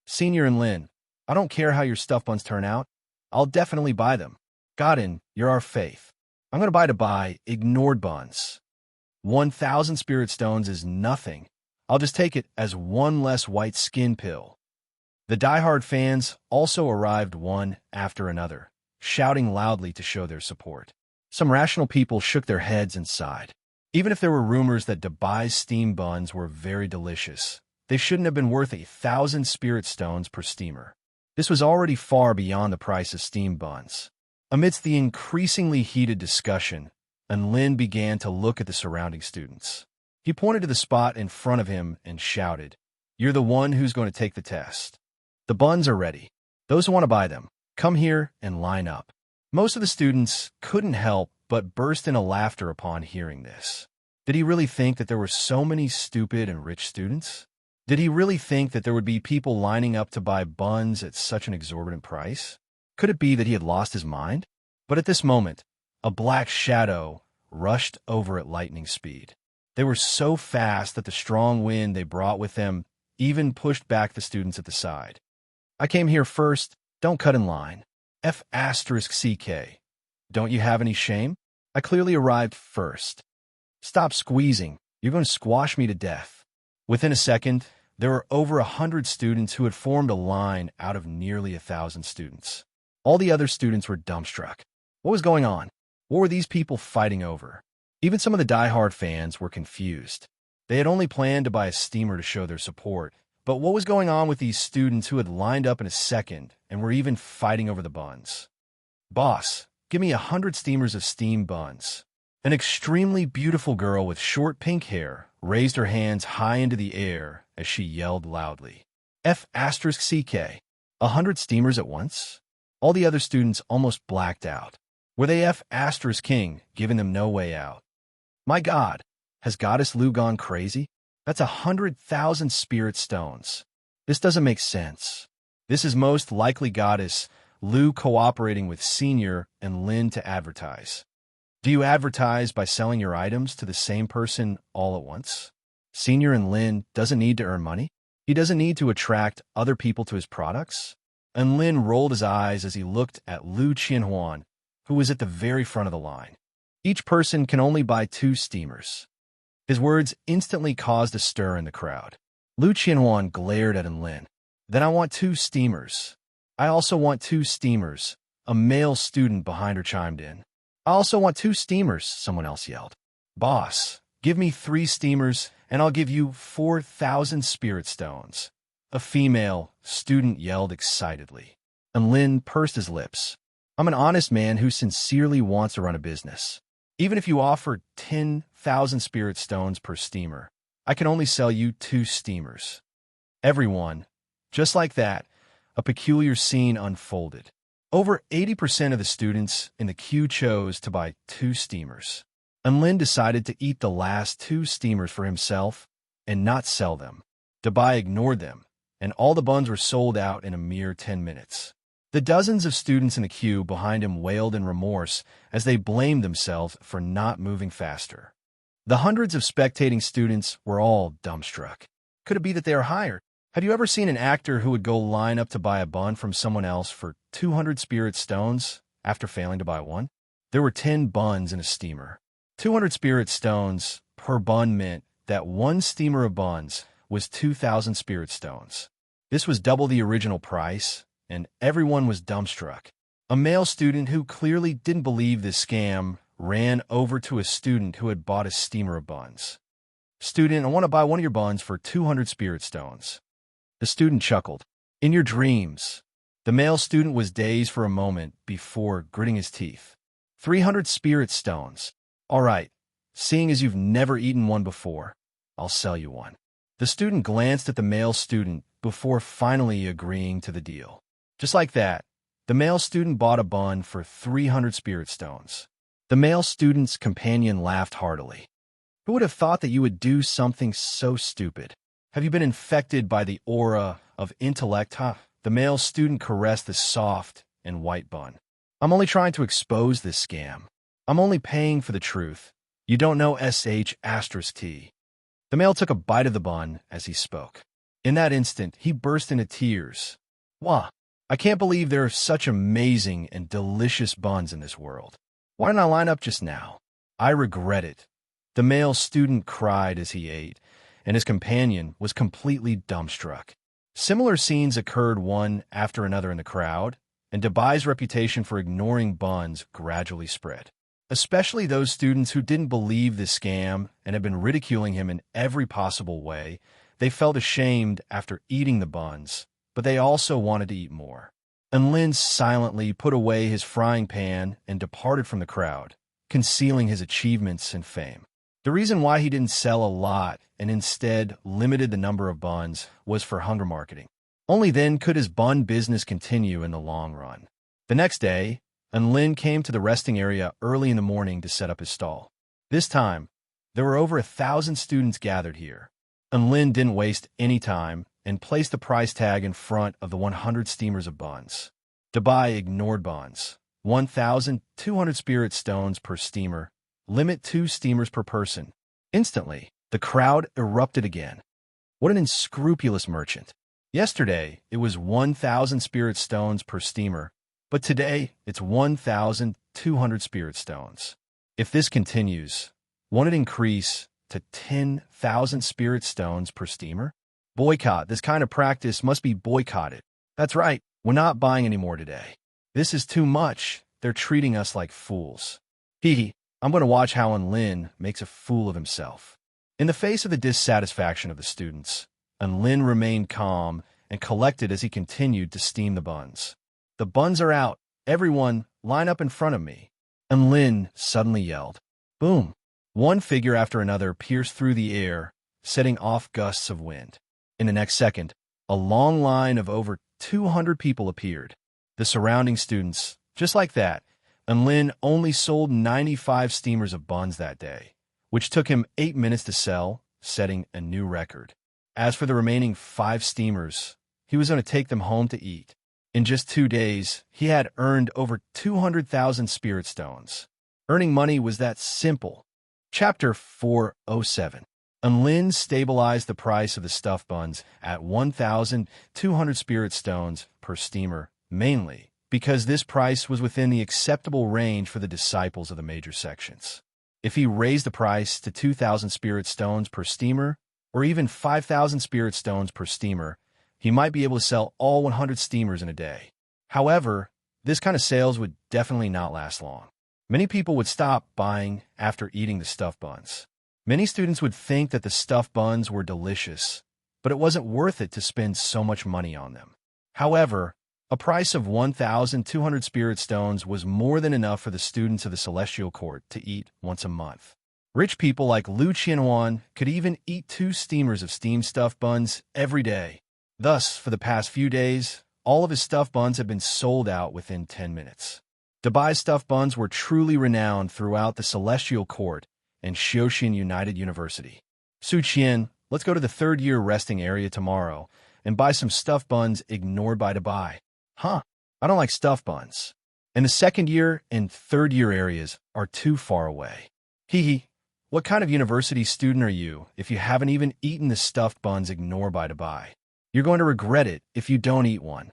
Speaker 1: Senior and Lynn, I don't care how your stuffed buns turn out. I'll definitely buy them. Godin, you're our faith. I'm going to buy ignored buns. 1,000 spirit stones is nothing. I'll just take it as one less white skin pill. The diehard fans also arrived one after another, shouting loudly to show their support. Some rational people shook their heads and sighed. Even if there were rumors that Dubai's steamed buns were very delicious, they shouldn't have been worth 1,000 spirit stones per steamer. This was already far beyond the price of steamed buns. Amidst the increasingly heated discussion, Lin began to look at the surrounding students. He pointed to the spot in front of him and shouted, "You're the one who's going to take the test. The buns are ready. Those who want to buy them, come here and line up." Most of the students couldn't help but burst into laughter upon hearing this. Did he really think that there were so many stupid and rich students? Did he really think that there would be people lining up to buy buns at such an exorbitant price? Could it be that he had lost his mind? But at this moment, a black shadow rushed over at lightning speed. They were so fast that the strong wind they brought with them even pushed back the students at the side. "I came here first. Don't cut in line. F***CK. Don't you have any shame? I clearly arrived first. Stop squeezing. You're going to squash me to death." Within a second, there were over 100 students who had formed a line out of nearly 1,000 students. All the other students were dumbstruck. What was going on? What were these people fighting over? Even some of the diehard fans were confused. They had only planned to buy a steamer to show their support, but what was going on with these students who had lined up in a second and were even fighting over the buns? "Boss, give me 100 steamers of steamed buns." An extremely beautiful girl with short pink hair raised her hands high into the air as she yelled loudly, "F***CK. 100 steamers at once?" All the other students almost blacked out. Were they F***king giving them no way out? My God, has Goddess Lu gone crazy? That's 100,000 spirit stones. This doesn't make sense. This is most likely Goddess Lu cooperating with Senior and Lin to advertise. Do you advertise by selling your items to the same person all at once? Senior and Lin doesn't need to earn money. He doesn't need to attract other people to his products. And Lin rolled his eyes as he looked at Lu Qianhuan, who was at the very front of the line. Each person can only buy 2 steamers. His words instantly caused a stir in the crowd. Lu Qianhuan glared at Lin. "Then I want 2 steamers. I also want 2 steamers," a male student behind her chimed in. "I also want 2 steamers," someone else yelled. "Boss, give me 3 steamers and I'll give you 4,000 spirit stones," a female student yelled excitedly. And Lin pursed his lips. "I'm an honest man who sincerely wants to run a business. Even if you offer 10,000 spirit stones per steamer, I can only sell you 2 steamers." Everyone, just like that, a peculiar scene unfolded. Over 80% of the students in the queue chose to buy 2 steamers. And Lin decided to eat the last 2 steamers for himself and not sell them. Dubai ignored them, and all the buns were sold out in a mere 10 minutes. The dozens of students in the queue behind him wailed in remorse as they blamed themselves for not moving faster. The hundreds of spectating students were all dumbstruck. Could it be that they are hired? Have you ever seen an actor who would go line up to buy a bun from someone else for 200 spirit stones after failing to buy one? There were 10 buns in a steamer. 200 spirit stones per bun meant that one steamer of buns was 2,000 spirit stones. This was double the original price, and everyone was dumbstruck. A male student who clearly didn't believe this scam ran over to a student who had bought a steamer of buns. "Student, I want to buy one of your buns for 200 spirit stones." The student chuckled. "In your dreams." The male student was dazed for a moment before gritting his teeth. 300 spirit stones. "All right, seeing as you've never eaten one before, I'll sell you one." The student glanced at the male student before finally agreeing to the deal. Just like that, the male student bought a bun for 300 spirit stones. The male student's companion laughed heartily. "Who would have thought that you would do something so stupid? Have you been infected by the aura of intellect, huh?" The male student caressed the soft and white bun. "I'm only trying to expose this scam. I'm only paying for the truth. You don't know *T. The male took a bite of the bun as he spoke. In that instant, he burst into tears. "Wah! I can't believe there are such amazing and delicious buns in this world. Why didn't I line up just now? I regret it." The male student cried as he ate, and his companion was completely dumbstruck. Similar scenes occurred one after another in the crowd, and Dubai's reputation for ignoring buns gradually spread. Especially those students who didn't believe this scam and had been ridiculing him in every possible way. They felt ashamed after eating the buns, but they also wanted to eat more. And Lin silently put away his frying pan and departed from the crowd, concealing his achievements and fame. The reason why he didn't sell a lot and instead limited the number of buns was for hunger marketing. Only then could his bun business continue in the long run. The next day, Lin came to the resting area early in the morning to set up his stall. This time, there were over 1,000 students gathered here. Lin didn't waste any time and placed the price tag in front of the 100 steamers of buns. Dubai ignored buns. 1,200 spirit stones per steamer. Limit 2 steamers per person. Instantly, the crowd erupted again. What an unscrupulous merchant. Yesterday, it was 1,000 spirit stones per steamer, but today, it's 1,200 spirit stones. If this continues, won't it increase to 10,000 spirit stones per steamer? Boycott. This kind of practice must be boycotted. That's right, we're not buying any more today. This is too much. They're treating us like fools. Hee. I'm going to watch how Lin makes a fool of himself. In the face of the dissatisfaction of the students, Lin remained calm and collected as he continued to steam the buns. "The buns are out. Everyone, line up in front of me." Lin suddenly yelled. Boom! One figure after another pierced through the air, setting off gusts of wind. In the next second, a long line of over 200 people appeared. The surrounding students, just like that, Lin only sold 95 steamers of buns that day, which took him 8 minutes to sell, setting a new record. As for the remaining 5 steamers, he was going to take them home to eat. In just 2 days, he had earned over 200,000 spirit stones. Earning money was that simple. Chapter 407. Lin stabilized the price of the stuffed buns at 1,200 spirit stones per steamer, mainly because this price was within the acceptable range for the disciples of the major sections. If he raised the price to 2,000 spirit stones per steamer, or even 5,000 spirit stones per steamer, he might be able to sell all 100 steamers in a day. However, this kind of sales would definitely not last long. Many people would stop buying after eating the stuffed buns. Many students would think that the stuffed buns were delicious, but it wasn't worth it to spend so much money on them. However, a price of 1,200 spirit stones was more than enough for the students of the Celestial Court to eat once a month. Rich people like Lu Qianwan could even eat 2 steamers of steamed stuffed buns every day. Thus, for the past few days, all of his stuffed buns had been sold out within 10 minutes. Dubai's stuffed buns were truly renowned throughout the Celestial Court and Xiaoxin United University. Su Qian, let's go to the 3rd-year resting area tomorrow and buy some stuffed buns ignored by Dubai. Huh, I don't like stuffed buns. And the 2nd-year and 3rd-year areas are too far away. Hee. What kind of university student are you if you haven't even eaten the stuffed buns ignored by Dubai? You're going to regret it if you don't eat one.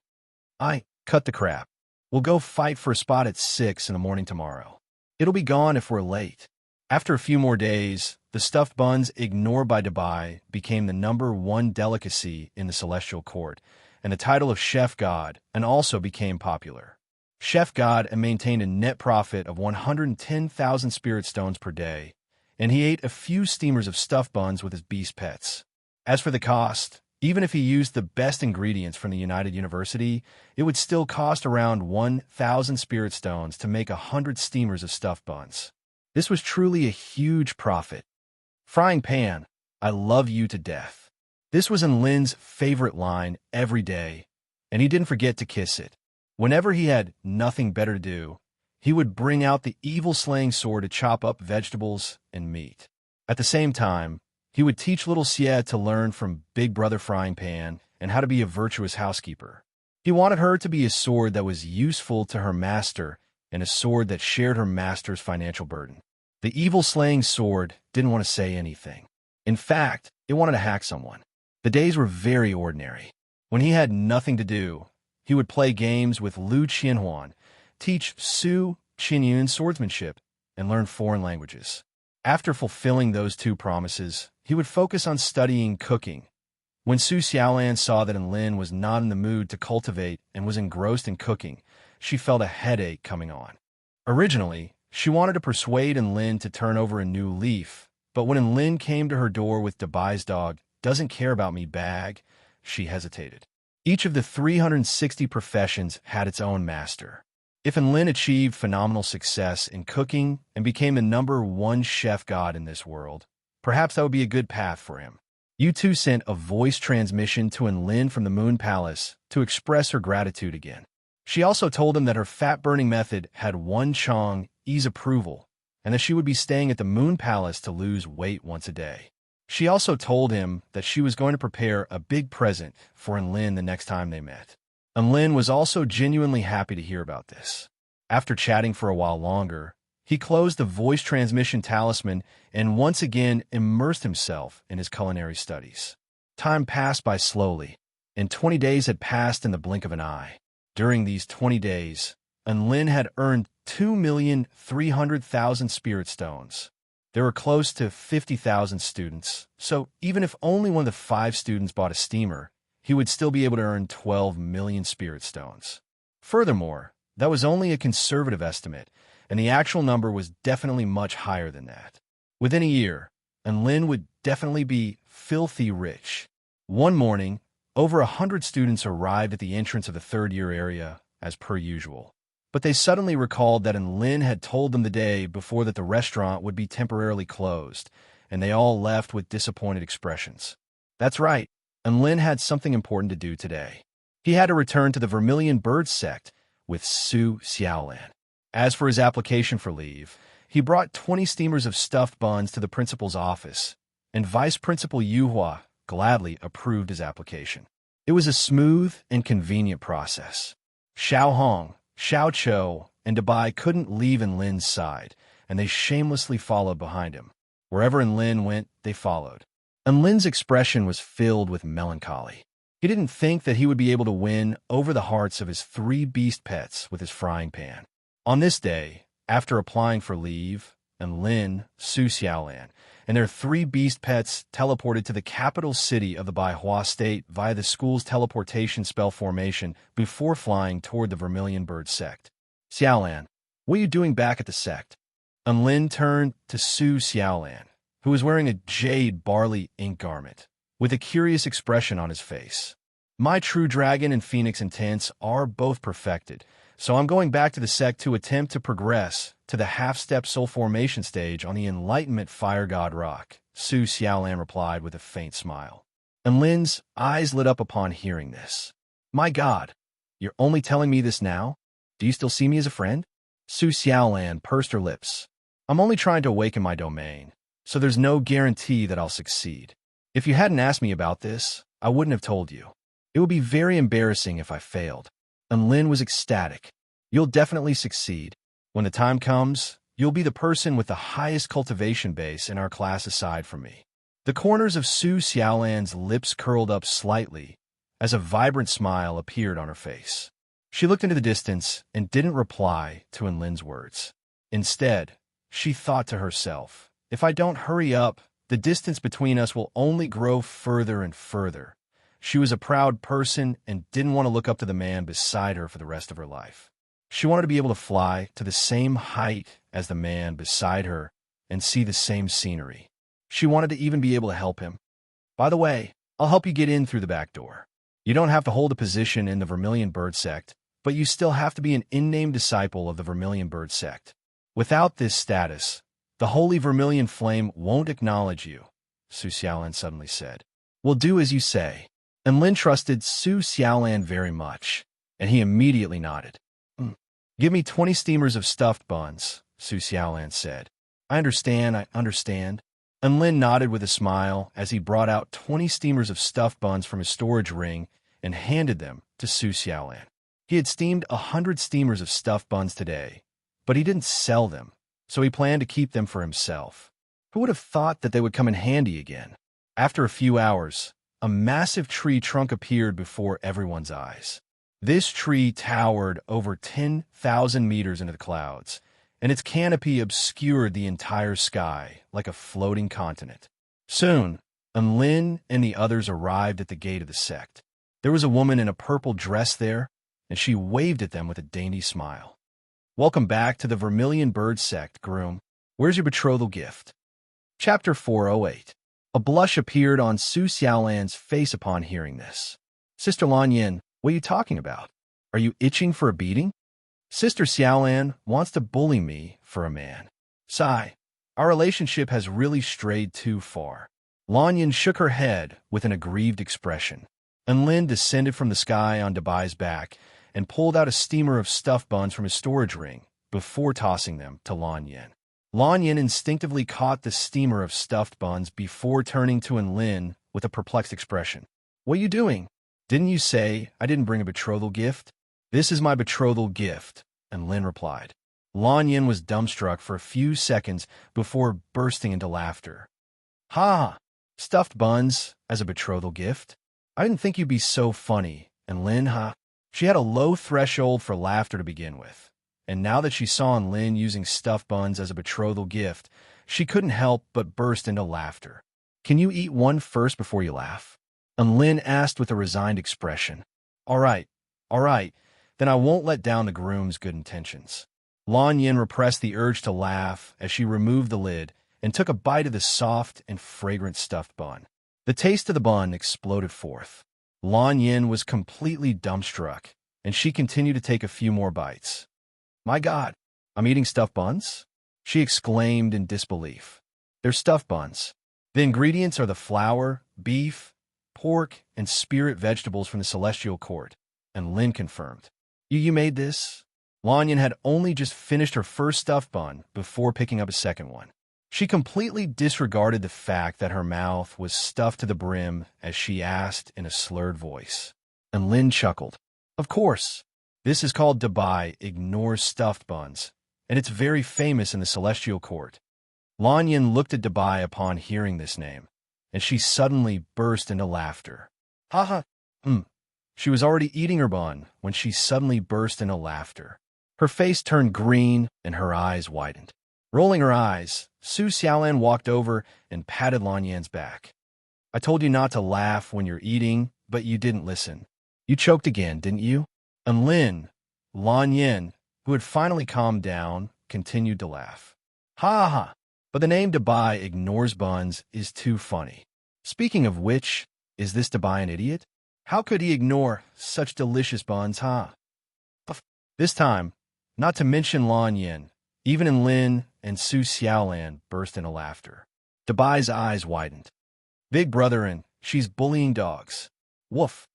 Speaker 1: Cut the crap. We'll go fight for a spot at 6 in the morning tomorrow. It'll be gone if we're late. After a few more days, the stuffed buns ignored by Dabai became the #1 delicacy in the celestial court, and the title of chef god and also became popular. Chef god maintained a net profit of 110,000 spirit stones per day, and he ate a few steamers of stuffed buns with his beast pets. As for the cost, even if he used the best ingredients from the United University, it would still cost around 1,000 spirit stones to make 100 steamers of stuffed buns. This was truly a huge profit. Frying pan, I love you to death. This was Lin's favorite line every day, and he didn't forget to kiss it. Whenever he had nothing better to do, he would bring out the evil slaying sword to chop up vegetables and meat. At the same time, he would teach little Xie to learn from Big Brother Frying Pan and how to be a virtuous housekeeper. He wanted her to be a sword that was useful to her master and a sword that shared her master's financial burden. The evil slaying sword didn't want to say anything. In fact, it wanted to hack someone. The days were very ordinary. When he had nothing to do, he would play games with Lu Qianhuan, teach Su Qianyun swordsmanship, and learn foreign languages. After fulfilling those two promises, he would focus on studying cooking. When Su Xiaolan saw that Lin was not in the mood to cultivate and was engrossed in cooking, she felt a headache coming on. Originally, she wanted to persuade Lin to turn over a new leaf, but when Lin came to her door with Dabai's dog doesn't care about me bag, she hesitated. Each of the 360 professions had its own master. If Lin achieved phenomenal success in cooking and became the #1 chef god in this world, perhaps that would be a good path for him. U2 sent a voice transmission to Lin from the Moon Palace to express her gratitude again. She also told him that her fat-burning method had Wan Chang's approval, and that she would be staying at the Moon Palace to lose weight once a day. She also told him that she was going to prepare a big present for Lin the next time they met. Lin was also genuinely happy to hear about this. After chatting for a while longer, he closed the voice transmission talisman and once again immersed himself in his culinary studies. Time passed by slowly, and 20 days had passed in the blink of an eye. During these 20 days, Lin had earned 2,300,000 spirit stones. There were close to 50,000 students, so even if only one of the 5 students bought a steamer, he would still be able to earn 12 million spirit stones. Furthermore, that was only a conservative estimate, and the actual number was definitely much higher than that. Within a year, Lin would definitely be filthy rich. One morning, over 100 students arrived at the entrance of the third-year area, as per usual. But they suddenly recalled that Lin had told them the day before that the restaurant would be temporarily closed, and they all left with disappointed expressions. That's right, Lin had something important to do today. He had to return to the Vermilion Bird sect with Su Xiaolan. As for his application for leave, he brought 20 steamers of stuffed buns to the principal's office, and Vice Principal Yuhua gladly approved his application. It was a smooth and convenient process. Xiao Hong, Xiao Chou, and Dabai couldn't leave Lin's side, and they shamelessly followed behind him. Wherever Lin went, they followed. Lin's expression was filled with melancholy. He didn't think that he would be able to win over the hearts of his 3 beast pets with his frying pan. On this day, after applying for leave, Lin, Su Xiaolan, and their 3 beast pets teleported to the capital city of the Baihua state via the school's teleportation spell formation before flying toward the Vermilion Bird sect. Xiaolan, what are you doing back at the sect? Lin turned to Su Xiaolan, who was wearing a jade barley ink garment, with a curious expression on his face. My true dragon and phoenix intents are both perfected, so I'm going back to the sect to attempt to progress to the half-step soul formation stage on the Enlightenment Fire God Rock, Su Xiaolan replied with a faint smile. Lin's eyes lit up upon hearing this. My God, you're only telling me this now? Do you still see me as a friend? Su Xiaolan pursed her lips. I'm only trying to awaken my domain, so there's no guarantee that I'll succeed. If you hadn't asked me about this, I wouldn't have told you. It would be very embarrassing if I failed. Lin was ecstatic. You'll definitely succeed. When the time comes, you'll be the person with the highest cultivation base in our class aside from me. The corners of Su Xiaolan's lips curled up slightly as a vibrant smile appeared on her face. She looked into the distance and didn't reply to Lin's words. Instead, she thought to herself, if I don't hurry up, the distance between us will only grow further and further. She was a proud person and didn't want to look up to the man beside her for the rest of her life. She wanted to be able to fly to the same height as the man beside her and see the same scenery. She wanted to even be able to help him. By the way, I'll help you get in through the back door. You don't have to hold a position in the Vermilion Bird Sect, but you still have to be an in-name disciple of the Vermilion Bird Sect. Without this status, the Holy Vermilion Flame won't acknowledge you, Su Xiaolan suddenly said. We'll do as you say. And Lin trusted Su Xiaolan very much, and he immediately nodded. Give me 20 steamers of stuffed buns, Su Xiaolan said. I understand. And Lin nodded with a smile as he brought out 20 steamers of stuffed buns from his storage ring and handed them to Su Xiaolan. He had steamed 100 steamers of stuffed buns today, but he didn't sell them, so he planned to keep them for himself. Who would have thought that they would come in handy again? After a few hours, a massive tree trunk appeared before everyone's eyes. This tree towered over 10,000 meters into the clouds, and its canopy obscured the entire sky like a floating continent. Soon, Lin and the others arrived at the gate of the sect. There was a woman in a purple dress there, and she waved at them with a dainty smile. Welcome back to the Vermilion Bird Sect, groom. Where's your betrothal gift? Chapter 408. A blush appeared on Su Xiaolan's face upon hearing this. Sister Lan Yin, what are you talking about? Are you itching for a beating? Sister Xiaolan wants to bully me for a man. Sigh. Our relationship has really strayed too far. Lan Yin shook her head with an aggrieved expression. And Lin descended from the sky on Dabai's back and pulled out a steamer of stuffed buns from his storage ring before tossing them to Lan Yin. Lan Yin instinctively caught the steamer of stuffed buns before turning to Lin with a perplexed expression. What are you doing? Didn't you say I didn't bring a betrothal gift? This is my betrothal gift, and Lin replied. Lan Yin was dumbstruck for a few seconds before bursting into laughter. Ha! Stuffed buns as a betrothal gift? I didn't think you'd be so funny, and Lin, huh? She had a low threshold for laughter to begin with, and now that she saw Lin using stuffed buns as a betrothal gift, she couldn't help but burst into laughter. Can you eat one first before you laugh? And Lin asked with a resigned expression. All right, then I won't let down the groom's good intentions. Lan Yin repressed the urge to laugh as she removed the lid and took a bite of the soft and fragrant stuffed bun. The taste of the bun exploded forth. Lan Yin was completely dumbstruck, and she continued to take a few more bites. My God, I'm eating stuffed buns? She exclaimed in disbelief. They're stuffed buns. The ingredients are the flour, beef, pork, and spirit vegetables from the Celestial Court, and Lin confirmed. You made this? Lan Yin had only just finished her first stuffed bun before picking up a second one. She completely disregarded the fact that her mouth was stuffed to the brim as she asked in a slurred voice. And Lin chuckled. Of course. This is called Dabai ignores stuffed buns, and it's very famous in the Celestial Court. Lan Yin looked at Dabai upon hearing this name, and she suddenly burst into laughter. Ha ha! She was already eating her bun when she suddenly burst into laughter. Her face turned green and her eyes widened. Rolling her eyes, Su Xiaolan walked over and patted Lan Yin's back. I told you not to laugh when you're eating, but you didn't listen. You choked again, didn't you? And Lan Yin, who had finally calmed down, continued to laugh. Ha ha! But the name Dabai ignores buns is too funny. Speaking of which, is this Dabai an idiot? How could he ignore such delicious buns, huh? This time, not to mention Lan Yin, even Lin and Su Xiaolan burst into laughter. Dabai's eyes widened. Big brother, and she's bullying dogs. Woof.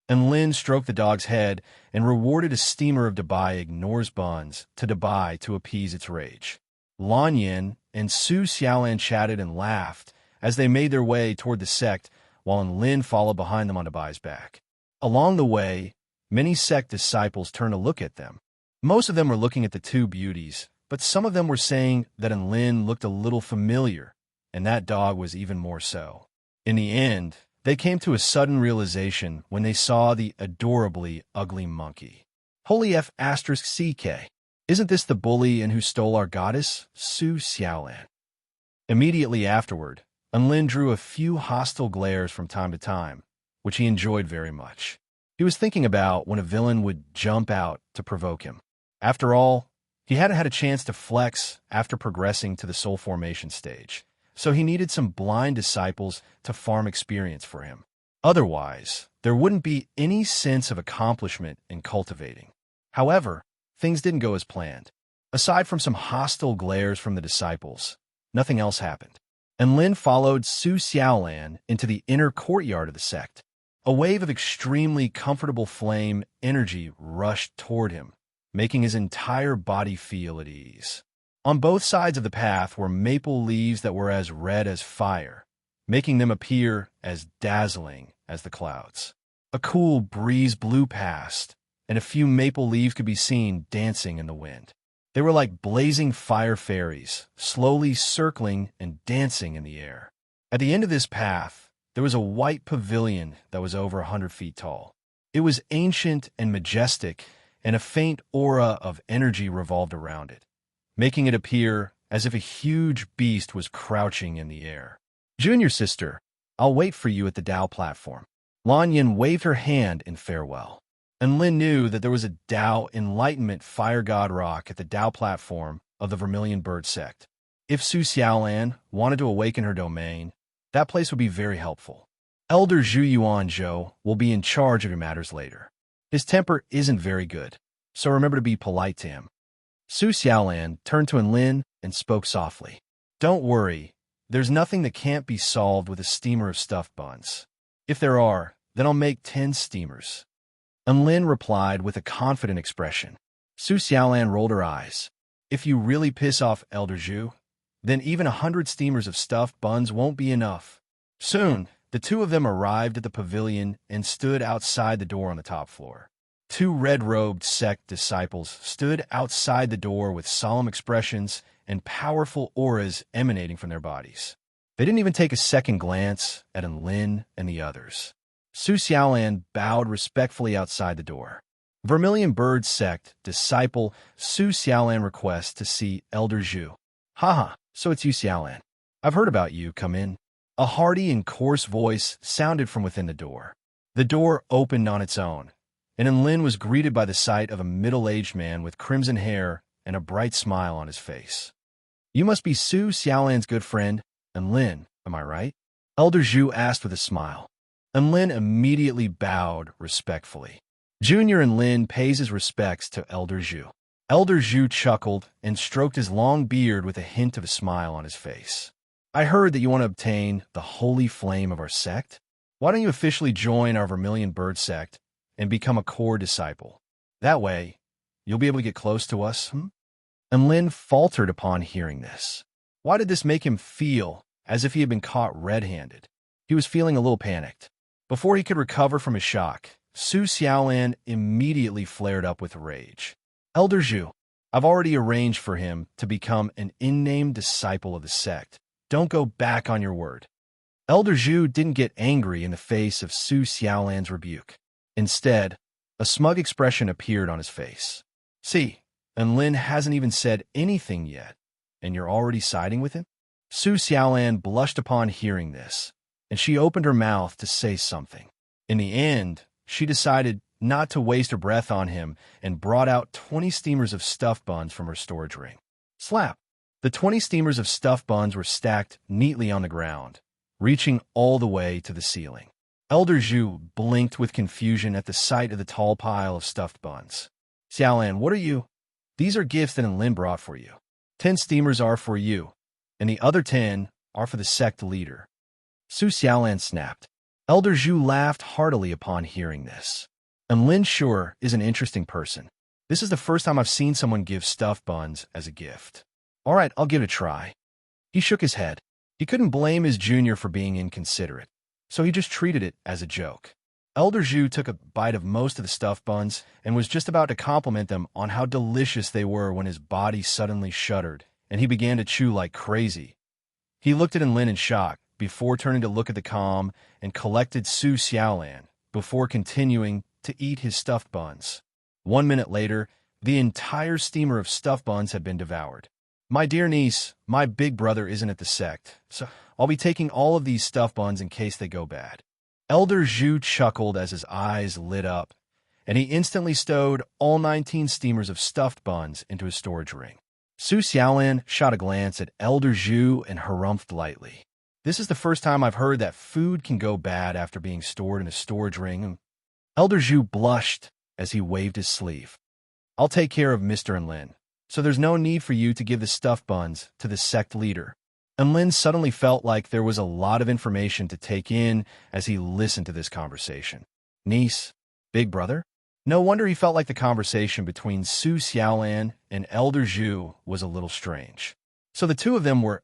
Speaker 1: And Lin stroked the dog's head and rewarded a steamer of Dabai ignores buns to Dabai to appease its rage. Lan Yin and Su Xiaolan chatted and laughed as they made their way toward the sect, while Lin followed behind them on Dabai's back. Along the way, many sect disciples turned to look at them. Most of them were looking at the two beauties, but some of them were saying that Lin looked a little familiar, and that dog was even more so. In the end, they came to a sudden realization when they saw the adorably ugly monkey. Holy F***CK. Isn't this the bully and who stole our goddess, Su Xiaolan? Immediately afterward, Enlin drew a few hostile glares from time to time, which he enjoyed very much. He was thinking about when a villain would jump out to provoke him. After all, he hadn't had a chance to flex after progressing to the soul formation stage, so he needed some blind disciples to farm experience for him. Otherwise, there wouldn't be any sense of accomplishment in cultivating. However, things didn't go as planned. Aside from some hostile glares from the disciples, nothing else happened. And Lin followed Su Xiaolan into the inner courtyard of the sect. A wave of extremely comfortable flame energy rushed toward him, making his entire body feel at ease. On both sides of the path were maple leaves that were as red as fire, making them appear as dazzling as the clouds. A cool breeze blew past, and a few maple leaves could be seen dancing in the wind. They were like blazing fire fairies, slowly circling and dancing in the air. At the end of this path, there was a white pavilion that was over 100 feet tall. It was ancient and majestic, and a faint aura of energy revolved around it, making it appear as if a huge beast was crouching in the air. "Junior sister, I'll wait for you at the Dao platform." Lan Yin waved her hand in farewell. And Lin knew that there was a Dao Enlightenment Fire God Rock at the Dao platform of the Vermilion Bird sect. If Su Xiaolan wanted to awaken her domain, that place would be very helpful. Elder Zhu Yuan Zhou will be in charge of your matters later. His temper isn't very good, so remember to be polite to him. Su Xiaolan turned to Enlin and spoke softly. "Don't worry, there's nothing that can't be solved with a steamer of stuffed buns. If there are, then I'll make 10 steamers." Enlin replied with a confident expression. Su Xiaolan rolled her eyes. "If you really piss off Elder Zhu, then even 100 steamers of stuffed buns won't be enough." Soon, the two of them arrived at the pavilion and stood outside the door on the top floor. 2 red-robed sect disciples stood outside the door with solemn expressions and powerful auras emanating from their bodies. They didn't even take a second glance at Enlin and the others. Su Xiaolan bowed respectfully outside the door. Vermilion Bird sect disciple Su Xiaolan requests to see Elder Zhu. "Haha, so it's you, Xiaolan. I've heard about you. Come in." A hearty and coarse voice sounded from within the door. The door opened on its own, and Enlin was greeted by the sight of a middle-aged man with crimson hair and a bright smile on his face. "You must be Su Xiaolan's good friend, Enlin, am I right?" Elder Zhu asked with a smile. Enlin immediately bowed respectfully. Junior Enlin pays his respects to Elder Zhu. Elder Zhu chuckled and stroked his long beard with a hint of a smile on his face. "I heard that you want to obtain the holy flame of our sect. Why don't you officially join our Vermilion Bird sect and become a core disciple? That way, you'll be able to get close to us." Enlin faltered upon hearing this. Why did this make him feel as if he had been caught red-handed? He was feeling a little panicked. Before he could recover from his shock, Su Xiaolan immediately flared up with rage. "Elder Zhu, I've already arranged for him to become an in-name disciple of the sect. Don't go back on your word." Elder Zhu didn't get angry in the face of Su Xiaolan's rebuke. Instead, a smug expression appeared on his face. "See, and Lin hasn't even said anything yet, and you're already siding with him?" Su Xiaolan blushed upon hearing this, and she opened her mouth to say something. In the end, she decided not to waste her breath on him and brought out 20 steamers of stuffed buns from her storage ring. Slap! The 20 steamers of stuffed buns were stacked neatly on the ground, reaching all the way to the ceiling. Elder Zhu blinked with confusion at the sight of the tall pile of stuffed buns. "Xiaolan, what are you?" "These are gifts that Enlin brought for you. 10 steamers are for you, and the other 10 are for the sect leader." Su Xiaolan snapped. Elder Zhu laughed heartily upon hearing this. Enlin sure is an interesting person. This is the first time I've seen someone give stuffed buns as a gift. "All right, I'll give it a try." He shook his head. He couldn't blame his junior for being inconsiderate, so he just treated it as a joke. Elder Zhu took a bite of most of the stuffed buns and was just about to compliment them on how delicious they were when his body suddenly shuddered, and he began to chew like crazy. He looked at Enlin in shock, before turning to look at the calm and collected Su Xiaolan, before continuing to eat his stuffed buns. 1 minute later, The entire steamer of stuffed buns had been devoured. My dear niece, my big brother isn't at the sect, so I'll be taking all of these stuffed buns in case they go bad. Elder Zhu chuckled as his eyes lit up, and he instantly stowed all 19 steamers of stuffed buns into his storage ring. Su Xiaolan shot a glance at Elder Zhu and harumphed lightly. This is the first time I've heard that food can go bad after being stored in a storage ring. Elder Zhu blushed as he waved his sleeve. I'll take care of Mr. Enlin, so there's no need for you to give the stuffed buns to the sect leader. Enlin suddenly felt like there was a lot of information to take in as he listened to this conversation. Niece, big brother? No wonder he felt like the conversation between Su Xiaolan and Elder Zhu was a little strange. So the two of them were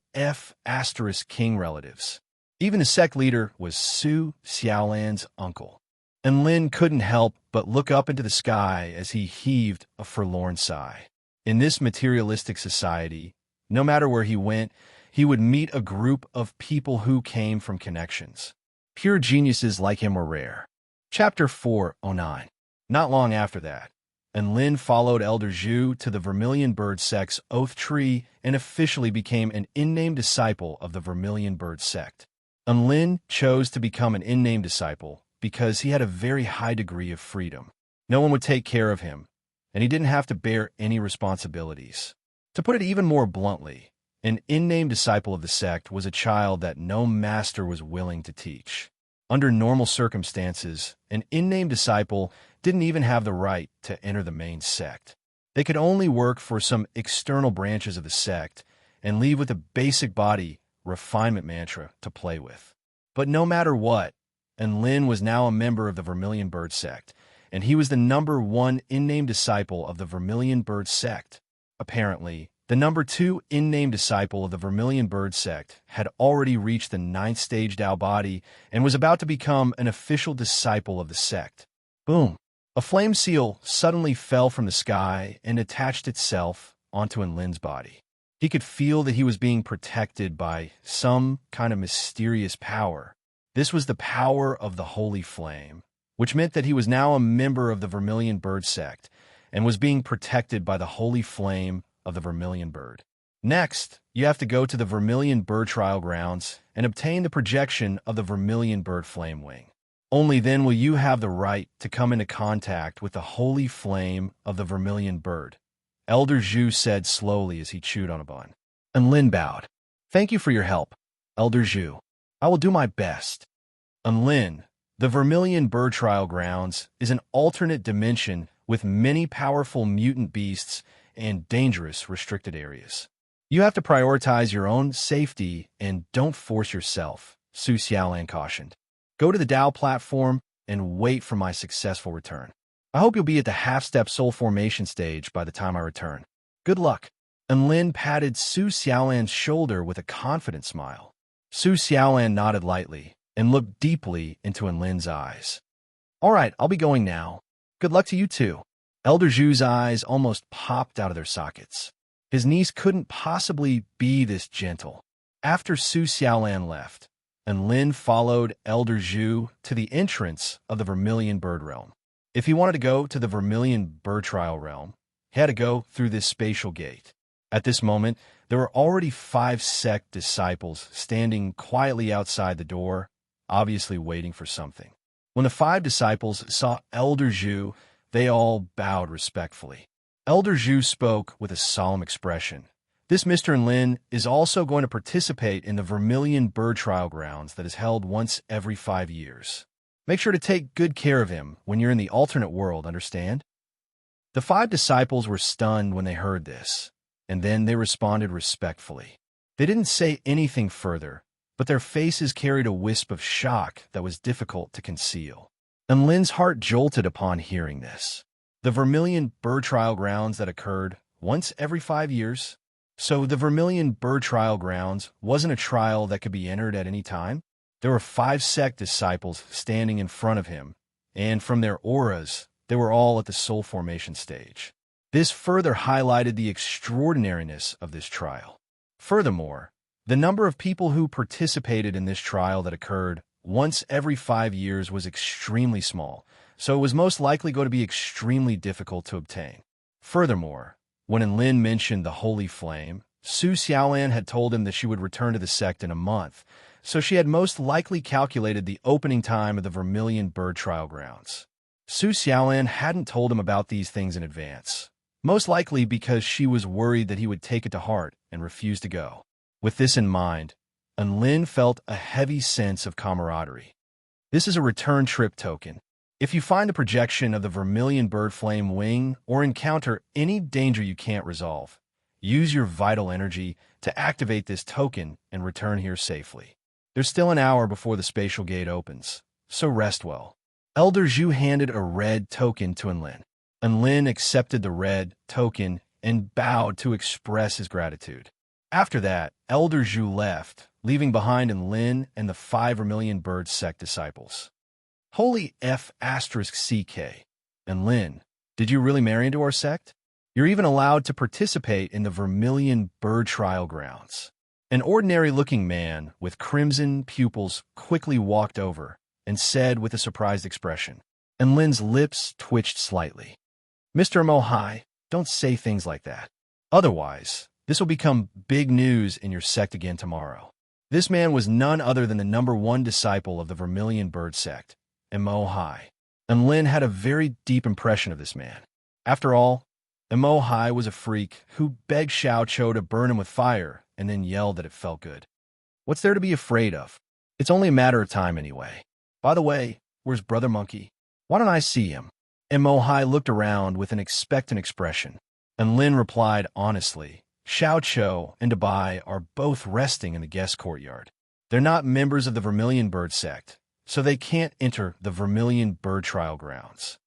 Speaker 1: King relatives. Even the sect leader was Su Xiaolan's uncle. And Lin couldn't help but look up into the sky as he heaved a forlorn sigh. In this materialistic society, no matter where he went, he would meet a group of people who came from connections. Pure geniuses like him were rare. Chapter 409. Not long after that, Enlin followed Elder Zhu to the Vermilion Bird Sect's Oath Tree and officially became an in-name disciple of the Vermilion Bird Sect. Enlin chose to become an in-name disciple because he had a very high degree of freedom. No one would take care of him, and he didn't have to bear any responsibilities. To put it even more bluntly, an in-name disciple of the sect was a child that no master was willing to teach. Under normal circumstances, an in-name disciple didn't even have the right to enter the main sect. They could only work for some external branches of the sect and leave with a basic body refinement mantra to play with. But no matter what, Enlin was now a member of the Vermilion Bird Sect, and he was the #1 in-name disciple of the Vermilion Bird Sect. Apparently, the #2 in-name disciple of the Vermilion Bird Sect had already reached the 9th stage Dao body and was about to become an official disciple of the sect. Boom! A flame seal suddenly fell from the sky and attached itself onto Enlin's body. He could feel that he was being protected by some kind of mysterious power. This was the power of the Holy Flame, which meant that he was now a member of the Vermilion Bird Sect and was being protected by the Holy Flame of the Vermilion Bird. Next, you have to go to the Vermilion Bird Trial Grounds and obtain the projection of the Vermilion Bird Flame Wing. Only then will you have the right to come into contact with the holy flame of the Vermilion Bird, Elder Zhu said slowly as he chewed on a bun. And Lin bowed. Thank you for your help, Elder Zhu. I will do my best. And Lin, the Vermilion Bird Trial Grounds is an alternate dimension with many powerful mutant beasts and dangerous restricted areas. You have to prioritize your own safety and don't force yourself, Su Xiaolan cautioned. Go to the Dao platform and wait for my successful return. I hope you'll be at the half-step soul formation stage by the time I return. Good luck. And Lin patted Su Xiaolan's shoulder with a confident smile. Su Xiaolan nodded lightly and looked deeply into Enlin's eyes. All right, I'll be going now. Good luck to you too. Elder Zhu's eyes almost popped out of their sockets. His niece couldn't possibly be this gentle. After Su Xiaolan left, Enlin followed Elder Zhu to the entrance of the Vermilion Bird Realm. If he wanted to go to the Vermilion Bird Trial Realm, he had to go through this spatial gate. At this moment, there were already 5 sect disciples standing quietly outside the door, obviously waiting for something. When the 5 disciples saw Elder Zhu, they all bowed respectfully. Elder Zhu spoke with a solemn expression. This Mr. Enlin is also going to participate in the Vermilion Bird Trial Grounds that is held once every 5 years. Make sure to take good care of him when you're in the alternate world, understand? The 5 disciples were stunned when they heard this, and then they responded respectfully. They didn't say anything further, but their faces carried a wisp of shock that was difficult to conceal. And Lin's heart jolted upon hearing this. The Vermilion Bird Trial Grounds that occurred once every 5 years? So the Vermilion Bird Trial Grounds wasn't a trial that could be entered at any time? There were 5 sect disciples standing in front of him, and from their auras, they were all at the soul formation stage. This further highlighted the extraordinariness of this trial. Furthermore, the number of people who participated in this trial that occurred once every 5 years was extremely small, so it was most likely going to be extremely difficult to obtain. Furthermore, when Enlin mentioned the holy flame, Su Xiaolan had told him that she would return to the sect in a month, so she had most likely calculated the opening time of the Vermilion Bird Trial Grounds. Su Xiaolan hadn't told him about these things in advance, most likely because she was worried that he would take it to heart and refuse to go. With this in mind, Enlin felt a heavy sense of camaraderie. This is a return trip token. If you find a projection of the Vermilion Bird Flame Wing or encounter any danger you can't resolve, use your vital energy to activate this token and return here safely. There's still an hour before the spatial gate opens, so rest well. Elder Zhu handed a red token to Enlin. Enlin accepted the red token and bowed to express his gratitude. After that, Elder Zhu left, leaving behind Enlin and the 5 Vermilion Bird sect disciples. Holy F***CK. Enlin, did you really marry into our sect? You're even allowed to participate in the Vermilion Bird Trial Grounds. An ordinary-looking man with crimson pupils quickly walked over and said with a surprised expression. Enlin's lips twitched slightly. Mr. Mohai, don't say things like that. Otherwise, this will become big news in your sect again tomorrow. This man was none other than the #1 disciple of the Vermilion Bird sect, Mohai. Enlin had a very deep impression of this man. After all, Mohai was a freak who begged Xiao Qiu to burn him with fire and then yelled that it felt good. What's there to be afraid of? It's only a matter of time anyway. By the way, where's Brother Monkey? Why don't I see him? Mohai looked around with an expectant expression. Enlin replied honestly, Xiao Qiu and Dabai are both resting in the guest courtyard. They're not members of the Vermilion Bird sect, so they can't enter the Vermilion Bird Trial Grounds.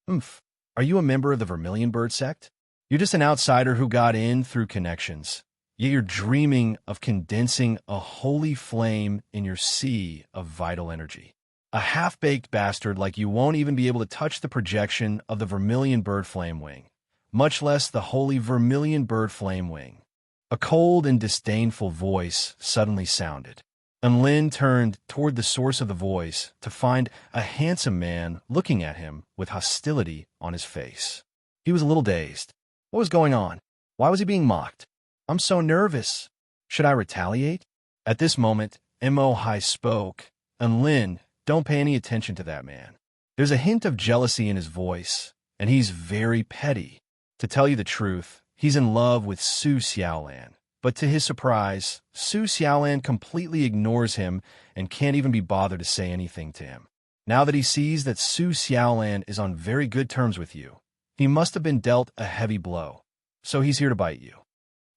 Speaker 1: Are you a member of the Vermilion Bird sect? You're just an outsider who got in through connections, yet you're dreaming of condensing a holy flame in your sea of vital energy. A half-baked bastard like you won't even be able to touch the projection of the Vermilion Bird Flame Wing, much less the holy Vermilion Bird Flame Wing. A cold and disdainful voice suddenly sounded. Enlin turned toward the source of the voice to find a handsome man looking at him with hostility on his face. He was a little dazed. What was going on? Why was he being mocked? I'm so nervous. Should I retaliate? At this moment, Mohai spoke. Enlin, don't pay any attention to that man. There's a hint of jealousy in his voice, and he's very petty. To tell you the truth, he's in love with Su Xiaolan. But to his surprise, Su Xiaolan completely ignores him and can't even be bothered to say anything to him. Now that he sees that Su Xiaolan is on very good terms with you, he must have been dealt a heavy blow, so he's here to bite you.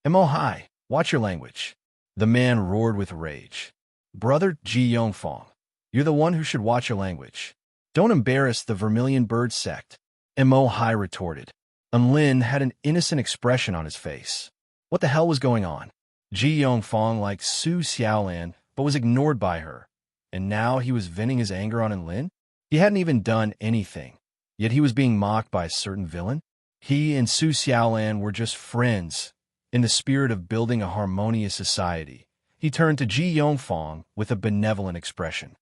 Speaker 1: Mohai, watch your language. The man roared with rage. Brother Ji Yongfang, you're the one who should watch your language. Don't embarrass the Vermilion Bird sect. Mohai retorted. Enlin had an innocent expression on his face. What the hell was going on? Ji Yongfang liked Su Xiaolan, but was ignored by her, and now he was venting his anger on Enlin? He hadn't even done anything, yet he was being mocked by a certain villain? He and Su Xiaolan were just friends. In the spirit of building a harmonious society, he turned to Ji Yongfang with a benevolent expression.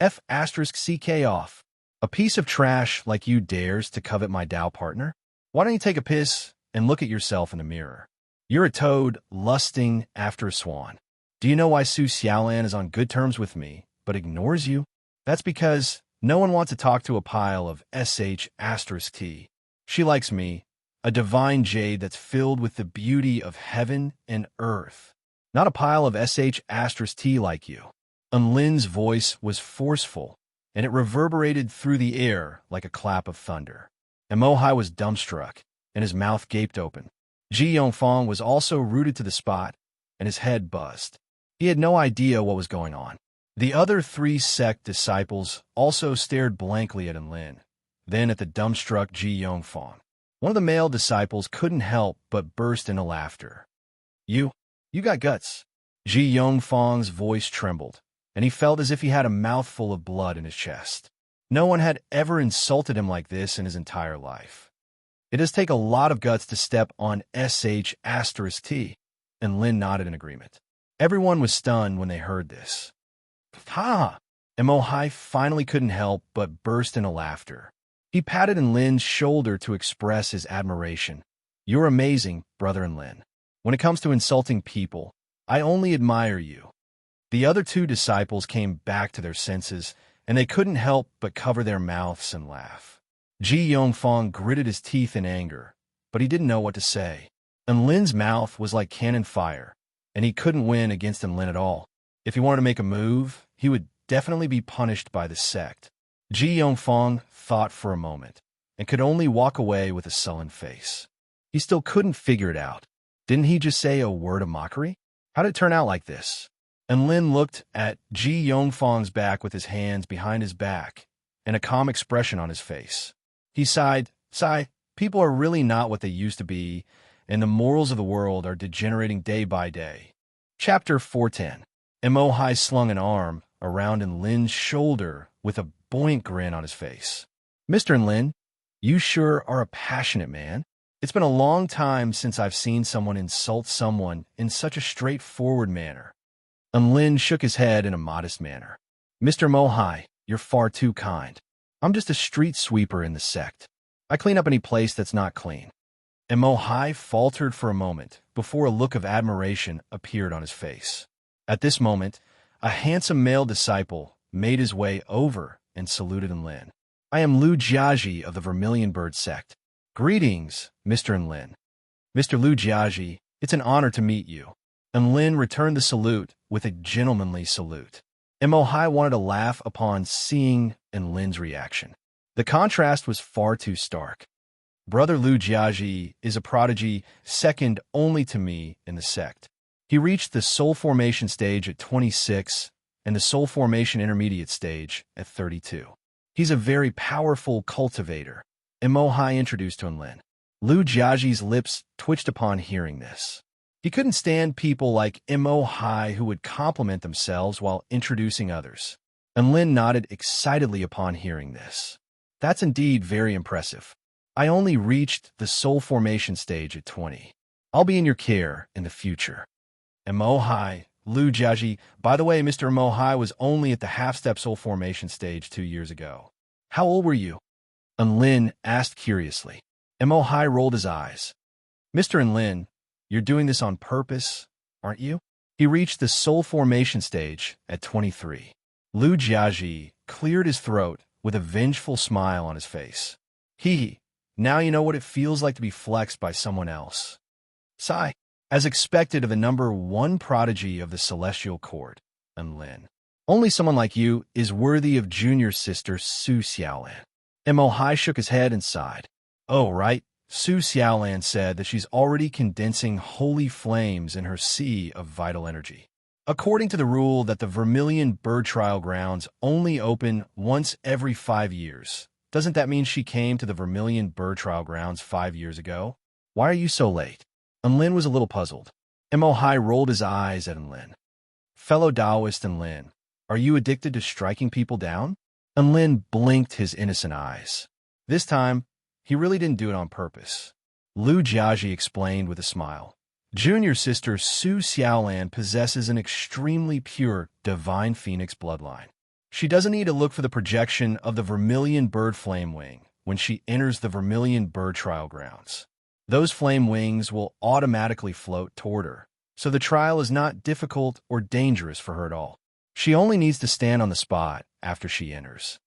Speaker 1: F***CK off. A piece of trash like you dares to covet my Dao partner? Why don't you take a piss and look at yourself in the mirror? You're a toad lusting after a swan. Do you know why Su Xiaolan is on good terms with me, but ignores you? That's because no one wants to talk to a pile of sh**t. She likes me, a divine jade that's filled with the beauty of heaven and earth, not a pile of sh**t like you. Enlin's voice was forceful, and it reverberated through the air like a clap of thunder. Mohai was dumbstruck, and his mouth gaped open. Ji Yongfang was also rooted to the spot, and his head buzzed. He had no idea what was going on. The other 3 sect disciples also stared blankly at Enlin, then at the dumbstruck Ji Yongfang. One of the male disciples couldn't help but burst into laughter. You got guts. Ji Yongfang's voice trembled, and he felt as if he had a mouthful of blood in his chest. No one had ever insulted him like this in his entire life. It does take a lot of guts to step on sh**t, and Lin nodded in agreement. Everyone was stunned when they heard this. Ha! Mohai finally couldn't help but burst into laughter. He patted Enlin's shoulder to express his admiration. "You're amazing, brother Enlin. When it comes to insulting people, I only admire you." The other two disciples came back to their senses, and they couldn't help but cover their mouths and laugh. Ji Yongfang gritted his teeth in anger, but he didn't know what to say. Enlin's mouth was like cannon fire, and he couldn't win against Enlin at all. If he wanted to make a move, he would definitely be punished by the sect. Ji Yongfang thought for a moment, and could only walk away with a sullen face. He still couldn't figure it out. Didn't he just say a word of mockery? How did it turn out like this? Enlin looked at Ji Yongfang's back with his hands behind his back and a calm expression on his face. He sighed, people are really not what they used to be, and the morals of the world are degenerating day by day. Chapter 410. Emohai slung an arm around Enlin's shoulder with a buoyant grin on his face. "Mr. Enlin, you sure are a passionate man. It's been a long time since I've seen someone insult someone in such a straightforward manner." Enlin shook his head in a modest manner. "Mr. Mohai, you're far too kind. I'm just a street sweeper in the sect. I clean up any place that's not clean." And Mohai faltered for a moment before a look of admiration appeared on his face. At this moment, a handsome male disciple made his way over and saluted Enlin. "I am Lu Jiaji of the Vermilion Bird sect. Greetings, Mr. Enlin." "Mr. Lu Jiaji, it's an honor to meet you." Enlin returned the salute with a gentlemanly salute. Mohai wanted to laugh upon seeing Enlin's reaction. The contrast was far too stark. Brother Lu Jiaji is a prodigy second only to me in the sect. He reached the soul formation stage at 26 and the soul formation intermediate stage at 32. He's a very powerful cultivator, Mohai introduced to Enlin. Lu Jiaji's lips twitched upon hearing this. He couldn't stand people like Mohai who would compliment themselves while introducing others. Enlin nodded excitedly upon hearing this. "That's indeed very impressive. I only reached the soul formation stage at 20. I'll be in your care in the future." Mohai, Lu Jiaji, by the way, Mr. Mohai was only at the half-step soul formation stage 2 years ago. "How old were you?" Enlin asked curiously. Mohai rolled his eyes. "Mr. Enlin, you're doing this on purpose, aren't you?" He reached the soul formation stage at 23. Lu Jiaji cleared his throat with a vengeful smile on his face. "Hee, now you know what it feels like to be flexed by someone else." Sigh. As expected of the number one prodigy of the celestial court, Enlin. "Only someone like you is worthy of junior sister Su Xiaolan." Mohai shook his head and sighed. "Oh, right. Su Xiaolan said that she's already condensing holy flames in her sea of vital energy. According to the rule that the Vermilion Bird Trial Grounds only open once every 5 years, doesn't that mean she came to the Vermilion Bird Trial Grounds 5 years ago? Why are you so late?" Enlin was a little puzzled. Mohai rolled his eyes at Enlin. "Fellow Taoist Enlin, are you addicted to striking people down?" Enlin blinked his innocent eyes. This time, he really didn't do it on purpose. Lu Jiaji explained with a smile. "Junior sister Su Xiaolan possesses an extremely pure divine phoenix bloodline. She doesn't need to look for the projection of the Vermilion Bird Flame Wing when she enters the Vermilion Bird Trial Grounds. Those flame wings will automatically float toward her, so the trial is not difficult or dangerous for her at all. She only needs to stand on the spot after she enters."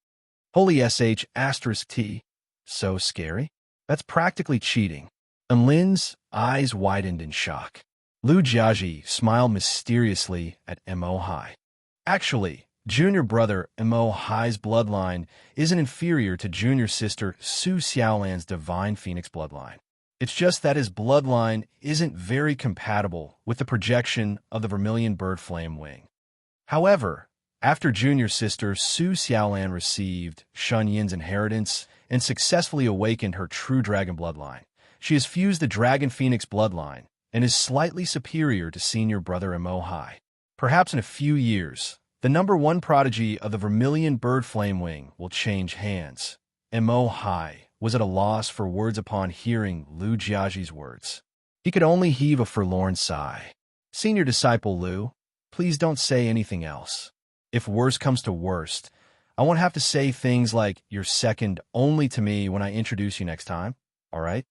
Speaker 1: Holy **T. So scary? That's practically cheating. Enlin's eyes widened in shock. Lu Jiaji smiled mysteriously at Mohai. "Actually, junior brother Mohai's bloodline isn't inferior to junior sister Su Xiaolan's divine phoenix bloodline. It's just that his bloodline isn't very compatible with the projection of the Vermilion Bird Flame Wing. However, after junior sister Su Xiaolan received Shun Yin's inheritance and successfully awakened her true dragon bloodline, she has fused the Dragon Phoenix bloodline and is slightly superior to senior brother Mohai. Perhaps in a few years, the number one prodigy of the Vermilion Bird Flame Wing will change hands." Mohai was at a loss for words upon hearing Lu Jiaji's words. He could only heave a forlorn sigh. "Senior disciple Lu, please don't say anything else. If worst comes to worst, I won't have to say things like, "You're second only to me" when I introduce you next time, all right?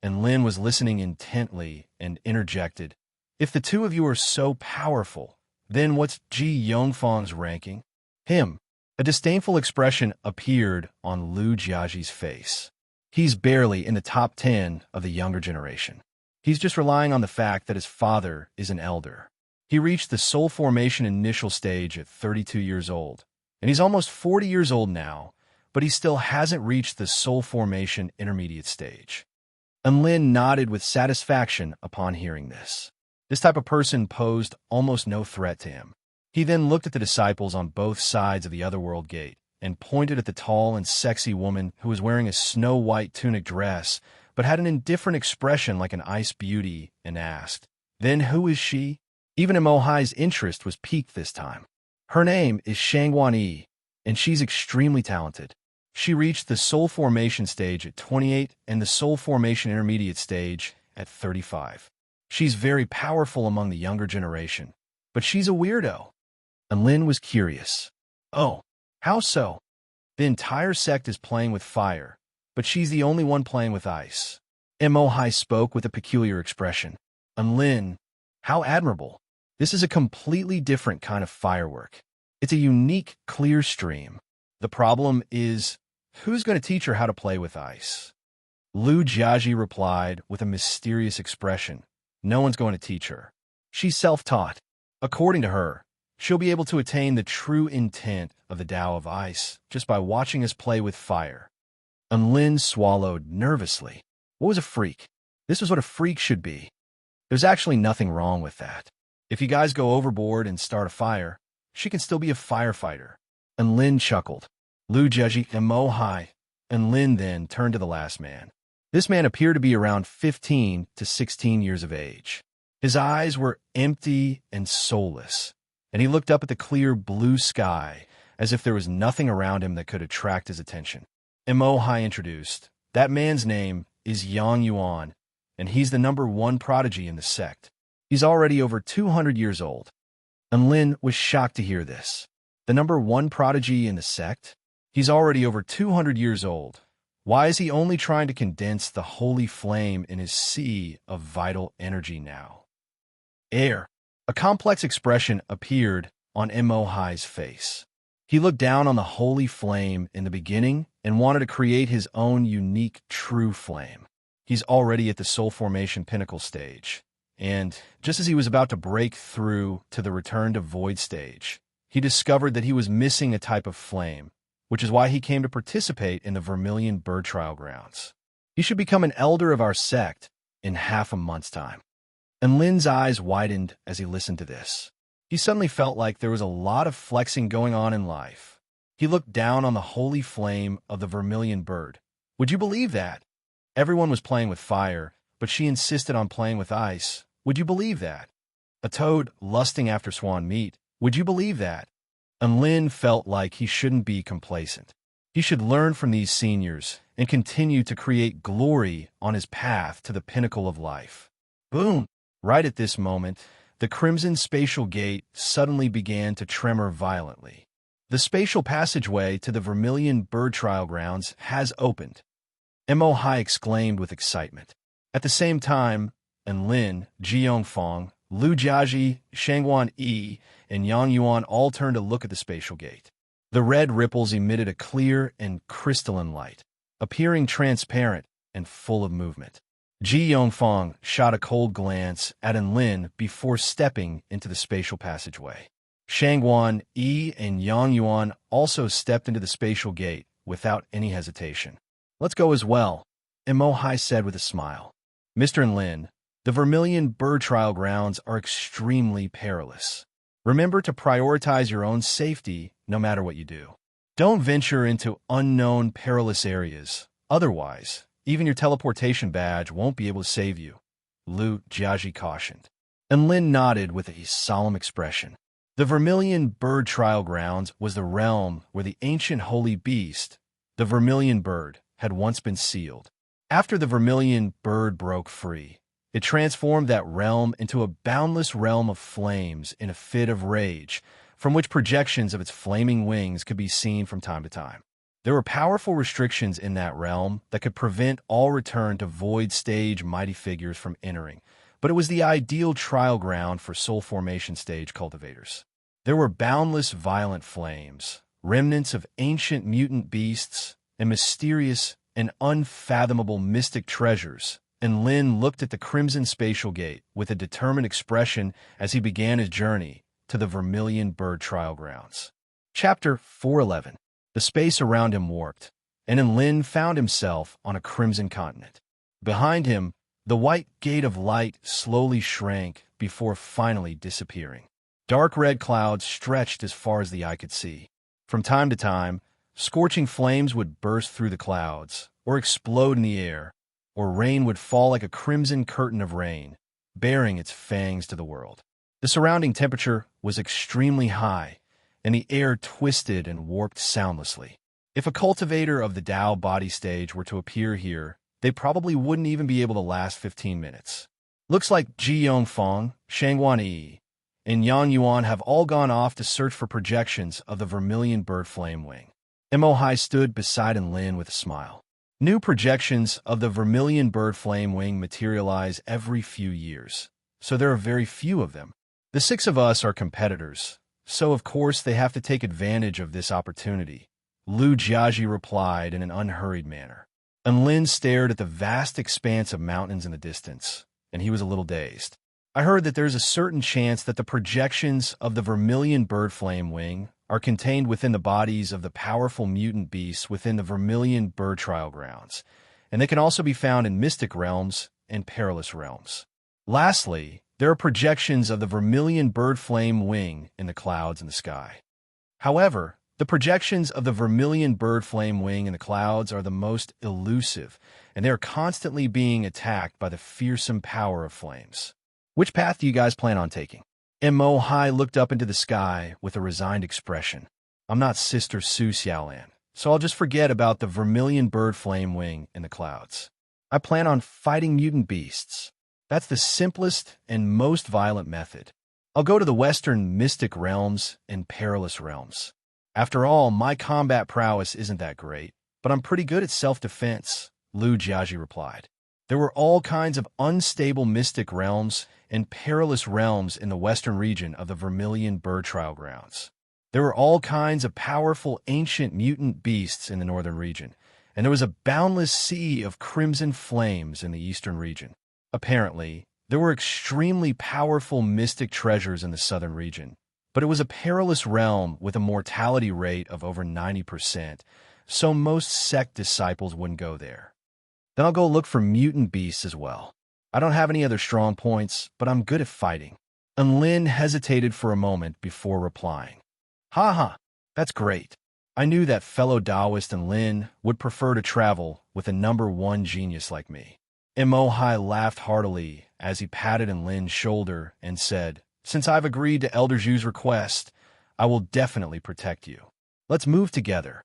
Speaker 1: And Lin was listening intently and interjected, "If the two of you are so powerful, then what's Ji Yongfang's ranking?" Him. A disdainful expression appeared on Lu Jiaji's face. He's barely in the top 10 of the younger generation. He's just relying on the fact that his father is an elder. He reached the soul formation initial stage at 32 years old, and he's almost 40 years old now, but he still hasn't reached the soul formation intermediate stage. And Lin nodded with satisfaction upon hearing this. This type of person posed almost no threat to him. He then looked at the disciples on both sides of the otherworld gate and pointed at the tall and sexy woman who was wearing a snow-white tunic dress but had an indifferent expression like an ice beauty and asked, "Then who is she?" Even Emohai's interest was piqued this time. Her name is Shangguan Yi, and she's extremely talented. She reached the soul formation stage at 28 and the soul formation intermediate stage at 35. She's very powerful among the younger generation, but she's a weirdo. And Lin was curious. "Oh, how so?" "The entire sect is playing with fire, but she's the only one playing with ice." Emohai spoke with a peculiar expression. "And Lin, how admirable. This is a completely different kind of firework. It's a unique, clear stream. The problem is, who's going to teach her how to play with ice?" Lu Jiaji replied with a mysterious expression. "No one's going to teach her. She's self-taught. According to her, she'll be able to attain the true intent of the Tao of Ice just by watching us play with fire." And Lin swallowed nervously. What was a freak? This was what a freak should be. There's actually nothing wrong with that. If you guys go overboard and start a fire, she can still be a firefighter. And Lin chuckled. Lu Jiaji and Mohai. And Lin then turned to the last man. This man appeared to be around 15 to 16 years of age. His eyes were empty and soulless, and he looked up at the clear blue sky as if there was nothing around him that could attract his attention. Emohai introduced, "That man's name is Yang Yuan, and he's the #1 prodigy in the sect. He's already over 200 years old." And Lin was shocked to hear this. The #1 prodigy in the sect? He's already over 200 years old. Why is he only trying to condense the holy flame in his sea of vital energy now? Air. A complex expression appeared on Emohai's face. He looked down on the holy flame in the beginning and wanted to create his own unique true flame. He's already at the soul formation pinnacle stage. And just as he was about to break through to the return to void stage, he discovered that he was missing a type of flame, which is why he came to participate in the Vermilion Bird Trial Grounds. He should become an elder of our sect in half a month's time. And Lin's eyes widened as he listened to this. He suddenly felt like there was a lot of flexing going on in life. He looked down on the holy flame of the Vermilion Bird. Would you believe that? Everyone was playing with fire, but she insisted on playing with ice. Would you believe that? A toad lusting after swan meat. Would you believe that? And Lin felt like he shouldn't be complacent. He should learn from these seniors and continue to create glory on his path to the pinnacle of life. Boom! Right at this moment, the crimson spatial gate suddenly began to tremor violently. The spatial passageway to the Vermilion Bird Trial Grounds has opened. Emohai exclaimed with excitement. At the same time, and Lin, Jiongfang, Lu Jiaji, Shangguan Yi, and Yang Yuan all turned to look at the spatial gate. The red ripples emitted a clear and crystalline light, appearing transparent and full of movement. Ji Yongfang shot a cold glance at Enlin before stepping into the spatial passageway. Shangguan Yi and Yang Yuan also stepped into the spatial gate without any hesitation. "Let's go as well," Emohai said with a smile. "Mr. Enlin, the Vermilion Bird Trial Grounds are extremely perilous. Remember to prioritize your own safety no matter what you do. Don't venture into unknown perilous areas. Otherwise, even your teleportation badge won't be able to save you," Lu Jiaji cautioned. And Lin nodded with a solemn expression. The Vermilion Bird Trial Grounds was the realm where the ancient holy beast, the Vermilion Bird, had once been sealed. After the Vermilion Bird broke free, it transformed that realm into a boundless realm of flames in a fit of rage, from which projections of its flaming wings could be seen from time to time. There were powerful restrictions in that realm that could prevent all return to Void Stage mighty figures from entering, but it was the ideal trial ground for Soul Formation Stage cultivators. There were boundless violent flames, remnants of ancient mutant beasts, and mysterious and unfathomable mystic treasures, and Lin looked at the crimson spatial gate with a determined expression as he began his journey to the Vermilion Bird Trial Grounds. Chapter 411. The space around him warped, and Lin found himself on a crimson continent. Behind him, the white gate of light slowly shrank before finally disappearing. Dark red clouds stretched as far as the eye could see. From time to time, scorching flames would burst through the clouds, or explode in the air, or rain would fall like a crimson curtain of rain, baring its fangs to the world. The surrounding temperature was extremely high, and the air twisted and warped soundlessly. If a cultivator of the Tao body stage were to appear here, they probably wouldn't even be able to last 15 minutes. Looks like Ji Yongfeng, Shangguan Yi, and Yang Yuan have all gone off to search for projections of the Vermilion Bird Flame Wing. Mo Hai stood beside Lin with a smile. New projections of the Vermilion Bird Flame Wing materialize every few years, so there are very few of them. The six of us are competitors, so of course they have to take advantage of this opportunity, Lu Jiaji replied in an unhurried manner. And Lin stared at the vast expanse of mountains in the distance, and he was a little dazed. I heard that there's a certain chance that the projections of the Vermilion Bird Flame Wing are contained within the bodies of the powerful mutant beasts within the Vermilion Bird Trial Grounds, and they can also be found in mystic realms and perilous realms. Lastly, there are projections of the Vermilion Bird Flame Wing in the clouds in the sky. However, the projections of the Vermilion Bird Flame Wing in the clouds are the most elusive, and they are constantly being attacked by the fearsome power of flames. Which path do you guys plan on taking? Mo Hai looked up into the sky with a resigned expression. I'm not Sister Su Xiaolan, so I'll just forget about the Vermilion Bird Flame Wing in the clouds. I plan on fighting mutant beasts. That's the simplest and most violent method. I'll go to the western mystic realms and perilous realms. After all, my combat prowess isn't that great, but I'm pretty good at self-defense, Lu Jiaji replied. There were all kinds of unstable mystic realms and perilous realms in the western region of the Vermilion Bird Trial Grounds. There were all kinds of powerful ancient mutant beasts in the northern region, and there was a boundless sea of crimson flames in the eastern region. Apparently, there were extremely powerful mystic treasures in the southern region, but it was a perilous realm with a mortality rate of over 90%, so most sect disciples wouldn't go there. Then I'll go look for mutant beasts as well. I don't have any other strong points, but I'm good at fighting. And Lin hesitated for a moment before replying. Ha, that's great. I knew that fellow Taoist and Lin would prefer to travel with a number one genius like me. Mo Hai laughed heartily as he patted Lin's shoulder and said, Since I've agreed to Elder Zhu's request, I will definitely protect you. Let's move together.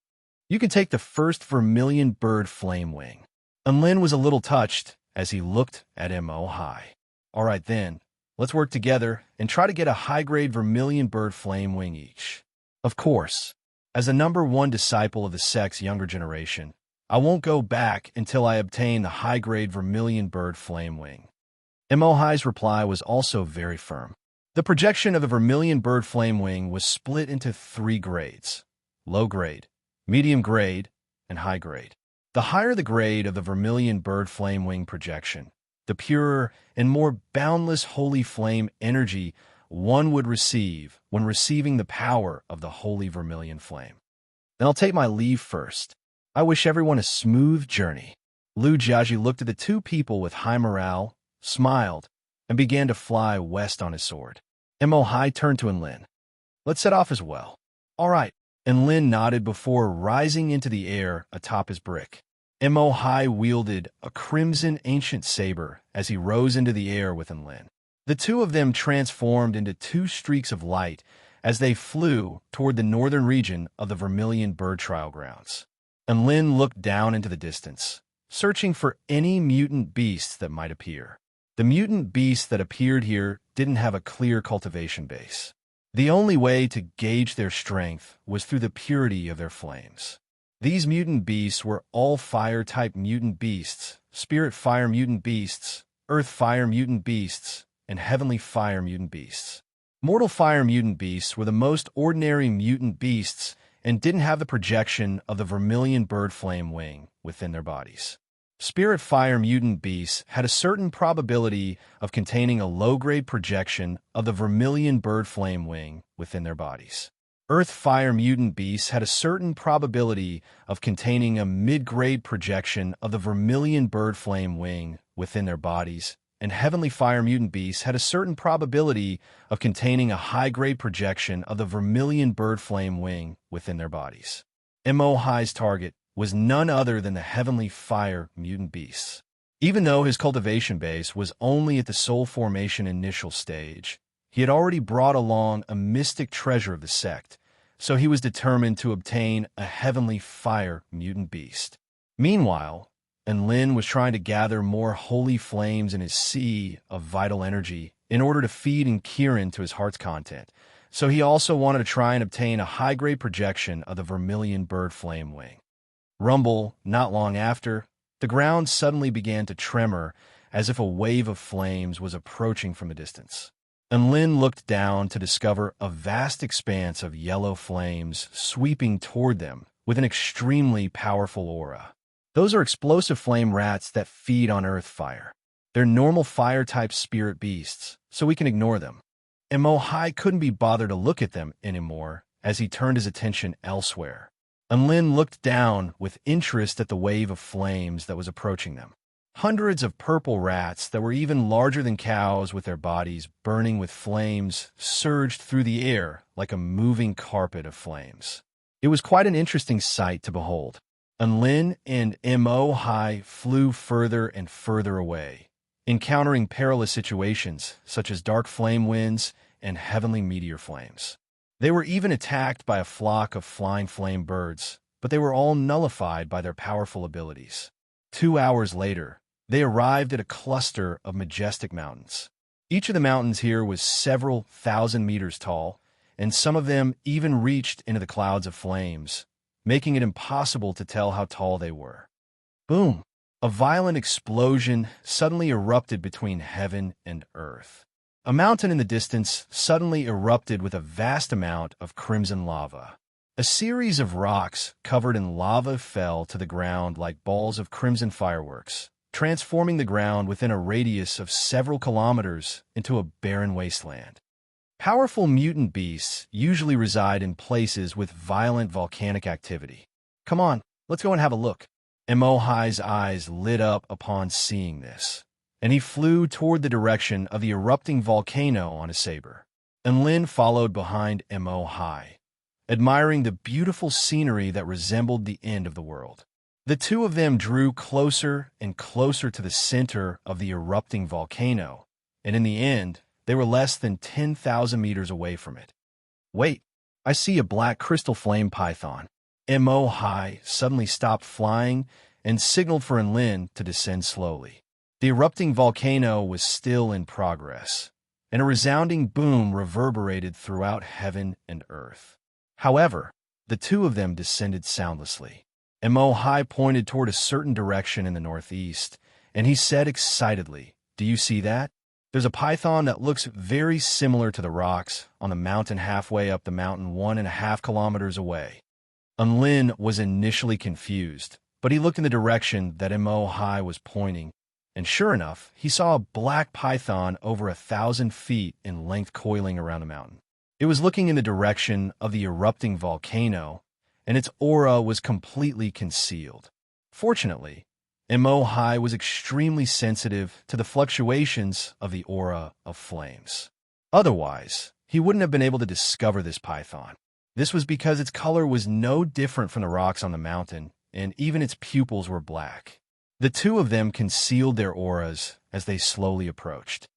Speaker 1: You can take the first Vermilion Bird Flame Wing. And Lin was a little touched as he looked at Mo Hai. All right then, let's work together and try to get a high-grade Vermilion Bird Flame Wing each. Of course, as a number one disciple of the sect's younger generation, I won't go back until I obtain the high-grade Vermilion Bird Flame Wing. Mo Hai's reply was also very firm. The projection of the Vermilion Bird Flame Wing was split into 3 grades: low grade, medium grade, and high grade. The higher the grade of the Vermilion Bird Flame Wing projection, the purer and more boundless holy flame energy one would receive when receiving the power of the holy vermilion flame. Then I'll take my leave first. I wish everyone a smooth journey. Lu Jiaji looked at the 2 people with high morale, smiled, and began to fly west on his sword. Mo Hai turned to Lin. Let's set off as well. All right. And Lin nodded before rising into the air atop his brick. Mo Hai wielded a crimson ancient saber as he rose into the air with Lin. The 2 of them transformed into 2 streaks of light as they flew toward the northern region of the Vermilion Bird Trial Grounds. And Lin looked down into the distance, searching for any mutant beasts that might appear. The mutant beasts that appeared here didn't have a clear cultivation base. The only way to gauge their strength was through the purity of their flames. These mutant beasts were all fire-type mutant beasts, spirit fire mutant beasts, earth fire mutant beasts, and heavenly fire mutant beasts. Mortal fire mutant beasts were the most ordinary mutant beasts and didn't have the projection of the vermilion bird flame wing within their bodies. Spirit fire mutant beasts had a certain probability of containing a low-grade projection of the vermilion bird flame wing within their bodies. Earth fire mutant beasts had a certain probability of containing a mid-grade projection of the vermilion bird flame wing within their bodies, and heavenly fire mutant beasts had a certain probability of containing a high-grade projection of the vermilion bird flame wing within their bodies. High's target was none other than the heavenly fire mutant beasts. Even though his cultivation base was only at the soul formation initial stage, he had already brought along a mystic treasure of the sect, so he was determined to obtain a heavenly fire mutant beast. Meanwhile, Enlin was trying to gather more holy flames in his sea of vital energy in order to feed and Kirin to his heart's content, so he also wanted to try and obtain a high-grade projection of the vermilion bird flame wing. Rumble, not long after, the ground suddenly began to tremor as if a wave of flames was approaching from a distance. Enlin looked down to discover a vast expanse of yellow flames sweeping toward them with an extremely powerful aura. Those are explosive flame rats that feed on earth fire. They're normal fire-type spirit beasts, so we can ignore them. High couldn't be bothered to look at them anymore as he turned his attention elsewhere. Enlin looked down with interest at the wave of flames that was approaching them. Hundreds of purple rats that were even larger than cows with their bodies burning with flames surged through the air like a moving carpet of flames. It was quite an interesting sight to behold. Enlin and High flew further and further away, encountering perilous situations such as dark flame winds and heavenly meteor flames. They were even attacked by a flock of flying flame birds, but they were all nullified by their powerful abilities. 2 hours later, they arrived at a cluster of majestic mountains. Each of the mountains here was several thousand meters tall, and some of them even reached into the clouds of flames, making it impossible to tell how tall they were. Boom! A violent explosion suddenly erupted between heaven and earth. A mountain in the distance suddenly erupted with a vast amount of crimson lava. A series of rocks covered in lava fell to the ground like balls of crimson fireworks, transforming the ground within a radius of several kilometers into a barren wasteland. Powerful mutant beasts usually reside in places with violent volcanic activity. Come on, let's go and have a look. High's eyes lit up upon seeing this, and he flew toward the direction of the erupting volcano on a saber. Enlin followed behind High, admiring the beautiful scenery that resembled the end of the world. The two of them drew closer and closer to the center of the erupting volcano, and in the end, they were less than 10,000 meters away from it. Wait, I see a black crystal flame python. High suddenly stopped flying and signaled for Enlin to descend slowly. The erupting volcano was still in progress, and a resounding boom reverberated throughout heaven and earth. However, the two of them descended soundlessly. High pointed toward a certain direction in the northeast, and he said excitedly, "Do you see that? There's a python that looks very similar to the rocks on the mountain halfway up the mountain 1.5 kilometers away." Enlin was initially confused, but he looked in the direction that High was pointing, and sure enough, he saw a black python over 1,000 feet in length coiling around the mountain. It was looking in the direction of the erupting volcano, and its aura was completely concealed. Fortunately, High was extremely sensitive to the fluctuations of the aura of flames. Otherwise, he wouldn't have been able to discover this python. This was because its color was no different from the rocks on the mountain, and even its pupils were black. The two of them concealed their auras as they slowly approached.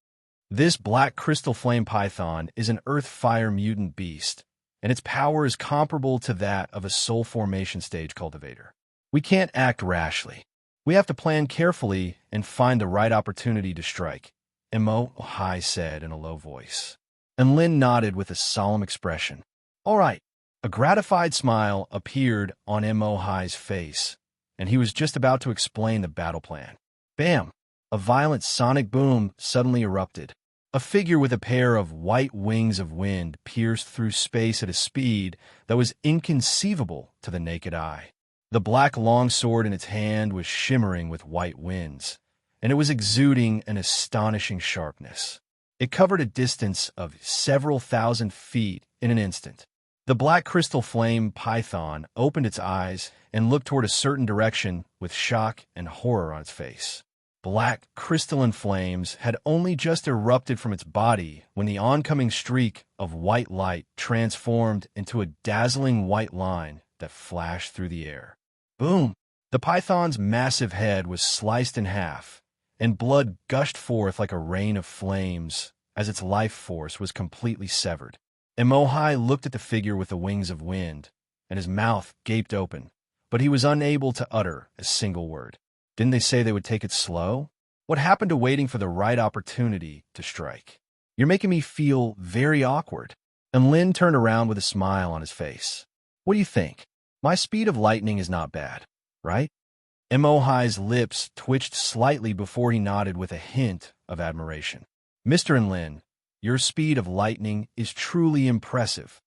Speaker 1: This black crystal flame python is an earth fire mutant beast, and its power is comparable to that of a soul formation stage cultivator. We can't act rashly. We have to plan carefully and find the right opportunity to strike, High said in a low voice. And Lin nodded with a solemn expression. All right. A gratified smile appeared on Mo-Hi's face, and he was just about to explain the battle plan. Bam! A violent sonic boom suddenly erupted. A figure with a pair of white wings of wind pierced through space at a speed that was inconceivable to the naked eye. The black longsword in its hand was shimmering with white winds, and it was exuding an astonishing sharpness. It covered a distance of several thousand feet in an instant. The black crystal flame python opened its eyes and looked toward a certain direction with shock and horror on its face. Black crystalline flames had only just erupted from its body when the oncoming streak of white light transformed into a dazzling white line that flashed through the air. Boom! The python's massive head was sliced in half, and blood gushed forth like a rain of flames as its life force was completely severed. And Mo-Hi looked at the figure with the wings of wind, and his mouth gaped open, but he was unable to utter a single word. Didn't they say they would take it slow? What happened to waiting for the right opportunity to strike? You're making me feel very awkward. And Lin turned around with a smile on his face. What do you think? My speed of lightning is not bad, right? And Mo-Hi's lips twitched slightly before he nodded with a hint of admiration. Mr. Lin, your speed of lightning is truly impressive.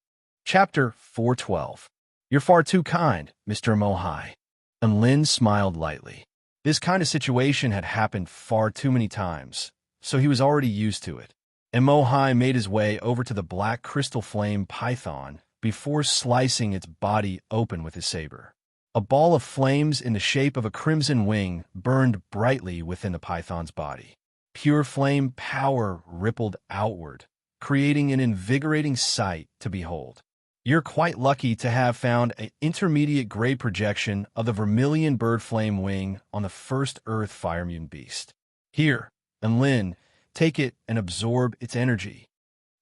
Speaker 1: Chapter 412. You're far too kind, Mr. Mo-Hi. And Lin smiled lightly. This kind of situation had happened far too many times, so he was already used to it. And Mo-Hi made his way over to the black crystal flame python before slicing its body open with his saber. A ball of flames in the shape of a crimson wing burned brightly within the python's body. Pure flame power rippled outward, creating an invigorating sight to behold. You're quite lucky to have found an intermediate grade projection of the vermilion bird flame wing on the first Earth fire mutant beast. Here, and Lin, take it and absorb its energy.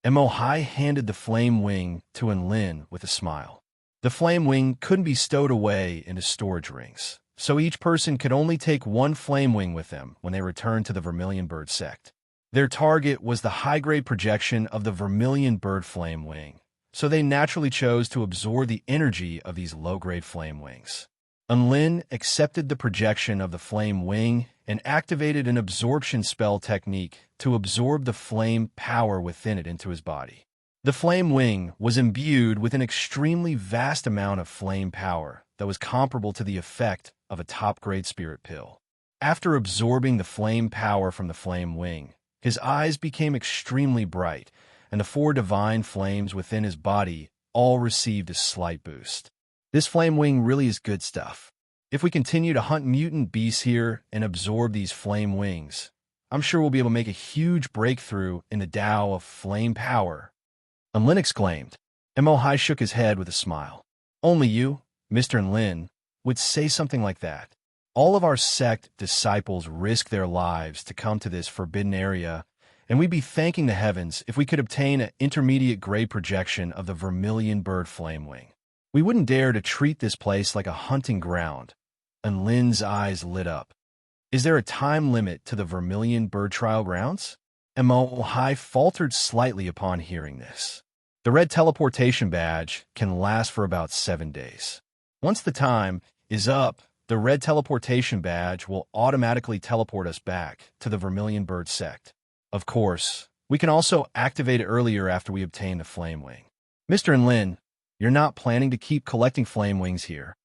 Speaker 1: And Mo-Hi handed the flame wing to Enlin with a smile. The flame wing couldn't be stowed away into storage rings, so each person could only take one flame wing with them when they returned to the vermilion bird sect. Their target was the high-grade projection of the vermilion bird flame wing, so they naturally chose to absorb the energy of these low-grade flame wings. Enlin accepted the projection of the flame wing and activated an absorption spell technique to absorb the flame power within it into his body. The flame wing was imbued with an extremely vast amount of flame power that was comparable to the effect of a top-grade spirit pill. After absorbing the flame power from the flame wing, his eyes became extremely bright, and the 4 divine flames within his body all received a slight boost. This flame wing really is good stuff. If we continue to hunt mutant beasts here and absorb these flame wings, I'm sure we'll be able to make a huge breakthrough in the Tao of flame power. And Lin exclaimed. And Mo-Hi shook his head with a smile. Only you, Mr. Lin, would say something like that. All of our sect disciples risk their lives to come to this forbidden area, and we'd be thanking the heavens if we could obtain an intermediate grade projection of the vermilion bird flame wing. We wouldn't dare to treat this place like a hunting ground. And Lin's eyes lit up. Is there a time limit to the vermilion bird trial grounds? And Mo-Hi faltered slightly upon hearing this. The red teleportation badge can last for about 7 days. Once the time is up, the red teleportation badge will automatically teleport us back to the vermilion bird sect. Of course, we can also activate it earlier after we obtain the flame wing. Mr. Lin, you're not planning to keep collecting flame wings here,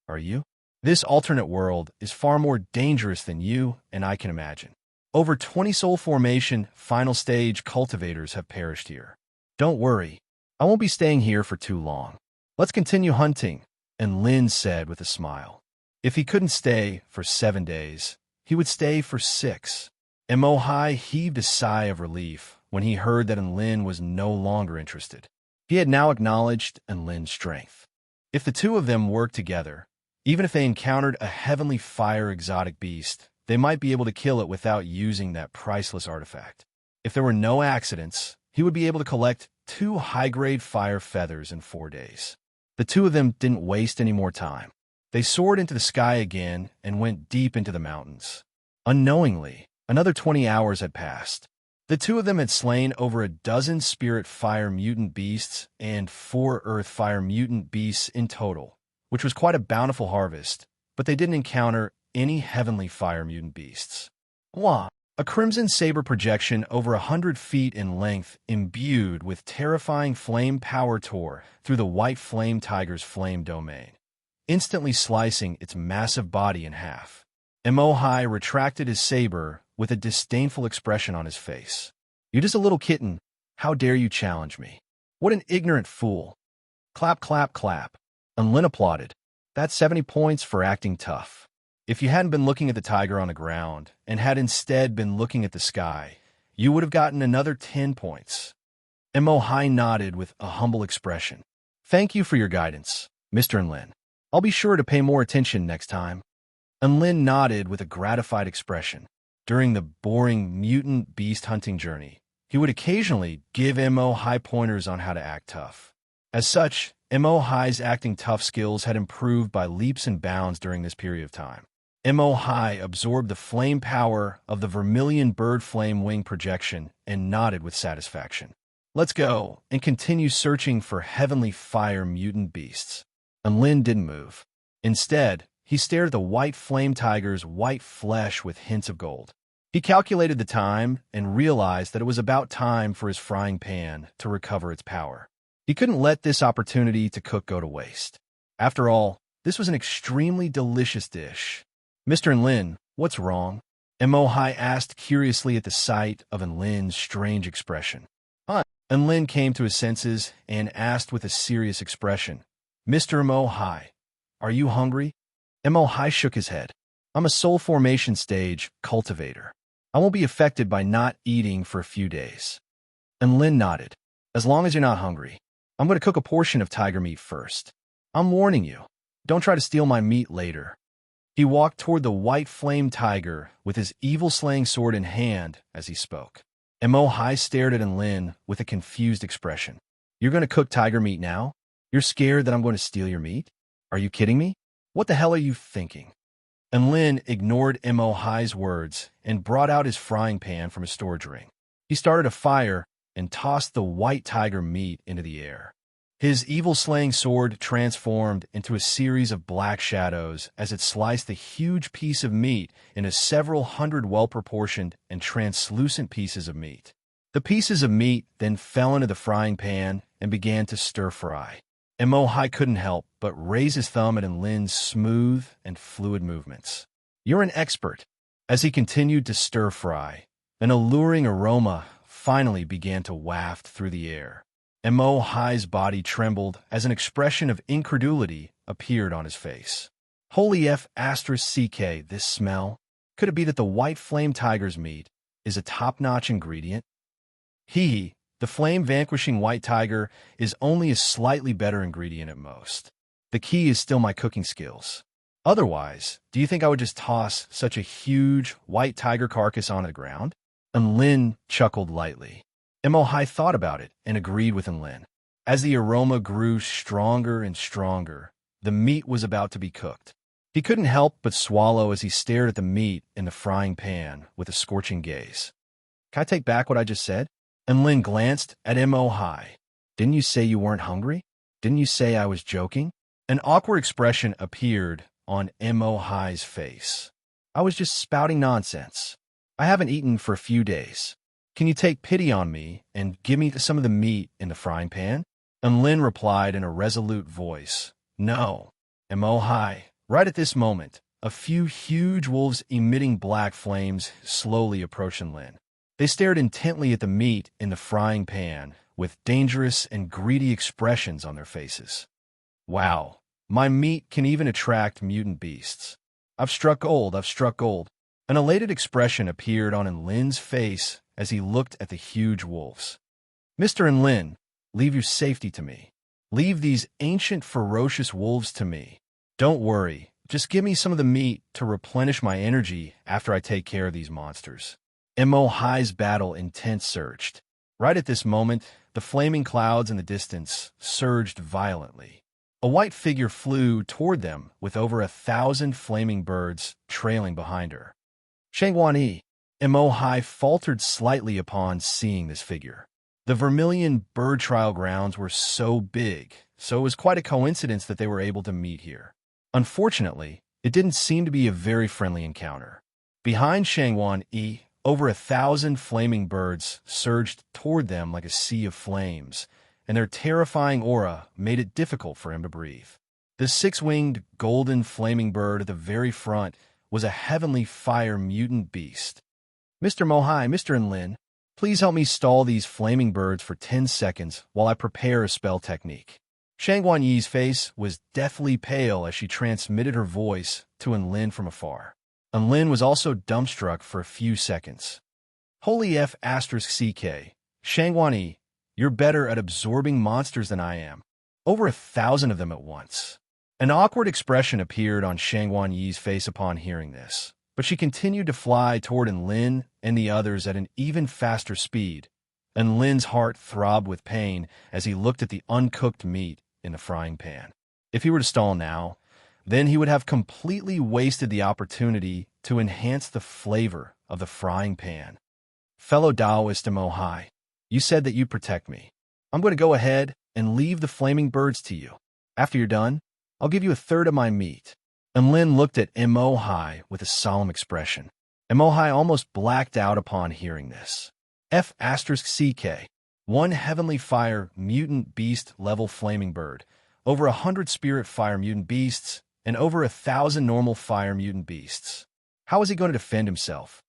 Speaker 1: are you? This alternate world is far more dangerous than you and I can imagine. Over 20 soul formation final stage cultivators have perished here. Don't worry, I won't be staying here for too long. Let's continue hunting, and Lin said with a smile. If he couldn't stay for 7 days, he would stay for 6. And Mo-Hi heaved a sigh of relief when he heard that Enlin was no longer interested. He had now acknowledged Enlin's strength. If the two of them worked together, even if they encountered a heavenly fire exotic beast, they might be able to kill it without using that priceless artifact. If there were no accidents, he would be able to collect 2 high-grade fire feathers in 4 days. The two of them didn't waste any more time. They soared into the sky again and went deep into the mountains. Unknowingly, another 20 hours had passed. The two of them had slain over a dozen spirit fire mutant beasts and 4 earth fire mutant beasts in total, which was quite a bountiful harvest, but they didn't encounter any heavenly fire mutant beasts. Wah! A crimson saber projection over 100 feet in length, imbued with terrifying flame power, tore through the white flame tiger's flame domain, instantly slicing its massive body in half. Emohai retracted his saber with a disdainful expression on his face. "You're just a little kitten. How dare you challenge me? What an ignorant fool." Clap, clap, clap. And Lin applauded. "That's 70 points for acting tough. If you hadn't been looking at the tiger on the ground and had instead been looking at the sky, you would have gotten another 10 points." Emohai nodded with a humble expression. "Thank you for your guidance, Mr. Lin. I'll be sure to pay more attention next time." And Lin nodded with a gratified expression. During the boring mutant beast hunting journey, he would occasionally give Emohai pointers on how to act tough. As such, Emohai's acting tough skills had improved by leaps and bounds during this period of time. Emohai absorbed the flame power of the vermilion bird flame wing projection and nodded with satisfaction. "Let's go and continue searching for heavenly fire mutant beasts." And Lin didn't move. Instead, he stared at the white flame tiger's white flesh with hints of gold. He calculated the time and realized that it was about time for his frying pan to recover its power. He couldn't let this opportunity to cook go to waste. After all, this was an extremely delicious dish. "Mr. Lin, what's wrong?" Emohai asked curiously at the sight of Lin's strange expression. And Lin came to his senses and asked with a serious expression, "Mr. Emohai, are you hungry?" Emohai shook his head. "I'm a soul formation stage cultivator. I won't be affected by not eating for a few days." And Lin nodded. "As long as you're not hungry, I'm going to cook a portion of tiger meat first. I'm warning you, don't try to steal my meat later." He walked toward the white flame tiger with his evil slaying sword in hand as he spoke. Emohai stared at Lin with a confused expression. "You're going to cook tiger meat now? You're scared that I'm going to steal your meat? Are you kidding me? What the hell are you thinking?" And Lin ignored Emohai's words and brought out his frying pan from his storage ring. He started a fire and tossed the white tiger meat into the air. His evil-slaying sword transformed into a series of black shadows as it sliced the huge piece of meat into several hundred well-proportioned and translucent pieces of meat. The pieces of meat then fell into the frying pan and began to stir-fry. Emohai couldn't help but raise his thumb at Lin's smooth and fluid movements. "You're an expert." As he continued to stir-fry, an alluring aroma finally began to waft through the air. Emohai's body trembled as an expression of incredulity appeared on his face. "Holy F***CK, this smell? Could it be that the white flame tiger's meat is a top-notch ingredient?" The flame-vanquishing white tiger is only a slightly better ingredient at most. The key is still my cooking skills. Otherwise, do you think I would just toss such a huge white tiger carcass on the ground?" And Lin chuckled lightly. Emohai thought about it and agreed with Lin. As the aroma grew stronger and stronger, the meat was about to be cooked. He couldn't help but swallow as he stared at the meat in the frying pan with a scorching gaze. "Can I take back what I just said?" And Lin glanced at Emohai. "Didn't you say you weren't hungry? Didn't you say I was joking?" An awkward expression appeared on Emohai's face. "I was just spouting nonsense. I haven't eaten for a few days. Can you take pity on me and give me some of the meat in the frying pan?" And Lin replied in a resolute voice, "No." Emohai, right at this moment, a few huge wolves emitting black flames slowly approached Lin. They stared intently at the meat in the frying pan with dangerous and greedy expressions on their faces. "Wow, my meat can even attract mutant beasts. I've struck gold, I've struck gold." An elated expression appeared on Lin's face as he looked at the huge wolves. "Mr. Lin, leave your safety to me. Leave these ancient, ferocious wolves to me. Don't worry, just give me some of the meat to replenish my energy after I take care of these monsters." Emohai's battle intent surged. Right at this moment, the flaming clouds in the distance surged violently. A white figure flew toward them with over 1,000 flaming birds trailing behind her. "Shangguan Yi, Emohai faltered slightly upon seeing this figure. The Vermilion Bird Trial Grounds were so big, so it was quite a coincidence that they were able to meet here. Unfortunately, it didn't seem to be a very friendly encounter. Behind Shangwan Yi, over 1,000 flaming birds surged toward them like a sea of flames, and their terrifying aura made it difficult for him to breathe. The six-winged golden flaming bird at the very front was a heavenly fire mutant beast. Mr. Mohai, Mr. Enlin, please help me stall these flaming birds for 10 seconds while I prepare a spell technique. Shangwan Yi's face was deathly pale as she transmitted her voice to Enlin from afar. Enlin was also dumbstruck for a few seconds. Holy F***, CK, Shangwan Yi, you're better at absorbing monsters than I am. Over 1,000 of them at once. An awkward expression appeared on Shangwan Yi's face upon hearing this, but she continued to fly toward Enlin and the others at an even faster speed. Enlin's heart throbbed with pain as he looked at the uncooked meat in the frying pan. If he were to stall now, then he would have completely wasted the opportunity to enhance the flavor of the frying pan. Fellow Taoist Emohai, you said that you'd protect me. I'm going to go ahead and leave the flaming birds to you. After you're done, I'll give you 1/3 of my meat. Enlin looked at Emohai with a solemn expression. Emohai almost blacked out upon hearing this. F***CK, one heavenly fire mutant beast level flaming bird, over 100 spirit fire mutant beasts, and over 1,000 normal fire mutant beasts. How is he going to defend himself?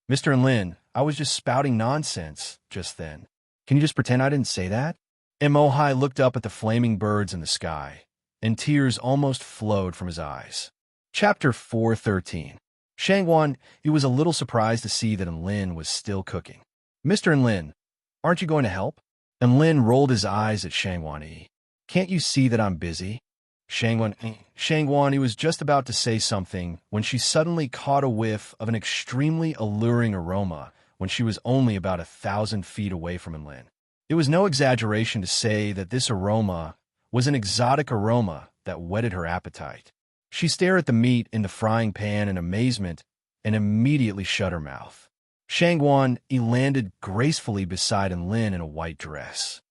Speaker 1: Mr. Enlin, I was just spouting nonsense just then. Can you just pretend I didn't say that? Emohai looked up at the flaming birds in the sky, and tears almost flowed from his eyes. Chapter 413. Shangwan, he was a little surprised to see that Enlin was still cooking. Mr. Enlin, aren't you going to help? Enlin rolled his eyes at Shangwan Yi. Can't you see that I'm busy? Shangwan, he was just about to say something when she suddenly caught a whiff of an extremely alluring aroma when she was only about 1,000 feet away from Enlin. It was no exaggeration to say that this aroma was an exotic aroma that whetted her appetite. She stared at the meat in the frying pan in amazement and immediately shut her mouth. Shangwan, he landed gracefully beside Enlin in a white dress.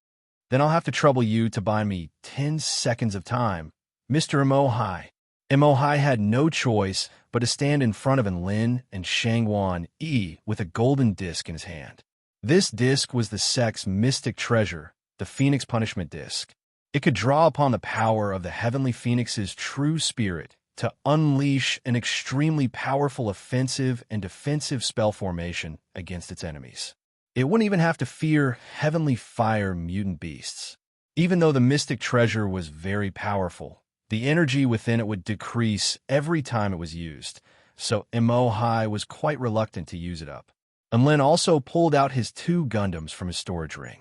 Speaker 1: Then I'll have to trouble you to buy me 10 seconds of time, Mr. Emohai. Emohai had no choice but to stand in front of Enlin and Shangwan Yi with a golden disc in his hand. This disc was the sect's mystic treasure, the Phoenix Punishment Disc. It could draw upon the power of the Heavenly Phoenix's true spirit to unleash an extremely powerful offensive and defensive spell formation against its enemies. It wouldn't even have to fear heavenly fire mutant beasts. Even though the mystic treasure was very powerful, the energy within it would decrease every time it was used, so Emohai was quite reluctant to use it up. Enlin also pulled out his 2 Gundams from his storage ring.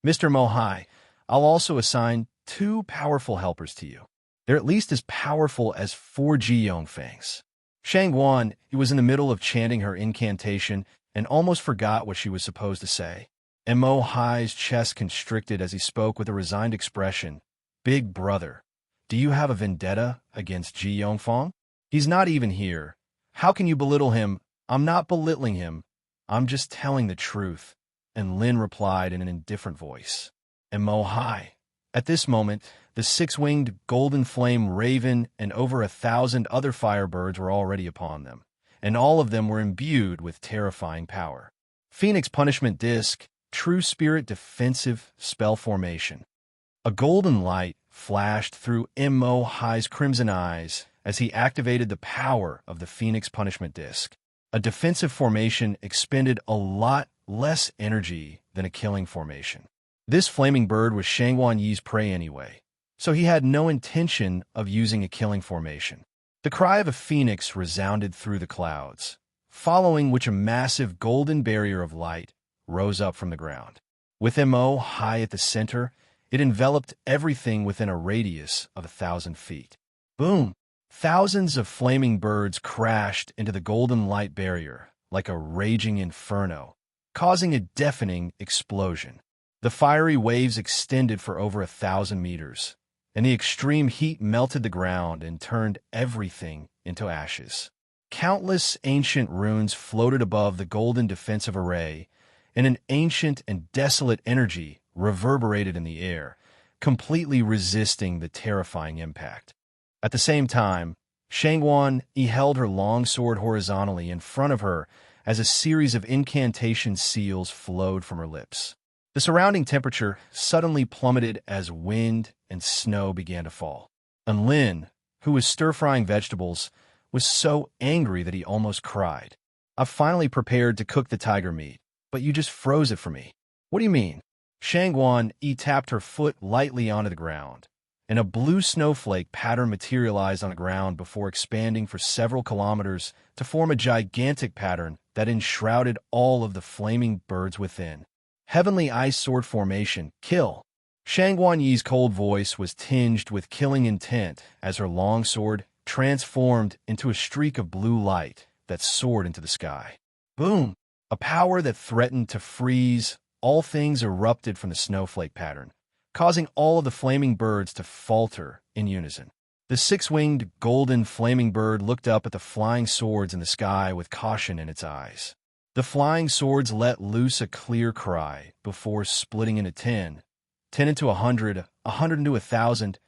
Speaker 1: Mr. Mohai, I'll also assign 2 powerful helpers to you. They're at least as powerful as 4 Yongfangs. Shangwan, he was in the middle of chanting her incantation and almost forgot what she was supposed to say. Emohai's chest constricted as he spoke with a resigned expression. Big brother, do you have a vendetta against Ji Yongfang? He's not even here. How can you belittle him? I'm not belittling him. I'm just telling the truth. And Lin replied in an indifferent voice. Emohai. At this moment, the 6-winged golden flame raven and over 1,000 other firebirds were already upon them, and all of them were imbued with terrifying power. Phoenix Punishment Disc, True Spirit Defensive Spell Formation. A golden light flashed through Emohai's crimson eyes as he activated the power of the Phoenix Punishment Disc. A defensive formation expended a lot less energy than a killing formation. This flaming bird was Shangwan Yi's prey anyway, so he had no intention of using a killing formation. The cry of a phoenix resounded through the clouds, following which a massive golden barrier of light rose up from the ground. With Emohai at the center, it enveloped everything within a radius of 1,000 feet. Boom! Thousands of flaming birds crashed into the golden light barrier like a raging inferno, causing a deafening explosion. The fiery waves extended for over 1,000 meters, and the extreme heat melted the ground and turned everything into ashes. Countless ancient runes floated above the golden defensive array, and an ancient and desolate energy reverberated in the air, completely resisting the terrifying impact. At the same time, Shangguan held her long sword horizontally in front of her as a series of incantation seals flowed from her lips. The surrounding temperature suddenly plummeted as wind and snow began to fall. And Lin, who was stir-frying vegetables, was so angry that he almost cried. "I've finally prepared to cook the tiger meat, but you just froze it for me." "What do you mean?" Shangguan tapped her foot lightly onto the ground, and a blue snowflake pattern materialized on the ground before expanding for several kilometers to form a gigantic pattern that enshrouded all of the flaming birds within. Heavenly Ice Sword Formation, kill! Shangguan Yi's cold voice was tinged with killing intent as her long sword transformed into a streak of blue light that soared into the sky. Boom! A power that threatened to freeze all things erupted from the snowflake pattern, causing all of the flaming birds to falter in unison. The six-winged golden flaming bird looked up at the flying swords in the sky with caution in its eyes. The flying swords let loose a clear cry before splitting into 10 into 100, 100 into 1,000,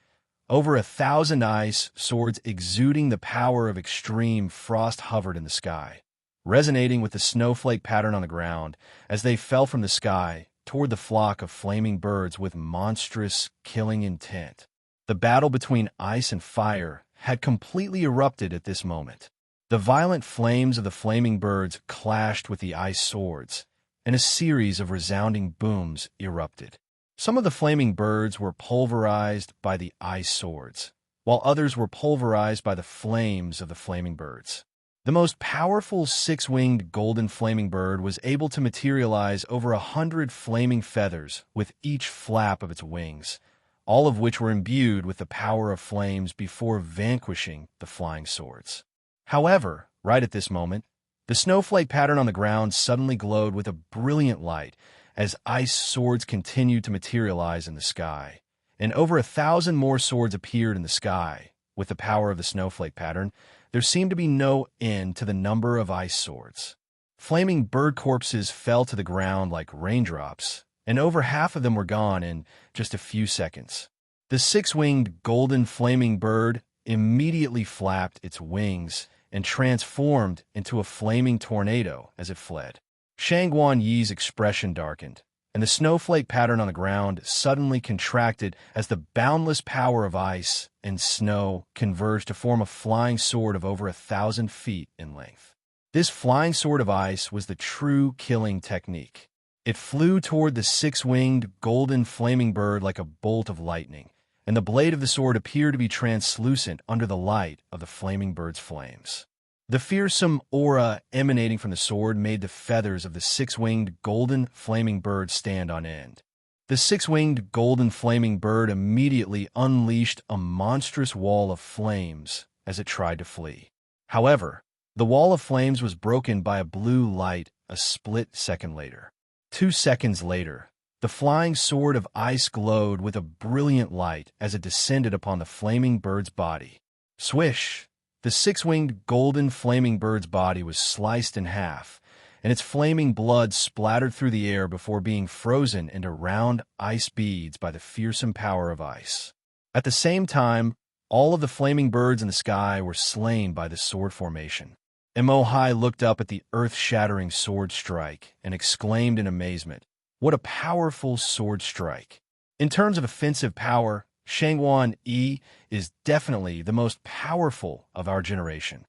Speaker 1: over 1,000 ice swords exuding the power of extreme frost hovered in the sky, resonating with the snowflake pattern on the ground as they fell from the sky toward the flock of flaming birds with monstrous, killing intent. The battle between ice and fire had completely erupted at this moment. The violent flames of the flaming birds clashed with the ice swords, and a series of resounding booms erupted. Some of the flaming birds were pulverized by the ice swords, while others were pulverized by the flames of the flaming birds. The most powerful six-winged golden flaming bird was able to materialize over 100 flaming feathers with each flap of its wings, all of which were imbued with the power of flames before vanquishing the flying swords. However, right at this moment, the snowflake pattern on the ground suddenly glowed with a brilliant light as ice swords continued to materialize in the sky, and over 1,000 more swords appeared in the sky. With the power of the snowflake pattern, there seemed to be no end to the number of ice swords. Flaming bird corpses fell to the ground like raindrops, and over half of them were gone in just a few seconds. The six-winged golden flaming bird immediately flapped its wings and transformed into a flaming tornado as it fled. Shangguan Yi's expression darkened, and the snowflake pattern on the ground suddenly contracted as the boundless power of ice and snow converged to form a flying sword of over 1,000 feet in length. This flying sword of ice was the true killing technique. It flew toward the six-winged golden flaming bird like a bolt of lightning, and the blade of the sword appeared to be translucent under the light of the flaming bird's flames. The fearsome aura emanating from the sword made the feathers of the six-winged golden flaming bird stand on end. The six-winged golden flaming bird immediately unleashed a monstrous wall of flames as it tried to flee. However, the wall of flames was broken by a blue light a split second later. 2 seconds later, the flying sword of ice glowed with a brilliant light as it descended upon the flaming bird's body. Swish! The six-winged golden flaming bird's body was sliced in half, and its flaming blood splattered through the air before being frozen into round ice beads by the fearsome power of ice. At the same time, all of the flaming birds in the sky were slain by the sword formation. Emohai looked up at the earth-shattering sword strike and exclaimed in amazement, "What a powerful sword strike!" In terms of offensive power, Shangguan Yi is definitely the most powerful of our generation.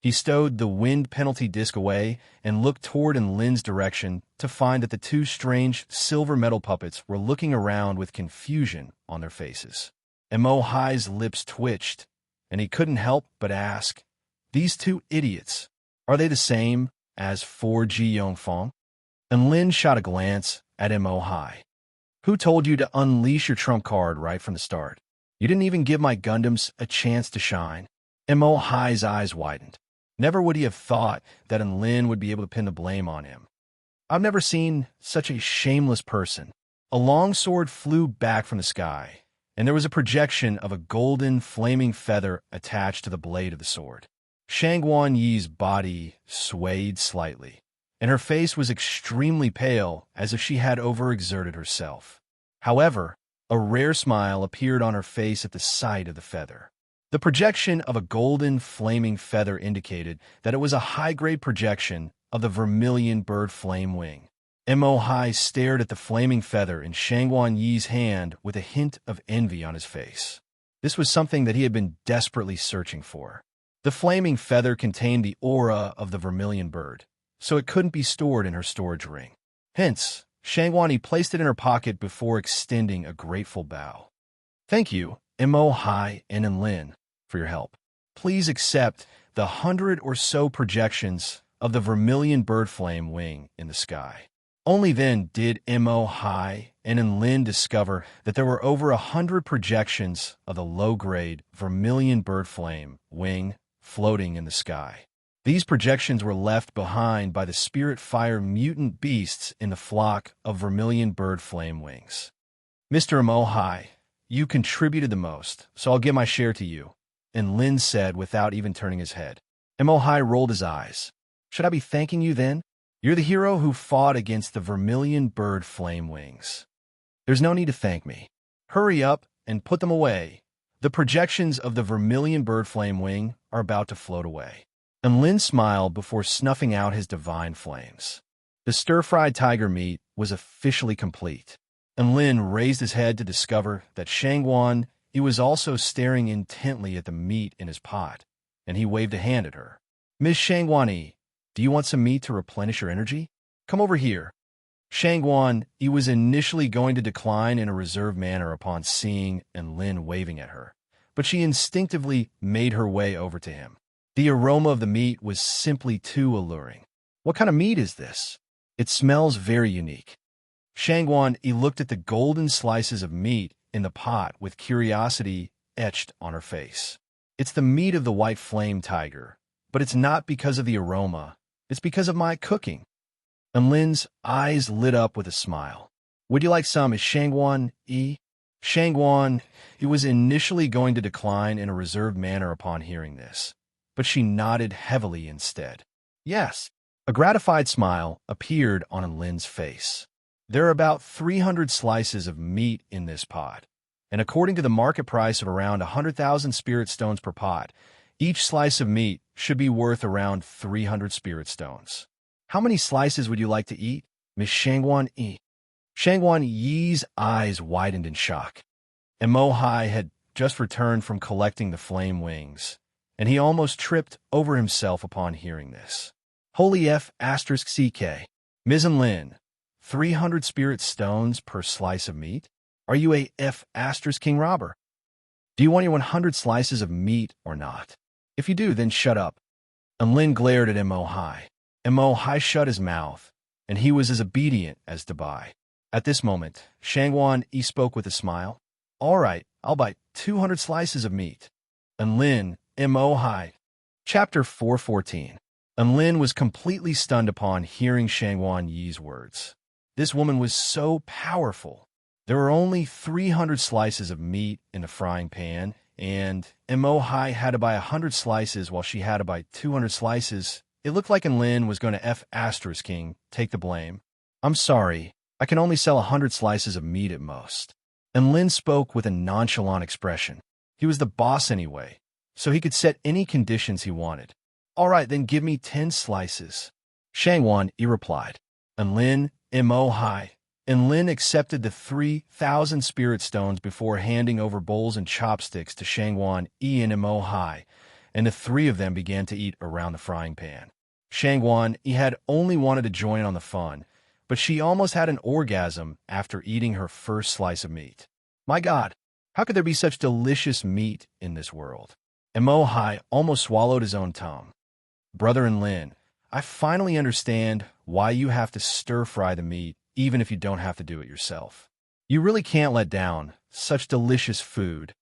Speaker 1: He stowed the wind penalty disc away and looked toward Lin's direction to find that the two strange silver metal puppets were looking around with confusion on their faces. Emohai's lips twitched, and he couldn't help but ask, "These two idiots, are they the same as 4G Yongfeng?" And Lin shot a glance at Emohai. "Who told you to unleash your trump card right from the start? You didn't even give my Gundams a chance to shine." Emohai's eyes widened. Never would he have thought that Lin would be able to pin the blame on him. "I've never seen such a shameless person." A long sword flew back from the sky, and there was a projection of a golden flaming feather attached to the blade of the sword. Shangguan Yi's body swayed slightly, and her face was extremely pale, as if she had overexerted herself. However, a rare smile appeared on her face at the sight of the feather. The projection of a golden, flaming feather indicated that it was a high-grade projection of the vermilion bird flame wing. Mo Hai stared at the flaming feather in Shangguan Yi's hand with a hint of envy on his face. This was something that he had been desperately searching for. The flaming feather contained the aura of the vermilion bird, so it couldn't be stored in her storage ring. Hence, Shangguan Yi placed it in her pocket before extending a grateful bow. "Thank you, Mo Hai and Enlin, for your help. Please accept the 100 or so projections of the vermilion bird flame wing in the sky." Only then did Mo Hai and Enlin discover that there were over 100 projections of the low-grade vermilion bird flame wing floating in the sky. These projections were left behind by the spirit fire mutant beasts in the flock of vermilion bird flame wings. "Mr. Mo Hai, you contributed the most, so I'll give my share to you," Enlin said without even turning his head. Mo Hai rolled his eyes. "Should I be thanking you then? You're the hero who fought against the vermilion bird flame wings. There's no need to thank me. Hurry up and put them away. The projections of the vermilion bird flame wing are about to float away." And Lin smiled before snuffing out his divine flames. The stir-fried tiger meat was officially complete, and Lin raised his head to discover that Shangguan Yi was also staring intently at the meat in his pot, and he waved a hand at her. "Miss Shangguan Yi, do you want some meat to replenish your energy? Come over here." Shangguan Yi was initially going to decline in a reserved manner upon seeing Enlin waving at her, but she instinctively made her way over to him. The aroma of the meat was simply too alluring. "What kind of meat is this? It smells very unique." Shangguan Yi looked at the golden slices of meat in the pot with curiosity etched on her face. "It's the meat of the white flame tiger, but it's not because of the aroma. It's because of my cooking." And Lin's eyes lit up with a smile. "Would you like some, Shangguan Yi?" Shangguan Yi was initially going to decline in a reserved manner upon hearing this, but she nodded heavily instead. "Yes." A gratified smile appeared on Enlin's face. "There are about 300 slices of meat in this pot, and according to the market price of around 100,000 spirit stones per pot, each slice of meat should be worth around 300 spirit stones. How many slices would you like to eat, Miss Shangguan Yi?" Shangguan Yi's eyes widened in shock. And Mo Hai had just returned from collecting the flame wings, and he almost tripped over himself upon hearing this. "Holy F***CK. Ms. Enlin, 300 spirit stones per slice of meat? Are you a F***king robber? Do you want your 100 slices of meat or not? If you do, then shut up." Enlin glared at Mo Hai. Mo Hai shut his mouth, and he was as obedient as Dubai. At this moment, Shangguan Yi spoke with a smile. "All right, I'll buy 200 slices of meat." Enlin, Mo Hai. Chapter 414. Enlin was completely stunned upon hearing Shangguan Yi's words. This woman was so powerful. There were only 300 slices of meat in the frying pan, and Mo Hai had to buy 100 slices while she had to buy 200 slices. It looked like Enlin was going to F***king take the blame. "I'm sorry, I can only sell 100 slices of meat at most." Enlin spoke with a nonchalant expression. He was the boss anyway, so he could set any conditions he wanted. "All right, then give me 10 slices." Shangguan Yi replied. Enlin, Mo Hai. Enlin accepted the 3,000 spirit stones before handing over bowls and chopsticks to Shangguan Yi and Mo Hai, and the three of them began to eat around the frying pan. Shangguan Yi had only wanted to join in on the fun, but she almost had an orgasm after eating her first slice of meat. My God, how could there be such delicious meat in this world? And Mo Hai almost swallowed his own tongue. "Brother Enlin, I finally understand why you have to stir-fry the meat even if you don't have to do it yourself. You really can't let down such delicious food.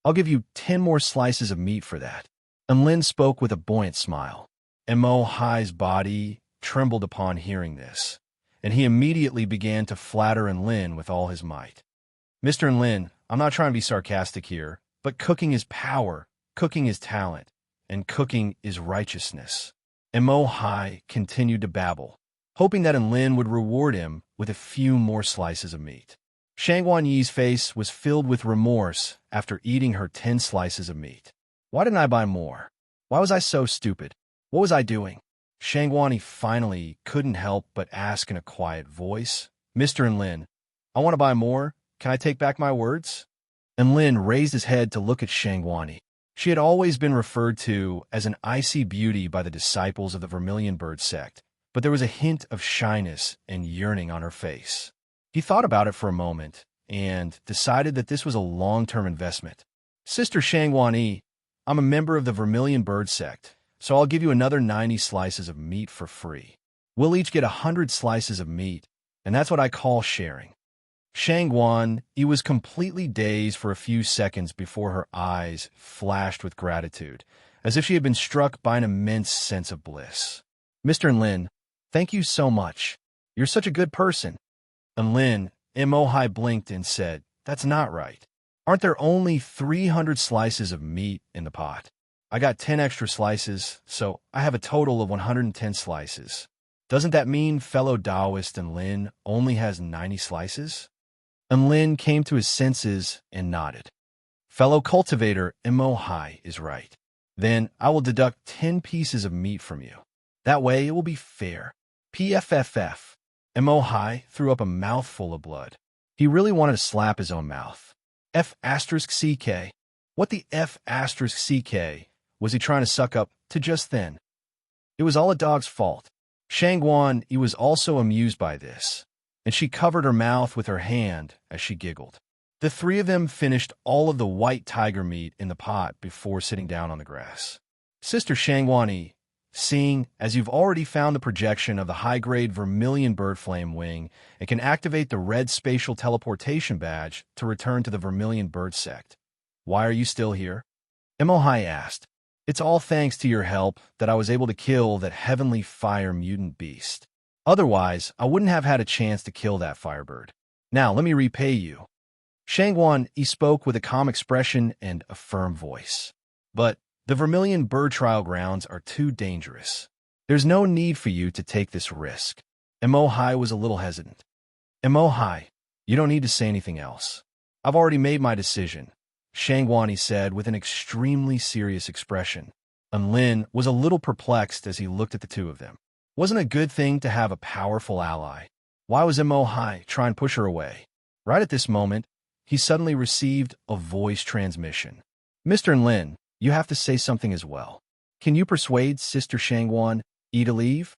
Speaker 1: I'll give you 10 more slices of meat for that." Enlin spoke with a buoyant smile. And Mo Hai's body trembled upon hearing this, and he immediately began to flatter Enlin with all his might. "Mr. Enlin, I'm not trying to be sarcastic here, but cooking is power, cooking is talent, and cooking is righteousness. And Mo Hai continued to babble, hoping that Enlin would reward him with a few more slices of meat. Shangguan Yi's face was filled with remorse after eating her 10 slices of meat. Why didn't I buy more? Why was I so stupid? What was I doing? Shangguan Yi finally couldn't help but ask in a quiet voice, Mr. Enlin, I want to buy more. Can I take back my words? Enlin raised his head to look at Shangguan Yi. She had always been referred to as an icy beauty by the disciples of the Vermilion Bird sect, but there was a hint of shyness and yearning on her face. He thought about it for a moment and decided that this was a long-term investment. Sister Shangguan Yi, I'm a member of the Vermilion Bird sect, so I'll give you another 90 slices of meat for free. We'll each get 100 slices of meat, and that's what I call sharing. Shangguan Yi was completely dazed for a few seconds before her eyes flashed with gratitude, as if she had been struck by an immense sense of bliss. Mr. Enlin, thank you so much. You're such a good person. Enlin, Mo Hai blinked and said, That's not right. Aren't there only 300 slices of meat in the pot? I got 10 extra slices, so I have a total of 110 slices. Doesn't that mean fellow Taoist Enlin only has 90 slices? Enlin came to his senses and nodded. Fellow cultivator Mo Hai is right. Then I will deduct 10 pieces of meat from you. That way it will be fair. PFFF. Mo Hai threw up a mouthful of blood. He really wanted to slap his own mouth. F***CK. What the F***CK was he trying to suck up to just then? It was all a dog's fault. Shangguan Yi was also amused by this, and she covered her mouth with her hand as she giggled. The three of them finished all of the white tiger meat in the pot before sitting down on the grass. Sister Shangguan Yi, seeing as you've already found the projection of the high-grade Vermilion Bird Flame Wing and can activate the red spatial teleportation badge to return to the Vermilion Bird sect. Why are you still here? Mo Hai asked. It's all thanks to your help that I was able to kill that heavenly fire mutant beast. Otherwise, I wouldn't have had a chance to kill that firebird. Now, let me repay you. Shangguan Yi spoke with a calm expression and a firm voice. But the Vermilion Bird Trial Grounds are too dangerous. There's no need for you to take this risk. Mo Hai was a little hesitant. Mo Hai, you don't need to say anything else. I've already made my decision, Shangguan Yi said with an extremely serious expression. Enlin was a little perplexed as he looked at the two of them. Wasn't a good thing to have a powerful ally. Why was Mo Hai trying to push her away? Right at this moment, he suddenly received a voice transmission. Mr. Enlin, you have to say something as well. Can you persuade Sister Shangguan Yi to leave?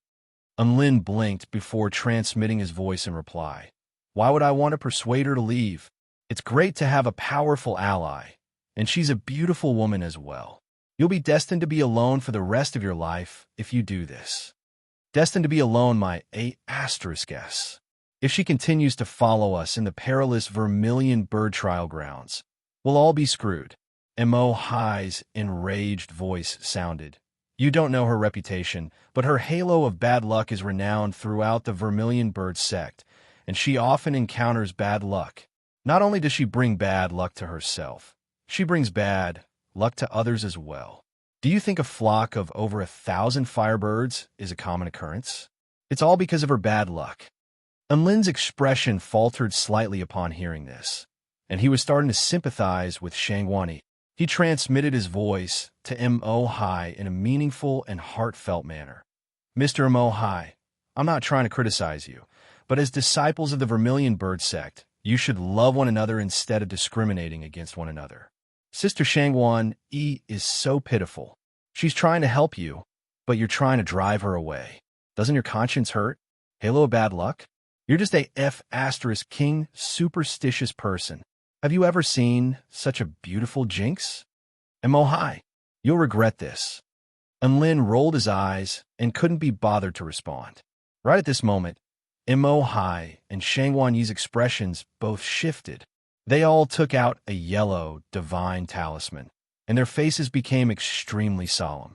Speaker 1: Enlin blinked before transmitting his voice in reply. Why would I want to persuade her to leave? It's great to have a powerful ally, and she's a beautiful woman as well. You'll be destined to be alone for the rest of your life if you do this. Destined to be alone, my A***S. If she continues to follow us in the perilous Vermilion Bird Trial Grounds, we'll all be screwed. Mo Hai's enraged voice sounded. You don't know her reputation, but her halo of bad luck is renowned throughout the Vermilion Bird sect, and she often encounters bad luck. Not only does she bring bad luck to herself, she brings bad luck to others as well. Do you think a flock of over 1,000 firebirds is a common occurrence? It's all because of her bad luck. Enlin's expression faltered slightly upon hearing this, and he was starting to sympathize with Shangguan Yi. He transmitted his voice to Mo Hai in a meaningful and heartfelt manner. Mr. Mo Hai, I'm not trying to criticize you, but as disciples of the Vermilion Bird sect, you should love one another instead of discriminating against one another. Sister Shangguan Yi is so pitiful. She's trying to help you, but you're trying to drive her away. Doesn't your conscience hurt? Halo of bad luck? You're just a F***king superstitious person. Have you ever seen such a beautiful jinx? Mo Hai, you'll regret this. Enlin rolled his eyes and couldn't be bothered to respond. Right at this moment, Mo Hai and Shangguan Yi's expressions both shifted. They all took out a yellow divine talisman, and their faces became extremely solemn.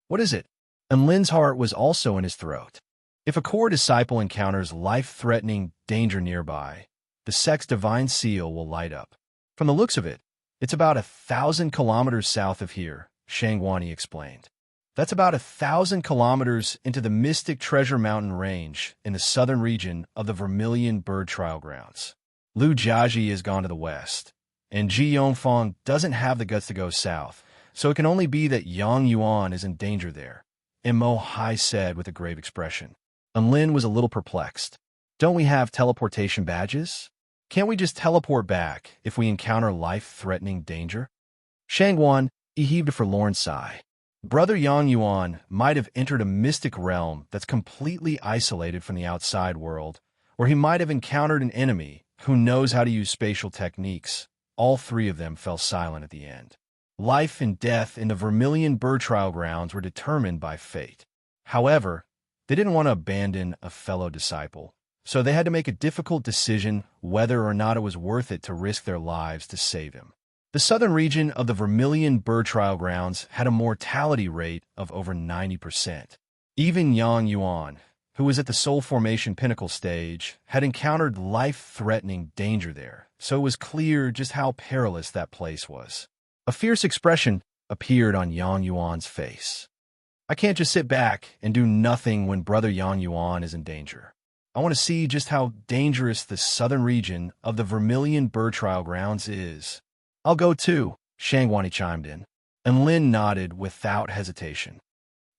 Speaker 1: What is it? Enlin's heart was also in his throat. If a core disciple encounters life-threatening danger nearby, the sect's divine seal will light up. From the looks of it, it's about 1,000 kilometers south of here, Shangwani explained. That's about 1,000 kilometers into the mystic Treasure Mountain range in the southern region of the Vermilion Bird Trial Grounds. Lu Jiaji has gone to the west, and Ji Yongfang doesn't have the guts to go south, so it can only be that Yang Yuan is in danger there, Mo Hai said with a grave expression. And Lin was a little perplexed. Don't we have teleportation badges? Can't we just teleport back if we encounter life-threatening danger? Shangwan, he heaved a forlorn sigh. Brother Yang Yuan might have entered a mystic realm that's completely isolated from the outside world, or he might have encountered an enemy who knows how to use spatial techniques. All three of them fell silent at the end. Life and death in the Vermilion Bird Trial Grounds were determined by fate. However, they didn't want to abandon a fellow disciple, so they had to make a difficult decision whether or not it was worth it to risk their lives to save him. The southern region of the Vermilion Bird Trial Grounds had a mortality rate of over 90%. Even Yang Yuan, who was at the soul formation pinnacle stage, had encountered life-threatening danger there, so it was clear just how perilous that place was. A fierce expression appeared on Yang Yuan's face. I can't just sit back and do nothing when Brother Yang Yuan is in danger. I want to see just how dangerous the southern region of the Vermilion Bird Trial Grounds is. I'll go too, Shangwani chimed in, and Lin nodded without hesitation.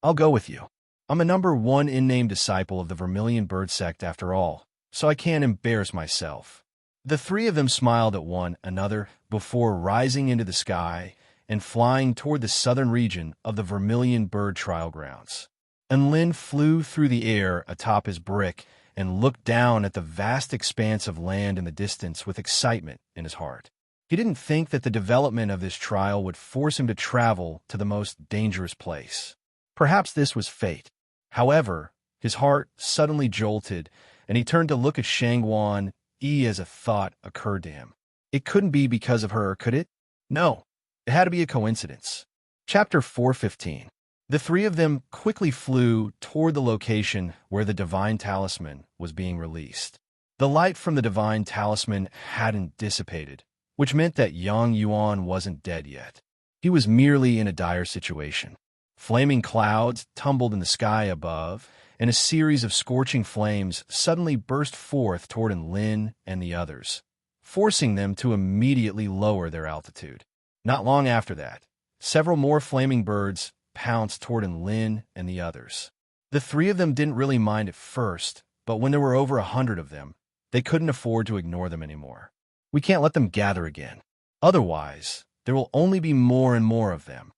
Speaker 1: I'll go with you. I'm a #1 in-name disciple of the Vermilion Bird sect after all, so I can't embarrass myself. The three of them smiled at one another before rising into the sky and flying toward the southern region of the Vermilion Bird Trial Grounds. And Lin flew through the air atop his brick and looked down at the vast expanse of land in the distance with excitement in his heart. He didn't think that the development of this trial would force him to travel to the most dangerous place. Perhaps this was fate. However, his heart suddenly jolted, and he turned to look at Shangwan as a thought occurred to him. It couldn't be because of her, could it? No, it had to be a coincidence. Chapter 415. The three of them quickly flew toward the location where the divine talisman was being released. The light from the divine talisman hadn't dissipated, which meant that Yang Yuan wasn't dead yet. He was merely in a dire situation. Flaming clouds tumbled in the sky above, and a series of scorching flames suddenly burst forth toward Lin and the others, forcing them to immediately lower their altitude. Not long after that, several more flaming birds pounced toward Lin and the others. The three of them didn't really mind at first, but when there were over 100 of them, they couldn't afford to ignore them anymore. We can't let them gather again. Otherwise, there will only be more and more of them.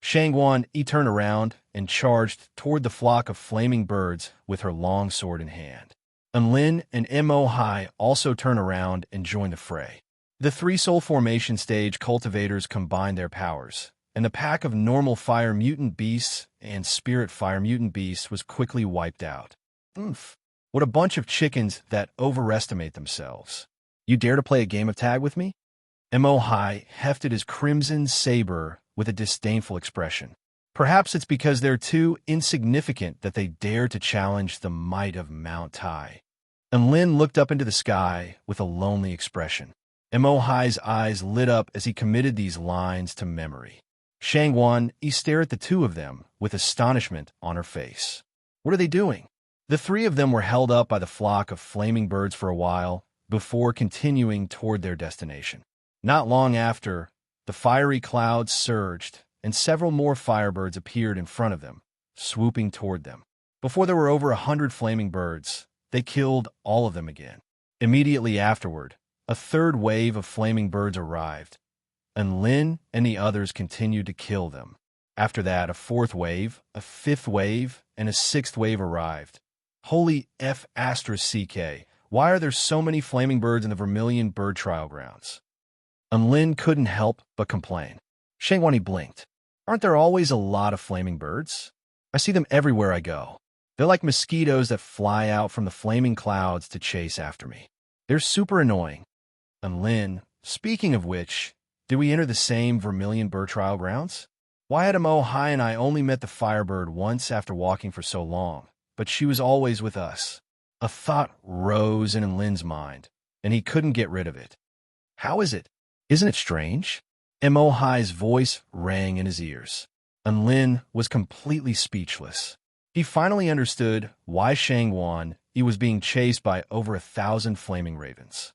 Speaker 1: Shangwan turned around and charged toward the flock of flaming birds with her long sword in hand. And Lin and Mo Hai also turned around and joined the fray. The three soul formation stage cultivators combined their powers, and the pack of normal fire mutant beasts and spirit fire mutant beasts was quickly wiped out. Oof. What a bunch of chickens that overestimate themselves. You dare to play a game of tag with me? Mo Hai hefted his crimson saber with a disdainful expression. Perhaps it's because they're too insignificant that they dare to challenge the might of Mount Tai. And Lin looked up into the sky with a lonely expression. Mo Hai's eyes lit up as he committed these lines to memory. Shangwan stared at the two of them with astonishment on her face. What are they doing? The three of them were held up by the flock of flaming birds for a while before continuing toward their destination. Not long after, the fiery clouds surged, and several more firebirds appeared in front of them, swooping toward them. Before there were over 100 flaming birds, they killed all of them again. Immediately afterward, a third wave of flaming birds arrived, and Lin and the others continued to kill them. After that, a fourth wave, a fifth wave, and a sixth wave arrived. Holy F***, why are there so many flaming birds in the Vermilion Bird Trial Grounds? And Lin couldn't help but complain. Shangwani blinked. Aren't there always a lot of flaming birds? I see them everywhere I go. They're like mosquitoes that fly out from the flaming clouds to chase after me. They're super annoying. And Lin, speaking of which, did we enter the same Vermilion Bird Trial Grounds? Why had Mo Hai and I only met the firebird once after walking for so long, but she was always with us? A thought rose in Lin's mind, and he couldn't get rid of it. How is it? Isn't it strange? Mo Hai's voice rang in his ears. Lin was completely speechless. He finally understood why Shangwan Yi was being chased by over 1,000 flaming ravens.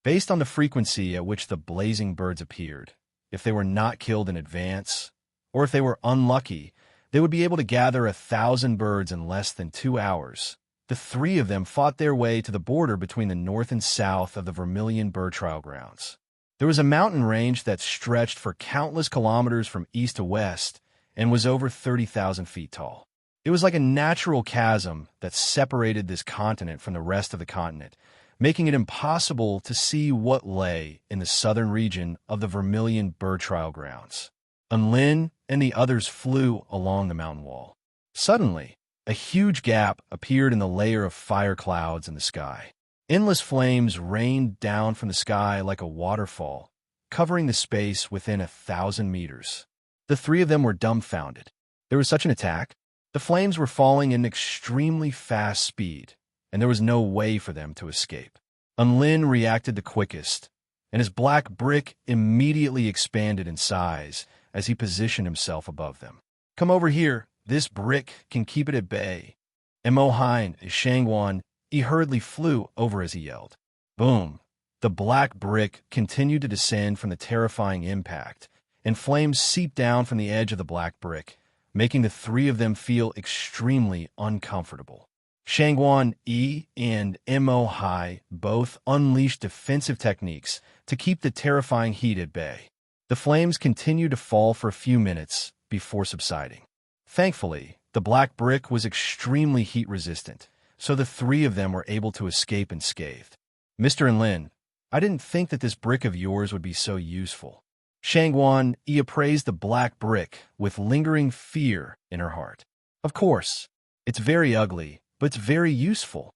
Speaker 1: Based on the frequency at which the blazing birds appeared, if they were not killed in advance, or if they were unlucky, they would be able to gather 1,000 birds in less than 2 hours. The three of them fought their way to the border between the north and south of the Vermilion bird trial grounds. There was a mountain range that stretched for countless kilometers from east to west and was over 30,000 feet tall. It was like a natural chasm that separated this continent from the rest of the continent, making it impossible to see what lay in the southern region of the Vermilion bird trial grounds. Lin and the others flew along the mountain wall. Suddenly, a huge gap appeared in the layer of fire clouds in the sky. Endless flames rained down from the sky like a waterfall, covering the space within 1,000 meters. The three of them were dumbfounded. There was such an attack? The flames were falling in extremely fast speed, and there was no way for them to escape. Lin reacted the quickest, and his black brick immediately expanded in size as he positioned himself above them. "Come over here. This brick can keep it at bay." Mo Hein, Shangwan Yi hurriedly flew over as he yelled. Boom! The black brick continued to descend from the terrifying impact, and flames seeped down from the edge of the black brick, making the three of them feel extremely uncomfortable. Shangwan Yi and Mo Hai both unleashed defensive techniques to keep the terrifying heat at bay. The flames continued to fall for a few minutes before subsiding. Thankfully, the black brick was extremely heat-resistant, so the three of them were able to escape unscathed. "Mr. Lin, I didn't think that this brick of yours would be so useful." Shangwan Yi appraised the black brick with lingering fear in her heart. "Of course, it's very ugly, but it's very useful."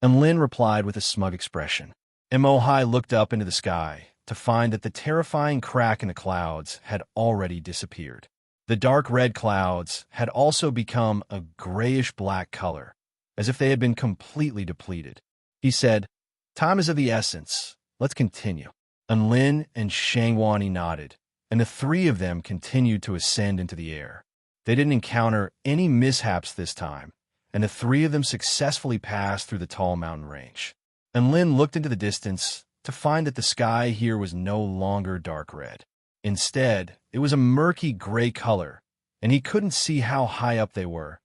Speaker 1: Lin replied with a smug expression. Mo Hai looked up into the sky to find that the terrifying crack in the clouds had already disappeared. The dark red clouds had also become a grayish-black color, as if they had been completely depleted. He said, "Time is of the essence. Let's continue." Lin and Shangwan Yi nodded, and the three of them continued to ascend into the air. They didn't encounter any mishaps this time, and the three of them successfully passed through the tall mountain range. Lin looked into the distance to find that the sky here was no longer dark red. Instead, it was a murky gray color, and he couldn't see how high up they were,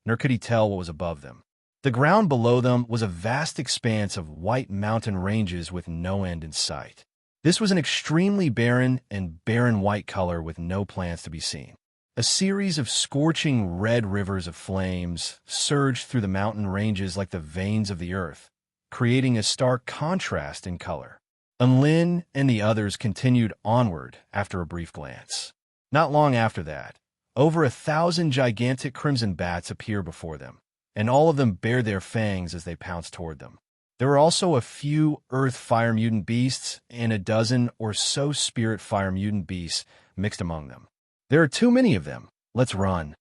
Speaker 1: nor could he tell what was above them. The ground below them was a vast expanse of white mountain ranges with no end in sight. This was an extremely barren white color with no plants to be seen. A series of scorching red rivers of flames surged through the mountain ranges like the veins of the earth, creating a stark contrast in color. Lin and the others continued onward after a brief glance. Not long after that, over 1,000 gigantic crimson bats appeared before them, and all of them bared their fangs as they pounced toward them. There were also a few earth fire mutant beasts and a dozen or so spirit fire mutant beasts mixed among them. "There are too many of them. Let's run."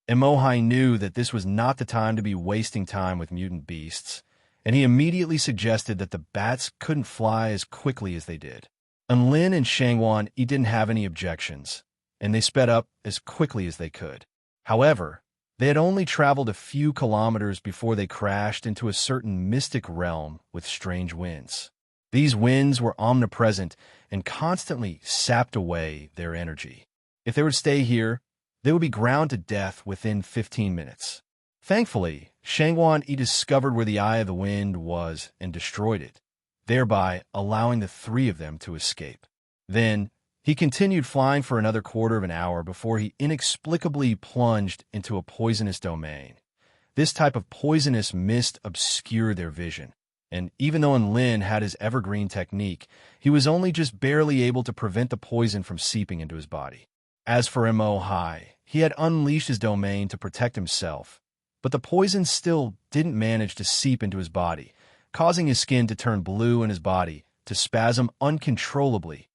Speaker 1: Mo Hai knew that this was not the time to be wasting time with mutant beasts, and he immediately suggested that the bats couldn't fly as quickly as they did. Lin and Shangwan Yi didn't have any objections, and they sped up as quickly as they could. However, they had only traveled a few kilometers before they crashed into a certain mystic realm with strange winds. These winds were omnipresent and constantly sapped away their energy. If they were to stay here, they would be ground to death within 15 minutes. Thankfully, Shangwan Yi discovered where the eye of the wind was and destroyed it, thereby allowing the three of them to escape. Then, he continued flying for another quarter of an hour before he inexplicably plunged into a poisonous domain. This type of poisonous mist obscured their vision, and even though Lin had his evergreen technique, he was only just barely able to prevent the poison from seeping into his body. As for Mo Hai, he had unleashed his domain to protect himself, but the poison still didn't manage to seep into his body, causing his skin to turn blue and his body to spasm uncontrollably.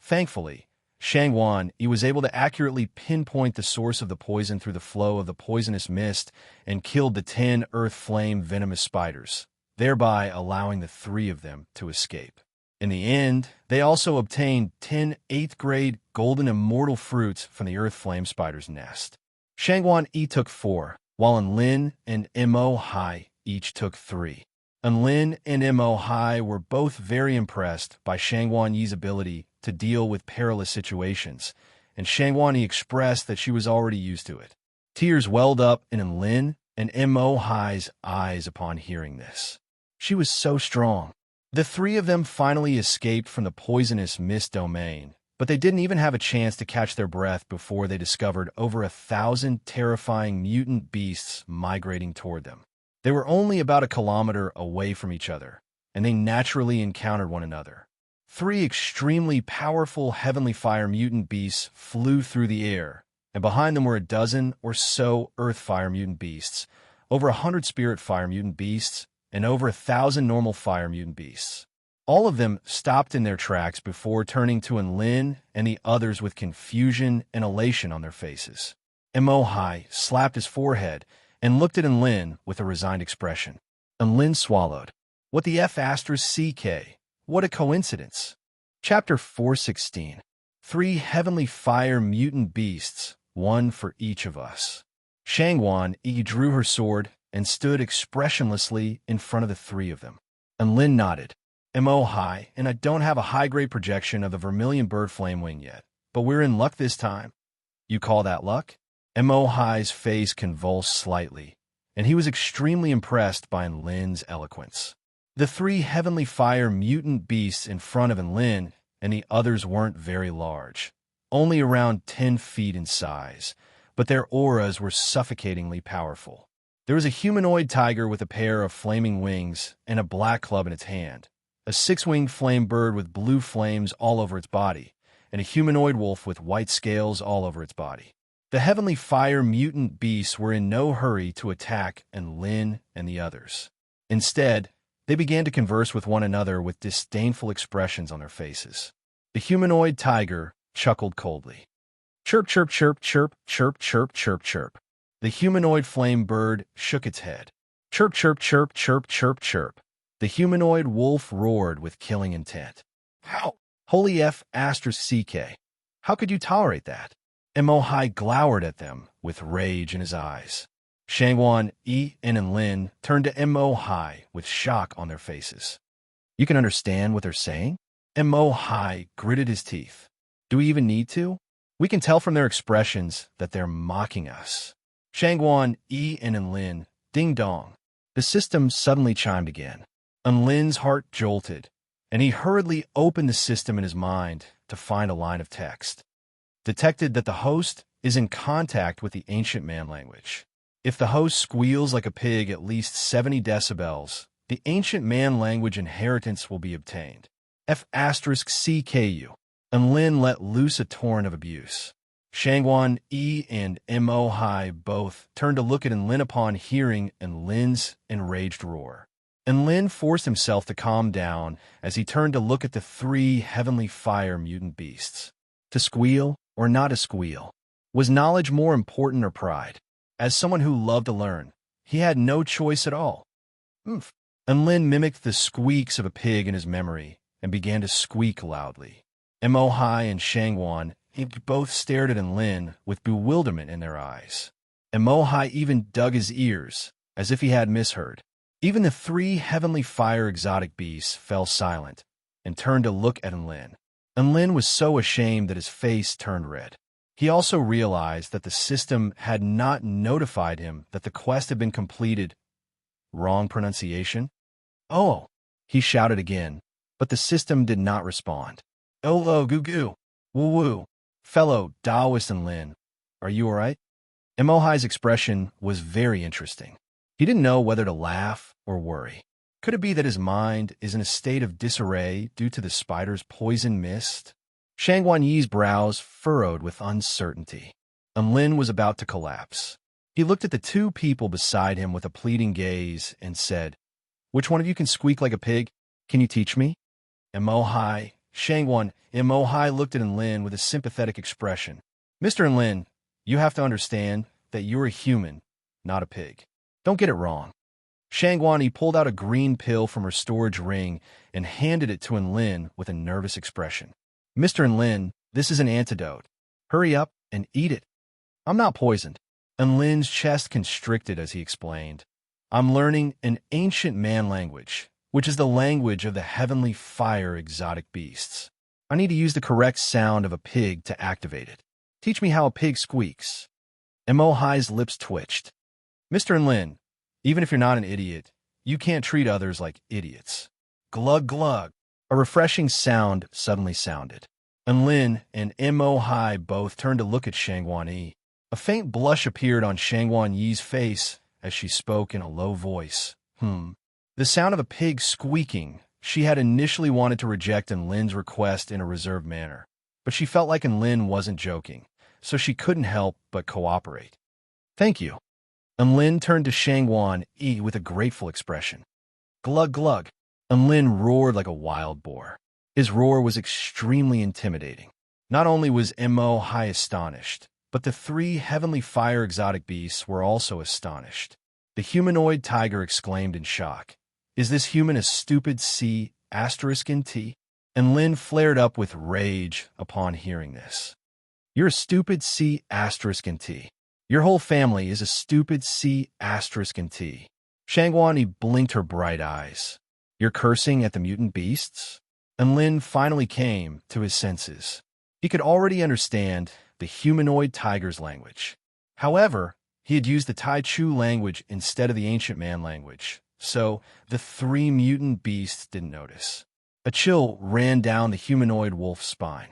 Speaker 1: Thankfully, Shangwan Yi was able to accurately pinpoint the source of the poison through the flow of the poisonous mist and killed the 10 earth flame venomous spiders, thereby allowing the three of them to escape. In the end, they also obtained 10 8th-grade golden immortal fruits from the earth flame spider's nest. Shangguan Yi took 4, while Enlin and Mo Hai each took 3. Enlin and Mo Hai were both very impressed by Shangguan Yi's ability to deal with perilous situations, and Shangguan Yi expressed that she was already used to it. Tears welled up in Enlin and Mo Hai's eyes upon hearing this. She was so strong. The three of them finally escaped from the poisonous mist domain, but they didn't even have a chance to catch their breath before they discovered over 1,000 terrifying mutant beasts migrating toward them. They were only about 1 kilometer away from each other, and they naturally encountered one another. 3 extremely powerful heavenly fire mutant beasts flew through the air, and behind them were a dozen or so earth fire mutant beasts, over 100 spirit fire mutant beasts, and over 1,000 normal fire mutant beasts. All of them stopped in their tracks before turning to Enlin and the others with confusion and elation on their faces. Mo Hai slapped his forehead and looked at Enlin with a resigned expression. Enlin swallowed. What the F***CK? What a coincidence. Chapter 416. 3 heavenly fire mutant beasts, 1 for each of us. Shangguan Yi drew her sword and stood expressionlessly in front of the 3 of them. Enlin nodded. Mo Hai, and I don't have a high-grade projection of the vermilion bird flame wing yet, but we're in luck this time. You call that luck? Mo Hai's face convulsed slightly, and he was extremely impressed by Enlin's eloquence. The 3 heavenly fire mutant beasts in front of Enlin and the others weren't very large, only around 10 feet in size, but their auras were suffocatingly powerful. There was a humanoid tiger with a pair of flaming wings and a black club in its hand, a 6-winged flame bird with blue flames all over its body, and a humanoid wolf with white scales all over its body. The heavenly fire mutant beasts were in no hurry to attack Enlin and the others. Instead, they began to converse with one another with disdainful expressions on their faces. The humanoid tiger chuckled coldly. Chirp, chirp, chirp, chirp, chirp, chirp, chirp, chirp. The humanoid flame bird shook its head. Chirp, chirp, chirp, chirp, chirp, chirp. The humanoid wolf roared with killing intent. How? Holy F***CK. How could you tolerate that? Mo Hai glowered at them with rage in his eyes. Shangguan Yi and Enlin turned to Mo Hai with shock on their faces. You can understand what they're saying? Mo Hai gritted his teeth. Do we even need to? We can tell from their expressions that they're mocking us. Shangguan Yi and Enlin, ding dong. The system suddenly chimed again. Enlin's heart jolted, and he hurriedly opened the system in his mind to find a line of text. Detected that the host is in contact with the ancient man language. If the host squeals like a pig at least 70 decibels, the ancient man language inheritance will be obtained. F***CKU. Enlin let loose a torrent of abuse. Shangguan Yi and Mo Hai both turned to look at Enlin upon hearing Enlin's enraged roar. Enlin forced himself to calm down as he turned to look at the 3 heavenly fire mutant beasts. To squeal or not to squeal? Was knowledge more important or pride? As someone who loved to learn, he had no choice at all. Oomph. Enlin mimicked the squeaks of a pig in his memory and began to squeak loudly. Mo Hai and Shangguan both stared at Enlin with bewilderment in their eyes. Mo Hai even dug his ears, as if he had misheard. Even the 3 heavenly fire exotic beasts fell silent and turned to look at Enlin. Enlin was so ashamed that his face turned red. He also realized that the system had not notified him that the quest had been completed. Wrong pronunciation? Oh, he shouted again, but the system did not respond. Olo goo goo, woo woo, fellow Taoist Enlin, are you all right? Mo Hai's expression was very interesting. He didn't know whether to laugh or worry. Could it be that his mind is in a state of disarray due to the spider's poison mist? Shangguan Yi's brows furrowed with uncertainty. Enlin was about to collapse. He looked at the 2 people beside him with a pleading gaze and said, Which one of you can squeak like a pig? Can you teach me? Mo Hai, Shangguan, Mo Hai looked at Enlin with a sympathetic expression. Mr. Enlin, you have to understand that you're a human, not a pig. Don't get it wrong. Shangguani pulled out a green pill from her storage ring and handed it to Enlin with a nervous expression. Mr. Enlin, this is an antidote. Hurry up and eat it. I'm not poisoned. Enlin's chest constricted as he explained. I'm learning an ancient man language, which is the language of the heavenly fire exotic beasts. I need to use the correct sound of a pig to activate it. Teach me how a pig squeaks. Emohai's lips twitched. Mr. Enlin, even if you're not an idiot, you can't treat others like idiots. Glug glug. A refreshing sound suddenly sounded. Enlin and Emohai both turned to look at Shangguan Yi. A faint blush appeared on Shangguan Yi's face as she spoke in a low voice. The sound of a pig squeaking. She had initially wanted to reject Enlin's request in a reserved manner, but she felt like Enlin wasn't joking, so she couldn't help but cooperate. Thank you. Enlin turned to Shangguan Yi with a grateful expression. Glug glug. Enlin roared like a wild boar. His roar was extremely intimidating. Not only was Emohai astonished, but the three heavenly fire exotic beasts were also astonished. The humanoid tiger exclaimed in shock. Is this human a stupid C***? And Lin flared up with rage upon hearing this. You're a stupid C***. Your whole family is a stupid C***. Shangguani blinked her bright eyes. You're cursing at the mutant beasts? And Lin finally came to his senses. He could already understand the humanoid tiger's language. However, he had used the Tai Chu language instead of the ancient man language, so the three mutant beasts didn't notice. A chill ran down the humanoid wolf's spine.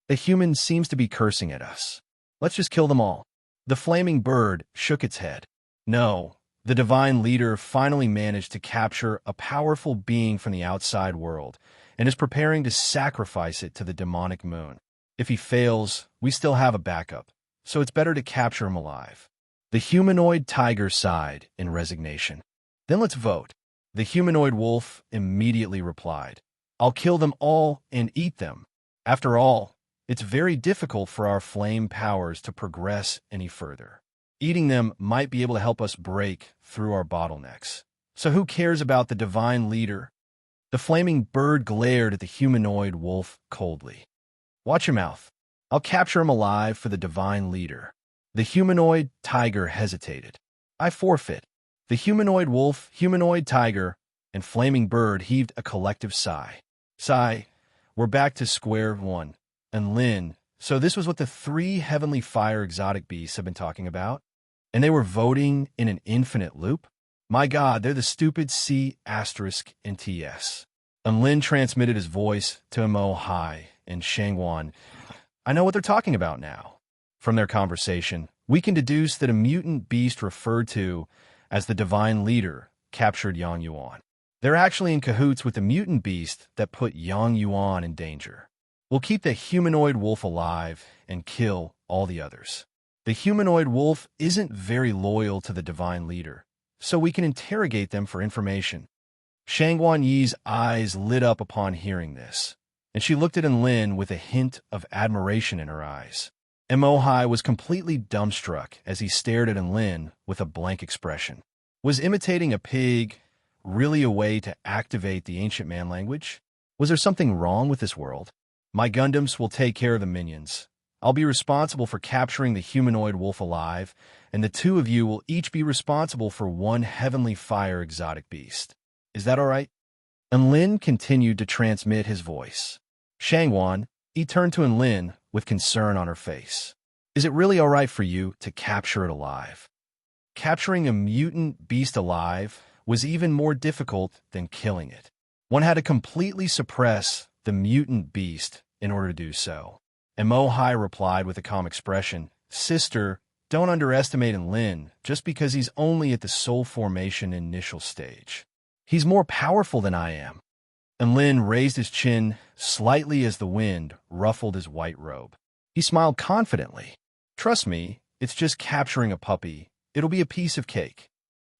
Speaker 1: The human seems to be cursing at us. Let's just kill them all. The flaming bird shook its head. No, the divine leader finally managed to capture a powerful being from the outside world and is preparing to sacrifice it to the demonic moon. If he fails, we still have a backup, so it's better to capture him alive. The humanoid tiger sighed in resignation. Then let's vote. The humanoid wolf immediately replied. I'll kill them all and eat them. After all, it's very difficult for our flame powers to progress any further. Eating them might be able to help us break through our bottlenecks. So who cares about the divine leader? The flaming bird glared at the humanoid wolf coldly. Watch your mouth. I'll capture him alive for the divine leader. The humanoid tiger hesitated. I forfeit. The humanoid wolf, humanoid tiger, and flaming bird heaved a collective sigh. Sigh. We're back to square one. And Lin, so this was what the three heavenly fire exotic beasts have been talking about? And they were voting in an infinite loop? My God, they're the stupid C***. And Lin transmitted his voice to Emohai and Shangguan. I know what they're talking about now. From their conversation, we can deduce that a mutant beast referred to as the divine leader captured Yang Yuan. They're actually in cahoots with the mutant beast that put Yang Yuan in danger. We'll keep the humanoid wolf alive and kill all the others. The humanoid wolf isn't very loyal to the divine leader, so we can interrogate them for information. Shangguan Yi's eyes lit up upon hearing this, and she looked at Enlin with a hint of admiration in her eyes. Emohai was completely dumbstruck as he stared at Enlin with a blank expression. Was imitating a pig really a way to activate the ancient man language? Was there something wrong with this world? My Gundams will take care of the minions. I'll be responsible for capturing the humanoid wolf alive, and the two of you will each be responsible for one heavenly fire exotic beast. Is that all right? Enlin continued to transmit his voice. Shangguan, he turned to Enlin with concern on her face. Is it really all right for you to capture it alive? Capturing a mutant beast alive was even more difficult than killing it. One had to completely suppress the mutant beast in order to do so. Emohai replied with a calm expression, Sister, don't underestimate Enlin just because he's only at the soul formation initial stage. He's more powerful than I am. Enlin raised his chin slightly as the wind ruffled his white robe. He smiled confidently. Trust me, it's just capturing a puppy. It'll be a piece of cake.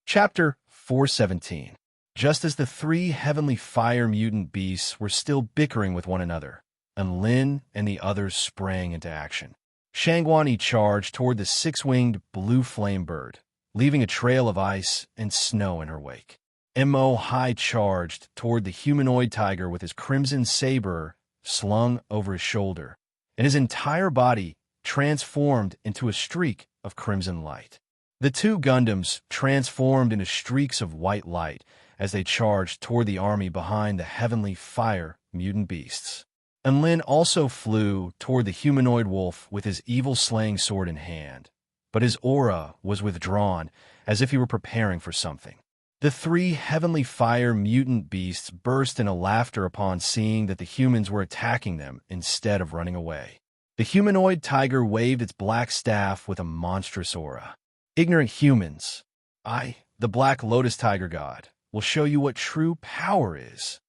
Speaker 1: Chapter 417. Just as the three heavenly fire mutant beasts were still bickering with one another, Enlin and the others sprang into action. Shangguani charged toward the six-winged blue flame bird, leaving a trail of ice and snow in her wake. Mo high charged toward the humanoid tiger with his crimson saber slung over his shoulder, and his entire body transformed into a streak of crimson light. The two Gundams transformed into streaks of white light as they charged toward the army behind the heavenly fire mutant beasts. And Lin also flew toward the humanoid wolf with his evil slaying sword in hand, but his aura was withdrawn as if he were preparing for something. The three heavenly fire mutant beasts burst into laughter upon seeing that the humans were attacking them instead of running away. The humanoid tiger waved its black staff with a monstrous aura. Ignorant humans, I, the Black Lotus Tiger God, will show you what true power is.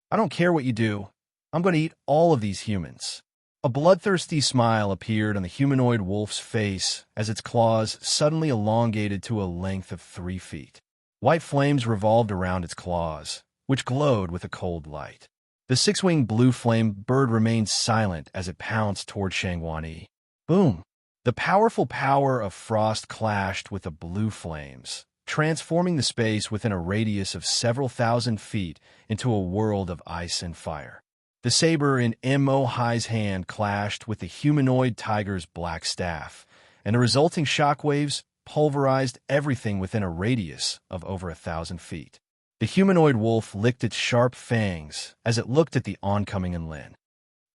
Speaker 1: I don't care what you do. I'm going to eat all of these humans. A bloodthirsty smile appeared on the humanoid wolf's face as its claws suddenly elongated to a length of 3 feet. White flames revolved around its claws, which glowed with a cold light. The six-winged blue flame bird remained silent as it pounced toward Shangguani. Boom! The powerful power of frost clashed with the blue flames, transforming the space within a radius of several thousand feet into a world of ice and fire. The saber in Mo Hai's hand clashed with the humanoid tiger's black staff, and the resulting shockwaves pulverized everything within a radius of over 1,000 feet. The humanoid wolf licked its sharp fangs as it looked at the oncoming Enlin.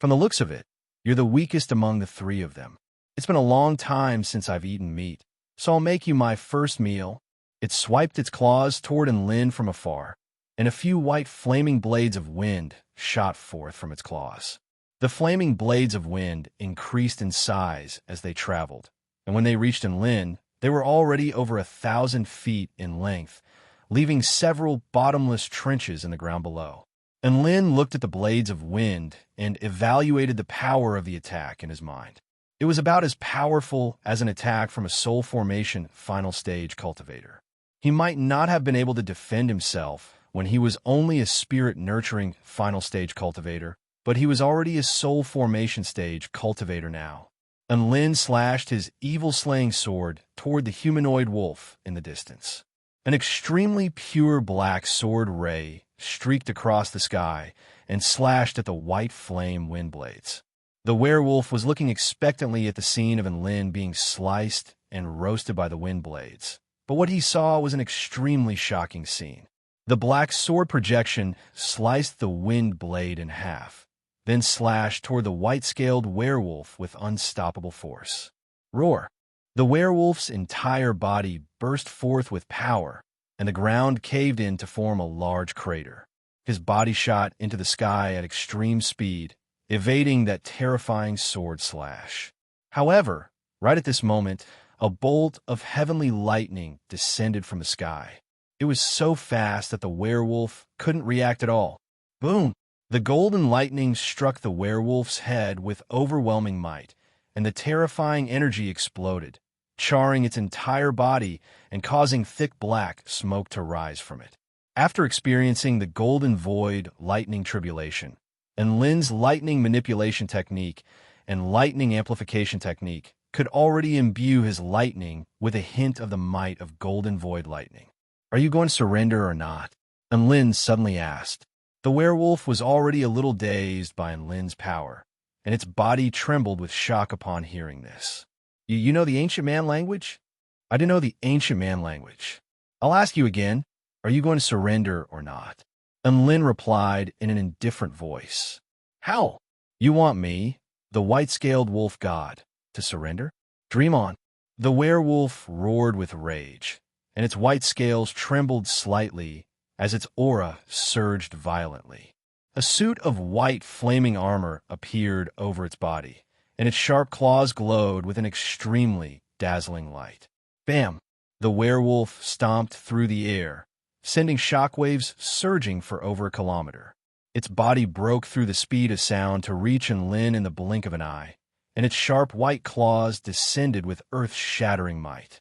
Speaker 1: From the looks of it, you're the weakest among the three of them. It's been a long time since I've eaten meat, so I'll make you my first meal. It swiped its claws toward Enlin from afar, and a few white flaming blades of wind shot forth from its claws. The flaming blades of wind increased in size as they traveled, and when they reached Enlin, they were already over 1,000 feet in length, leaving several bottomless trenches in the ground below. Enlin looked at the blades of wind and evaluated the power of the attack in his mind. It was about as powerful as an attack from a soul formation final stage cultivator. He might not have been able to defend himself when he was only a spirit-nurturing final stage cultivator, but he was already a soul formation stage cultivator now. And Lin slashed his evil-slaying sword toward the humanoid wolf in the distance. An extremely pure black sword ray streaked across the sky and slashed at the white flame wind blades. The werewolf was looking expectantly at the scene of Enlin being sliced and roasted by the wind blades, but what he saw was an extremely shocking scene. The black sword projection sliced the wind blade in half, then slashed toward the white-scaled werewolf with unstoppable force. Roar! The werewolf's entire body burst forth with power, and the ground caved in to form a large crater. His body shot into the sky at extreme speed, evading that terrifying sword slash. However, right at this moment, a bolt of heavenly lightning descended from the sky. It was so fast that the werewolf couldn't react at all. Boom! The golden lightning struck the werewolf's head with overwhelming might, and the terrifying energy exploded, charring its entire body and causing thick black smoke to rise from it. After experiencing the golden void lightning tribulation, and Lin's lightning manipulation technique and lightning amplification technique could already imbue his lightning with a hint of the might of golden void lightning. Are you going to surrender or not? Enlin suddenly asked. The werewolf was already a little dazed by Enlin's power, and its body trembled with shock upon hearing this. You know the Ancient Man language? I didn't know the Ancient Man language. I'll ask you again, are you going to surrender or not? Enlin replied in an indifferent voice. How? You want me, the white-scaled wolf god, to surrender? Dream on. The werewolf roared with rage, and its white scales trembled slightly as its aura surged violently. A suit of white flaming armor appeared over its body, and its sharp claws glowed with an extremely dazzling light. Bam! The werewolf stomped through the air, sending shockwaves surging for over a kilometer. Its body broke through the speed of sound to reach Enlin in the blink of an eye, and its sharp white claws descended with earth-shattering might.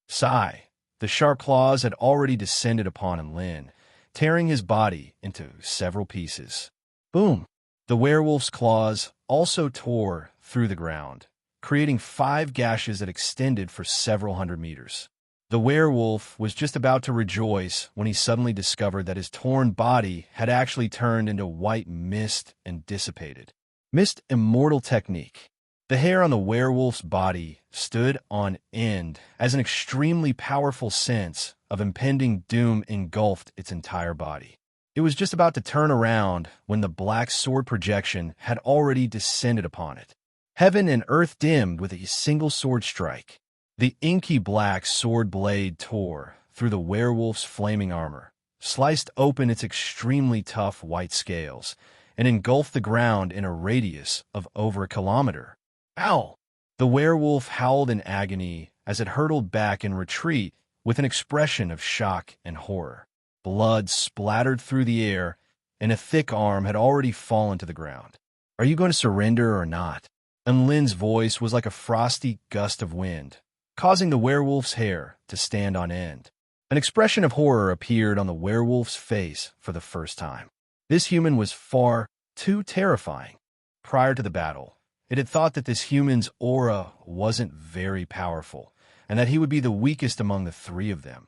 Speaker 1: Sigh! The sharp claws had already descended upon Enlin, tearing his body into several pieces. Boom! The werewolf's claws also tore through the ground, creating 5 gashes that extended for several hundred meters. The werewolf was just about to rejoice when he suddenly discovered that his torn body had actually turned into white mist and dissipated. Mist immortal technique. The hair on the werewolf's body stood on end as an extremely powerful sense of impending doom engulfed its entire body. It was just about to turn around when the black sword projection had already descended upon it. Heaven and earth dimmed with a single sword strike. The inky black sword blade tore through the werewolf's flaming armor, sliced open its extremely tough white scales, and engulfed the ground in a radius of over a kilometer. Ow! The werewolf howled in agony as it hurtled back in retreat with an expression of shock and horror. Blood splattered through the air, and a thick arm had already fallen to the ground. "Are you going to surrender or not?" And Lin's voice was like a frosty gust of wind, causing the werewolf's hair to stand on end. An expression of horror appeared on the werewolf's face for the first time. This human was far too terrifying. Prior to the battle, it had thought that this human's aura wasn't very powerful, and that he would be the weakest among the three of them.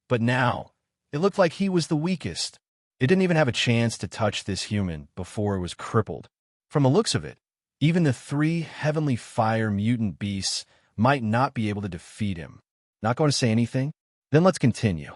Speaker 1: But now, it looked like he was the weakest. It didn't even have a chance to touch this human before it was crippled. From the looks of it, even the three heavenly fire mutant beasts might not be able to defeat him. Not going to say anything? Then let's continue.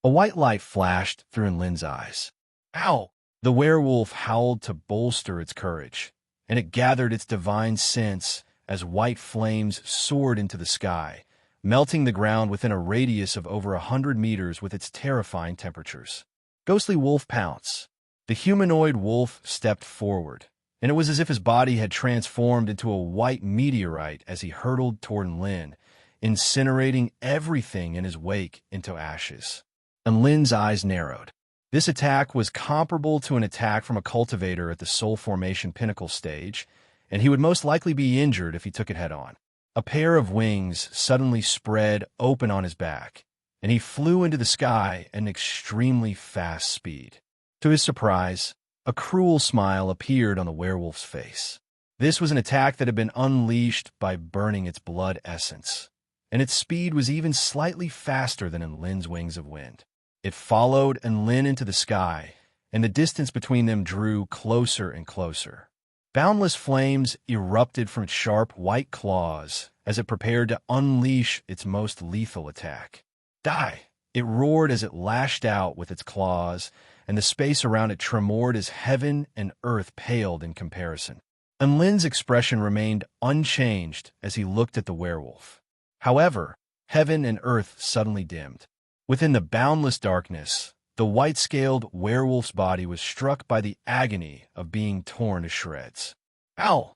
Speaker 1: A white light flashed through Lin's eyes. Ow! The werewolf howled to bolster its courage, and it gathered its divine sense as white flames soared into the sky, melting the ground within a radius of over 100 meters with its terrifying temperatures. Ghostly wolf pounce. The humanoid wolf stepped forward, and it was as if his body had transformed into a white meteorite as he hurtled toward Lin, incinerating everything in his wake into ashes. And Lin's eyes narrowed. This attack was comparable to an attack from a cultivator at the soul formation pinnacle stage, and he would most likely be injured if he took it head-on. A pair of wings suddenly spread open on his back, and he flew into the sky at an extremely fast speed. To his surprise, a cruel smile appeared on the werewolf's face. This was an attack that had been unleashed by burning its blood essence, and its speed was even slightly faster than in Lin's wings of wind. It followed Lin into the sky, and the distance between them drew closer and closer. Boundless flames erupted from its sharp white claws as it prepared to unleash its most lethal attack. Die! It roared as it lashed out with its claws, and the space around it tremored as heaven and earth paled in comparison. And Lin's expression remained unchanged as he looked at the werewolf. However, heaven and earth suddenly dimmed. Within the boundless darkness, the white-scaled werewolf's body was struck by the agony of being torn to shreds. Ow!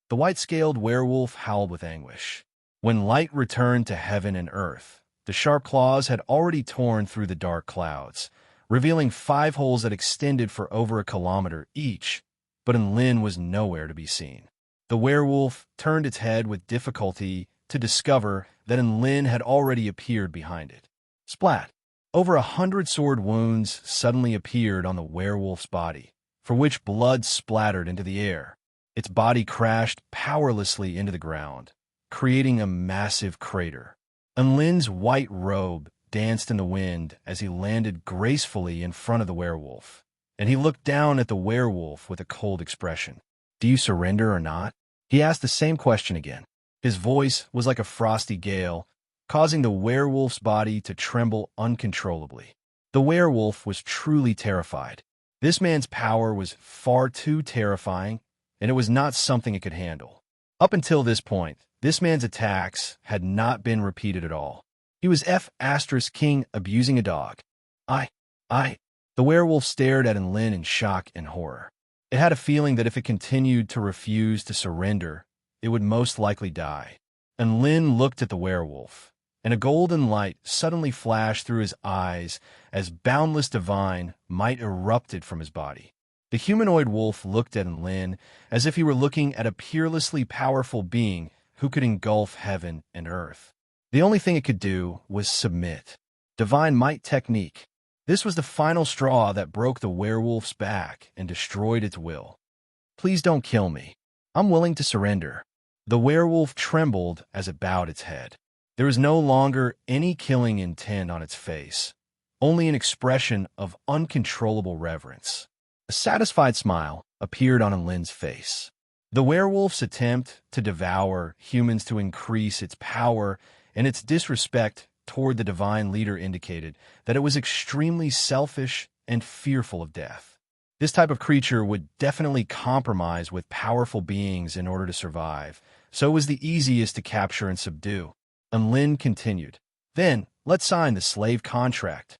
Speaker 1: The white-scaled werewolf howled with anguish. When light returned to heaven and earth, the sharp claws had already torn through the dark clouds, revealing 5 holes that extended for over a kilometer each, but Lin was nowhere to be seen. The werewolf turned its head with difficulty to discover that Lin had already appeared behind it. Splat! Over 100 sword wounds suddenly appeared on the werewolf's body, for which blood splattered into the air. Its body crashed powerlessly into the ground, creating a massive crater. Lin's white robe danced in the wind as he landed gracefully in front of the werewolf, and he looked down at the werewolf with a cold expression. "Do you surrender or not?" He asked the same question again. His voice was like a frosty gale, causing the werewolf's body to tremble uncontrollably. The werewolf was truly terrified. This man's power was far too terrifying, and it was not something it could handle. Up until this point, this man's attacks had not been repeated at all. He was King abusing a dog. The werewolf stared at Lin in shock and horror. It had a feeling that if it continued to refuse to surrender, it would most likely die. And Lin looked at the werewolf, and a golden light suddenly flashed through his eyes as boundless divine might erupted from his body. The humanoid wolf looked at Lin as if he were looking at a peerlessly powerful being who could engulf heaven and earth. The only thing it could do was submit. Divine might technique. This was the final straw that broke the werewolf's back and destroyed its will. "Please don't kill me. I'm willing to surrender." The werewolf trembled as it bowed its head. There was no longer any killing intent on its face, only an expression of uncontrollable reverence. A satisfied smile appeared on Lin's face. The werewolf's attempt to devour humans to increase its power and its disrespect toward the divine leader indicated that it was extremely selfish and fearful of death. This type of creature would definitely compromise with powerful beings in order to survive, so it was the easiest to capture and subdue. And Lin continued, "Then, let's sign the slave contract."